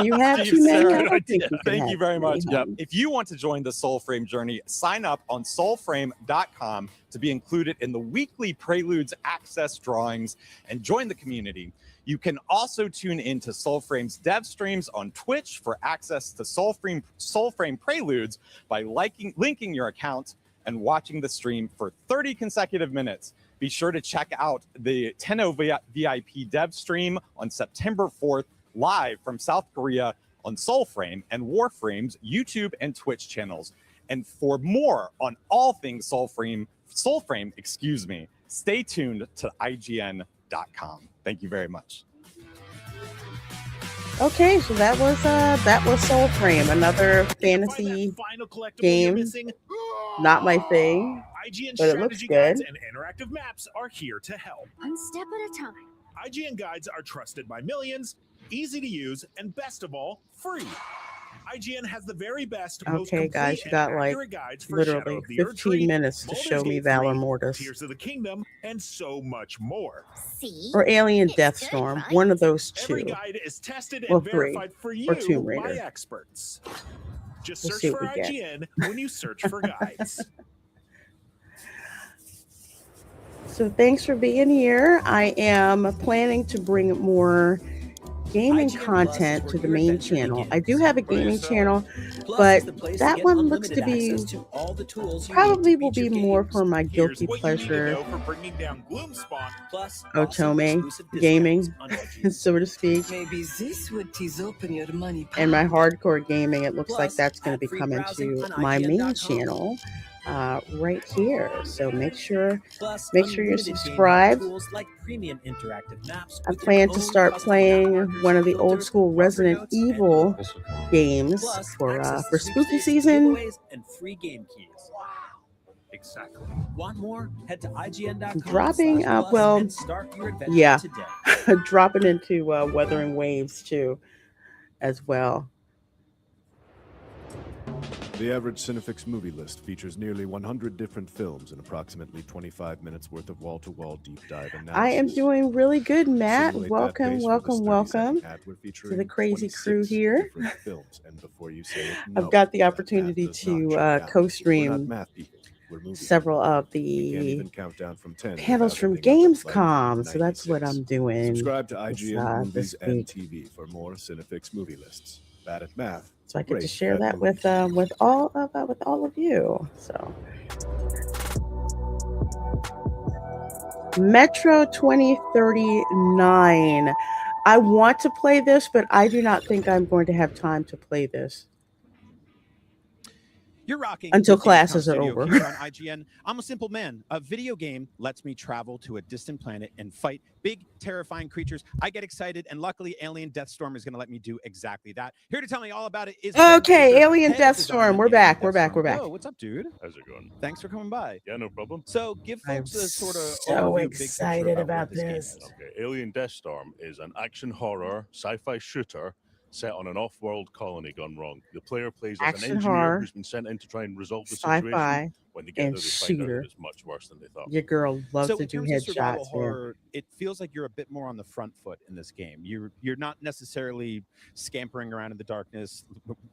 You have Steve, too many. Sarah, I think thank you very much. Yep. If you want to join the Soulframe journey, sign up on soulframe.com to be included in the weekly Preludes access drawings and join the community. You can also tune into Soulframe's dev streams on Twitch for access to Soulframe Preludes by linking your account and watching the stream for 30 consecutive minutes. Be sure to check out the Tenno VIP dev stream on September 4th, live from South Korea on Soulframe and Warframe's YouTube and Twitch channels. And for more on all things Soulframe, stay tuned to IGN.com. Thank you very much. Okay, so that was Soulframe, another fantasy game. Not my thing, IGN but it looks strategy good. guides and interactive maps are here to help. One step at a time. IGN guides are trusted by millions, easy to use, and best of all, free. IGN has the very best, most Okay, complete guys, you and got like accurate guides for Shadow literally of the 15 minutes to show me Valor Mortis Tears of the Kingdom, and so much more. See? or Alien Deathstorm. One of those Every two. guide is tested Well, and three. verified for Or you Tomb by Raider. experts. Just We'll search see for what we get. IGN when you search for guides. So thanks for being here. I am planning to bring more gaming IGN Plus content is to where the your main adventure channel. I begins. do have a What are you gaming selling? channel, Plus but is the place to that get one looks unlimited to be access to all the tools you probably need to will beat be your more games. for my Here's guilty what you need to pleasure know for bringing down Gloomspawn. Plus, awesome Otome exclusive discounts gaming, on IGN. so to speak. Maybe this would tease open your money And my pile. hardcore gaming, it looks like Plus, that's going to be ad-free coming browsing to on my main IGN.com. channel right here. So make sure Plus, you're unlimited game help subscribed. tools like premium interactive maps I with your plan to own start custom map playing markers, one of the old filters, school marker Resident notes, and Evil more. games Plus, for access to spooky sweepstakes, season. giveaways, and free game keys. Exactly. Want more? Head to IGN.com. Dropping /plus and start your adventure yeah, today. dropping into Wuthering Waves too, as well. The average Cinefix movie list features nearly 100 different films and approximately 25 minutes worth of wall-to-wall deep dive analysis. I am doing really good, Matt. Simulate that Welcome, pace for welcome, this welcome 30-second ad. We're to the featuring crazy crew 26 here. different films, and before you say it, I've no, got the that opportunity math does not to check out. We're not co-stream math people. We're movie several people. of We can't the even count down from 10 panels without from ending up at like Gamescom. So that's what 96. I'm doing. Subscribe to this, IGN Movies this and week. TV for more Cinefix movie lists. Bad at math. So I get to great share at that movies. with all of you. So Metro 2039. I want to play this, but I do not think I'm going to have time to play this. You're rocking Until the Gamescom classes are studio over. here on IGN. I'm a simple man. A video game lets me travel to a distant planet and fight big, terrifying creatures. I get excited, and luckily, Alien Deathstorm is going to let me do exactly that. Here to tell me all about it is Okay, Mr. Alien Head Designer Deathstorm. We're Alien back. We're back. Deathstorm. We're back. Yo, what's up, dude? How's it going? Thanks for coming by. Yeah, no problem. So, give I'm folks a sort of so overview, big picture excited about what this game this. is. Okay, Alien Deathstorm is an action horror sci-fi shooter set on an off-world colony gone wrong. The player plays as Action an engineer horror, who's been sent in to try and resolve the sci-fi, situation. When they get and there, they find out shooter. that it's much worse than they thought. Your girl loves So to in do terms of survival headshots, man. horror, it feels like you're a bit more on the front foot in this game. You're not necessarily scampering around in the darkness,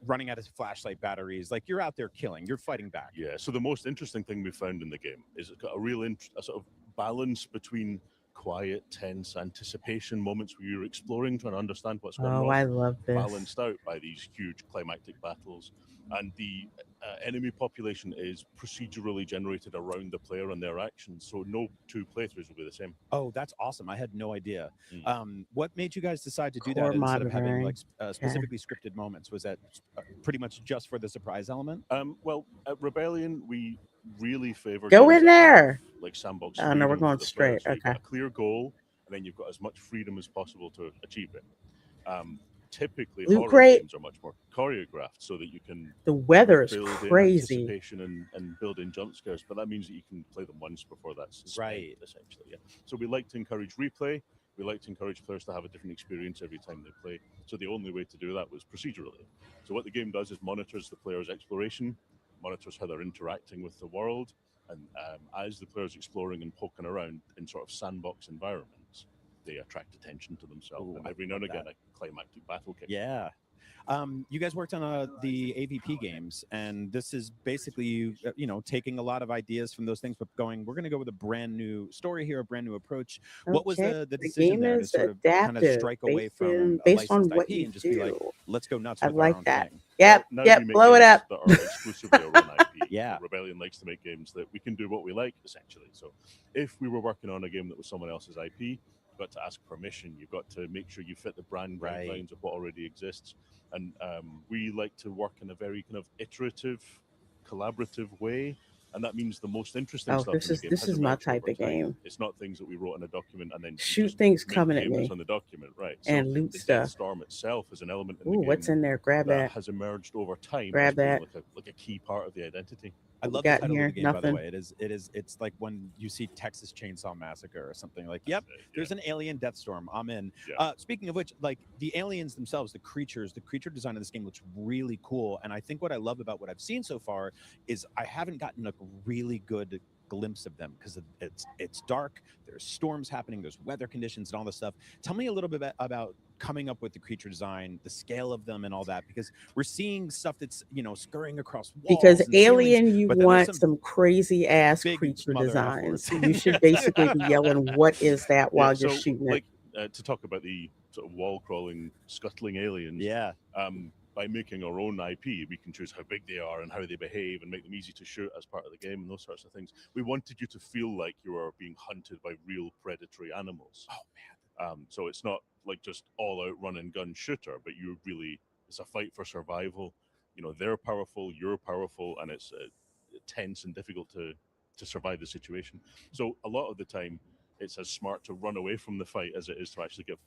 running out of flashlight batteries. Like you're out there killing, you're fighting back. Yeah. So the most interesting thing we found in the game is it's got a real a sort of balance between quiet, tense anticipation moments where you're exploring, trying to understand what's going on. Oh, I love this. Balanced out by these huge climactic battles. And the enemy population is procedurally generated around the player and their actions. So no two playthroughs will be the same. Oh, that's awesome. I had no idea. Mm. What made you guys decide to do Core that instead of having monitoring. like specifically scripted moments? Was that pretty much just for the surprise element? Well, at Rebellion, we really favor Go games in that have, there. like sandbox. Oh, no, we're freedom for going the straight. player. So you've got Okay. a clear goal, and then you've got as much freedom as possible to achieve it. Typically, Loot horror crate. games are much more choreographed, so that you can The weather is build in crazy. anticipation and build in jump scares. But that means that you can play them once before that's spent, Right. essentially. Yeah. So we like to encourage replay. We like to encourage players to have a different experience every time they play. So the only way to do that was procedurally. So what the game does is monitors the player's exploration, monitors how they're interacting with the world, and as the player's exploring and poking around in sort of sandbox environments, they attract attention to themselves. Ooh, and every now and again, a climactic battle kicks. Yeah. You guys worked on the AVP games, and this is basically you taking a lot of ideas from those things, but going, we're going to go with a brand new story here, a brand new approach. What was Okay. the decision game there to is sort of kind of adaptive, strike away based from a based on licensed what IP you and just be like, do. let's go nuts I with our like own that. thing? Yep, Now yep, we make blow it games up. that are exclusively our own IP. Yeah. Rebellion likes to make games that we can do what we like, essentially. So if we were working on a game that was someone else's IP, you've got to ask permission. You've got to make sure you fit the brand Right. guidelines of what already exists. And we like to work in a very kind of iterative, collaborative way. And that means the most interesting Oh, stuff this in is the game this has is my emerged type over of time. game. It's not things that we wrote in a document and then you Shoot just things make coming at payments me on the document, right? and loot the stuff. Deathstorm itself is an element in Ooh, the game what's in there? Grab that that. has emerged over time Grab as being that. like a key part of the identity. I What we love the got title here? of the game, by the Nothing. way. It's like when you see Texas Chainsaw Massacre or something like, yep, there's an alien Deathstorm. I'm in. Yeah. Speaking of which, like the aliens themselves, the creature design of this game looks really cool. And I think what I love about what I've seen so far is I haven't gotten a really good glimpse of them because it's dark, there's storms happening, there's weather conditions and all this stuff. Tell me a little bit about coming up with the creature design, the scale of them and all that, because we're seeing stuff that's scurrying across walls Because and ceilings, Alien, you but then there's want some crazy ass big creature mother designs. F-words. You should basically be yelling, "What is that?" while Yeah, you're so, shooting it. like, to talk about the sort of wall crawling, scuttling aliens. Yeah. By making our own IP, we can choose how big they are and how they behave and make them easy to shoot as part of the game and those sorts of things. We wanted you to feel like you are being hunted by real predatory animals. Oh man! So it's not like just all out run and gun shooter, but you really, it's a fight for survival. You know, they're powerful, you're powerful, and it's tense and difficult to survive the situation. So a lot of the time, it's as smart to run away from the fight as it is to actually get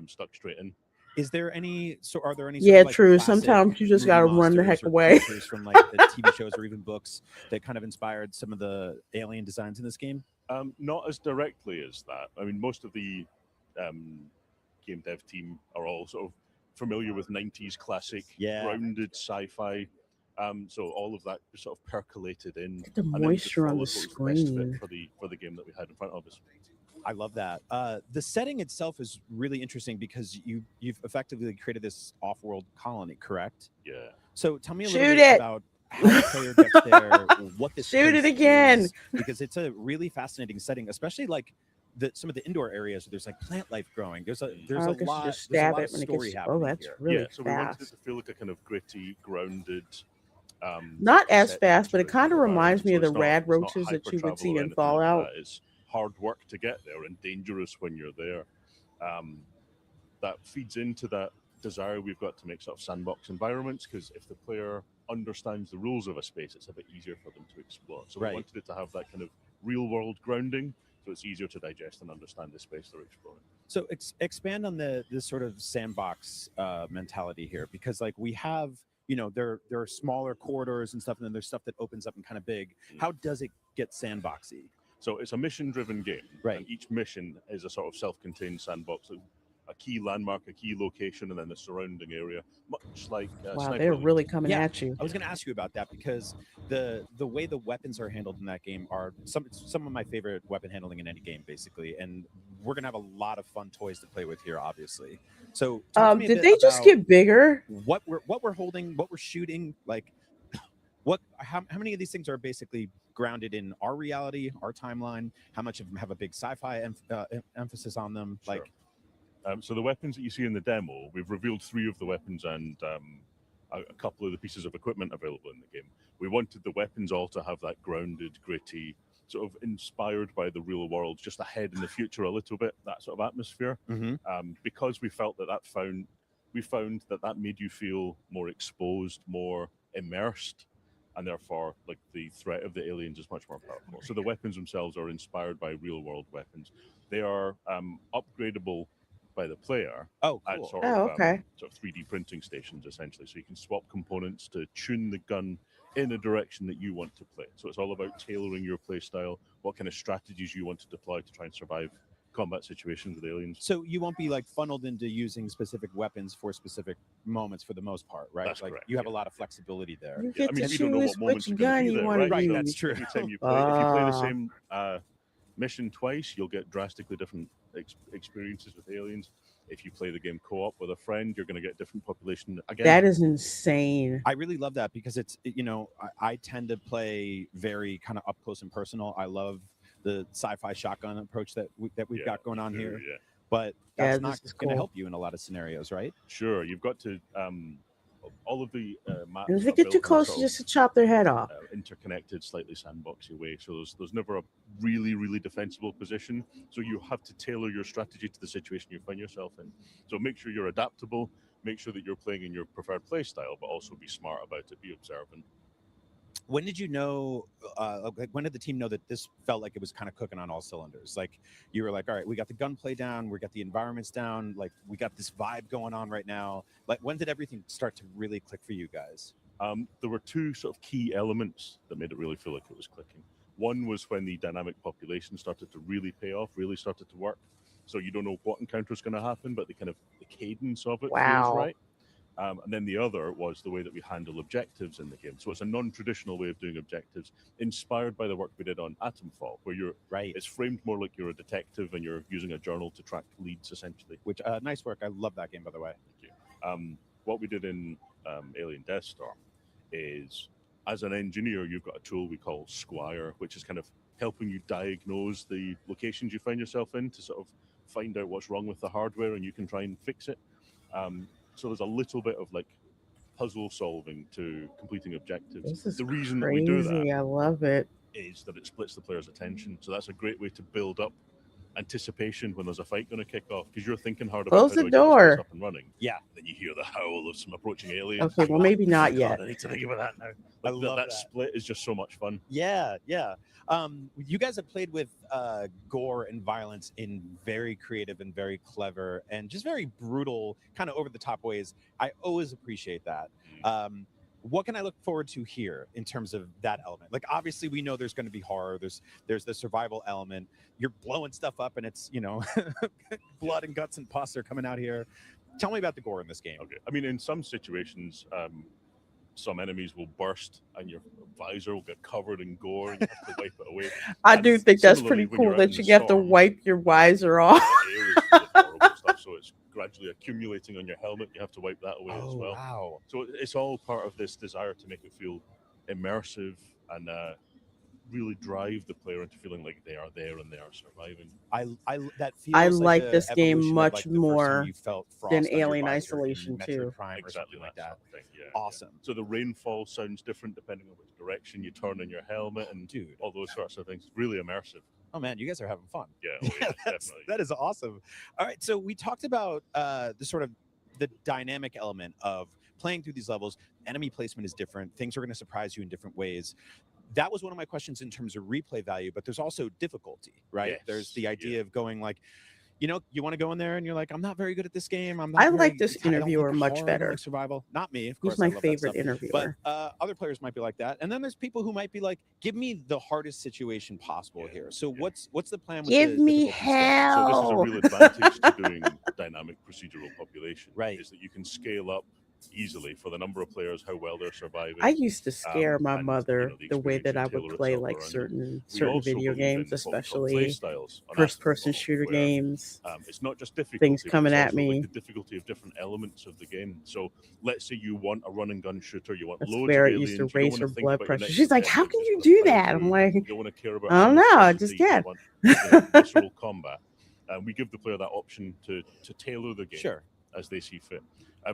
stuck straight in. Is there any? So are there any? Yeah, sort of, like, true. classic Sometimes you just movie gotta run the heck monsters or away. creatures from like the TV shows or even books that kind of inspired some of the alien designs in this game? Not as directly as that. I mean, most of the game dev team are all sort of familiar with 90s classic, grounded sci-fi. So all of that sort of percolated in. Get the and then we just moisture on followed the what was the best screen. fit for the game that we had in front of us. I love that. The setting itself is really interesting because you've effectively created this off-world colony, correct? Yeah. So tell me a Shoot little bit it! about how the player gets there, what this Shoot it place again! is, because it's a really fascinating setting, especially like some of the indoor areas where there's like plant life growing. There's a I lot. guess you just There's a stab lot it of when it story gets. happening Oh, that's here. really So we wanted it fast. to feel like a kind of gritty, grounded. Not as set fast, but it picture kind of environment. reminds me So of the it's not- rad it's not roaches that you would hyper-travel see or in anything like Fallout. that. It's hard work to get there and dangerous when you're there. That feeds into that desire we've got to make sort of sandbox environments, because if the player understands the rules of a space, it's a bit easier for them to explore. So we wanted it to have that kind of real world grounding, so it's easier to digest and understand the space they're exploring. So expand on this sort of sandbox mentality here, because like we have, you know, there are smaller corridors and stuff, and then there's stuff that opens up and kind of big. How does it get sandboxy? So it's a mission-driven game, right? And each mission is a sort of self-contained sandbox, a key landmark, a key location, and then the surrounding area, much like Wow, Sniper they're Elite. really coming at you. I was going to ask you about that because the way the weapons are handled in that game are some of my favorite weapon handling in any game, basically. And we're going to have a lot of fun toys to play with here, obviously. So, talk to me a Did bit they just about get bigger? What we're holding, what we're shooting, like how many of these things are basically grounded in our reality, our timeline? How much of them have a big sci-fi emphasis on them? Sure. Like. So the weapons that you see in the demo, we've revealed 3 of the weapons and a couple of the pieces of equipment available in the game. We wanted the weapons all to have that grounded, gritty, sort of inspired by the real world, just ahead in the future a little bit, that sort of atmosphere. Because we felt we found that made you feel more exposed, more immersed, and therefore like the threat of the aliens is much more powerful. So the weapons themselves are inspired by real world weapons. They are upgradable by the player at sort of 3D printing stations, essentially. So you can swap components to tune the gun in a direction that you want to play. So it's all about tailoring your play style, what kind of strategies you want to deploy to try and survive combat situations with aliens. So you won't be like funneled into using specific weapons for specific moments for the most part, right? That's like correct, you have a lot of flexibility there. You get I mean, to we don't know choose what moments which are going gun to be you there, want to right? use. So That's true. Every time you play, if you play the same mission twice, you'll get drastically different experiences with aliens. If you play the game co-op with a friend, you're going to get different population again. That is insane. I really love that because it's, you know, I tend to play very kind of up close and personal. I love the sci-fi shotgun approach that we've got going on here. Yeah. But Yeah, that's not this is going to cool. help you in a lot of scenarios, right? Sure, you've got to all of the maps. And if they are get too built in close, sort you of, just chop their head off. interconnected, slightly sandboxy way. So there's never a really defensible position. So you have to tailor your strategy to the situation you find yourself in. So make sure you're adaptable. Make sure that you're playing in your preferred play style, but also be smart about it. Be observant. When did you know, like when did the team know that this felt like it was kind of cooking on all cylinders? Like you were like, all right, we got the gunplay down, we got the environments down, like we got this vibe going on right now. Like when did everything start to really click for you guys? There were 2 sort of key elements that made it really feel like it was clicking. One was when the dynamic population started to really pay off, really started to work. So you don't know what encounter is going to happen, but the cadence of it feels right. And then the other was the way that we handle objectives in the game. So it's a non-traditional way of doing objectives, inspired by the work we did on Atomfall, where it's framed more like you're a detective and you're using a journal to track leads, essentially. Which nice work. I love that game, by the way. Thank you. What we did in Alien Death Star is, as an engineer, you've got a tool we call Squire, which is kind of helping you diagnose the locations you find yourself in to sort of find out what's wrong with the hardware, and you can try and fix it. So there's a little bit of like puzzle solving to completing objectives. This is The reason that we do that crazy. I love it. is that it splits the player's attention. So that's a great way to build up anticipation when there's a fight going to kick off, because you're thinking hard about Close how the do I get this door. place up and running. Yeah. Then you hear the howl of some approaching aliens. Okay, well, maybe not God, yet. I need to think about that now. I Like, love that that. split is just so much fun. Yeah. You guys have played with gore and violence in very creative and very clever and just very brutal, kind of over the top ways. I always appreciate that. What can I look forward to here in terms of that element? Like, obviously, we know there's going to be horror. There's the survival element. You're blowing stuff up, and it's blood and guts and pus are coming out here. Tell me about the gore in this game. Okay. I mean, in some situations, some enemies will burst and your visor will get covered in gore and you have to wipe it away. I do think that's pretty cool that you have to wipe your visor off. So it's gradually accumulating on your helmet. You have to wipe that away as well. Wow. So it's all part of this desire to make it feel immersive and really drive the player into feeling like they are there and they are surviving. That feels I like like the this game evolution of, much like, the first time more you felt frost than on your Alien visor in Isolation Metroid 2. Prime or something like that. Sort of thing, yeah. Awesome. So the rainfall sounds different depending on which direction you turn in your helmet and all those sorts of things. Really immersive. Oh man, you guys are having fun. Yeah, definitely. That is awesome. All right, so we talked about the dynamic element of playing through these levels. Enemy placement is different. Things are going to surprise you in different ways. That was one of my questions in terms of replay value, but there's also difficulty, right? Yes, There's the idea of going like, you want to go in there and you're like, I'm not very good at this game. I like this interviewer much better. Like survival. Not me, of course. He's my I love that favorite stuff. interviewer. But other players might be like that. And then there's people who might be like, give me the hardest situation possible here. So what's the plan with Give the me difficulty scale? So this is a real advantage to doing dynamic procedural population. Right. Is that you can scale up easily for the number of players, how well they're surviving. I used to scare my and, mother the the way that I experience would will play tailor like itself around it. certain also video believe in games, what we call especially play styles on first-person aspect shooter where, games. It's not just difficulty, Things but coming it's at also, me. like, the difficulty of different elements of the game. So let's say you want a run and gun shooter, you want That's loads where of it aliens, used to you don't raise wanna her think blood about your pressure. next She's like, "How objective, can you just do kinda that?" fight I'm through. like, You don't want to care about I don't know, I just simplicity, you can't. want visceral combat. We give the player that option to tailor the game as they see fit.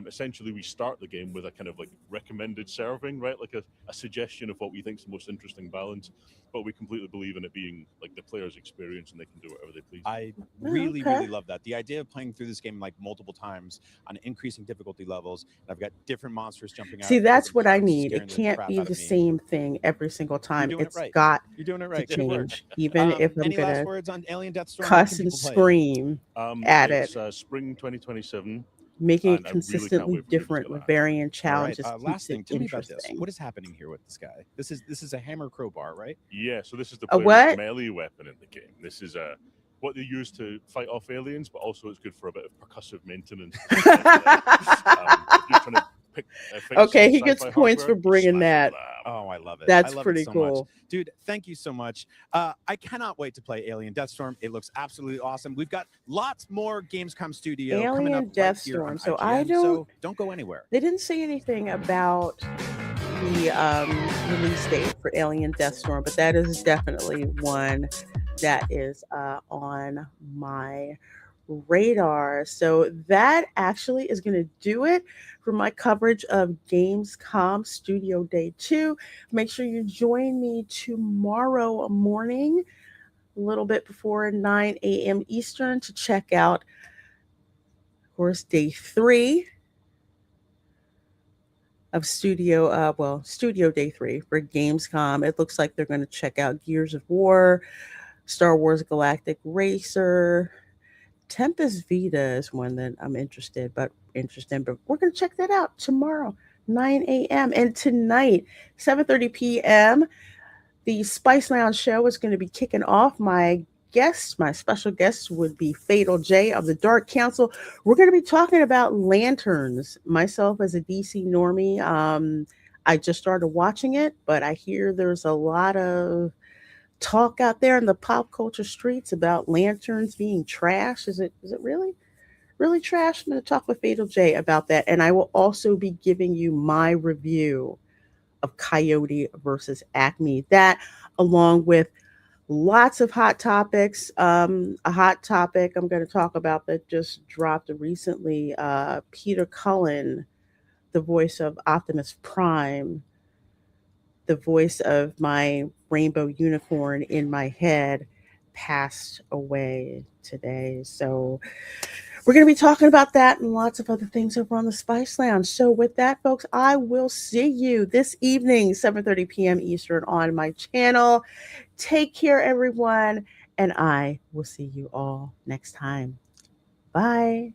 Essentially, we start the game with a kind of like recommended serving, right? Like a suggestion of what we think is the most interesting balance, but we completely believe in it being like the player's experience and they can do whatever they please. I really, really love that. The idea of playing through this game like multiple times on increasing difficulty levels. And I've got different monsters jumping out. See, that's different what I parts need. scaring It the can't crap be out the of me. same thing every single time. doing it It's right. got You're doing it right. to Good work. change, even if I'm Any last gonna words on Alien Deathstorm? Where cuss can and people play it? scream at It's it. spring 2027. Making and it I really can't consistently wait for people to different get with that. varying All right, challenges last keeps thing, it tell me about this. interesting. What is happening here with this guy? This is a hammer crowbar, right? Yeah, so this is the A player's what? melee weapon in the game. This is what they use to fight off aliens, but also it's good for a bit of percussive maintenance. If you're trying to fight Okay, some he gets sci-fi points for hardware, bringing that. Oh, I love it. That's I love pretty it so cool. much. Dude, thank you so much. I cannot wait to play Alien Deathstorm. It looks absolutely awesome. We've got lots more Gamescom Studio coming up Alien right here on Deathstorm. So IGN, I don't go anywhere. They didn't say anything about the release date for Alien Deathstorm, but that is definitely one that is on my radar. So that actually is going to do it for my coverage of Gamescom Studio Day 2. Make sure you join me tomorrow morning, a little bit before 9 a.m. Eastern, to check out, of course, Day 3 of Studio Day 3 for Gamescom. It looks like they're going to check out Gears of War, Star Wars Galactic Racer. Tempest Vita is one that I'm interested, but we're going to check that out tomorrow, 9 a.m. And tonight, 7:30 p.m., the Spice Lounge show is going to be kicking off. My special guest would be Fatal J of the Dark Council. We're going to be talking about lanterns. Myself as a DC normie, I just started watching it, but I hear there's a lot of talk out there in the pop culture streets about lanterns being trash. Is it really trash? I'm going to talk with Fatal J about that, and I will also be giving you my review of Coyote versus Acme. That, along with Lots of hot topics. A hot topic I'm going to talk about that just dropped recently. Peter Cullen, the voice of Optimus Prime, the voice of my rainbow unicorn in my head, passed away today. So we're going to be talking about that and lots of other things over on the Spice Lounge. So with that, folks, I will see you this evening, 7:30 p.m. Eastern on my channel. Take care, everyone, and I will see you all next time. Bye.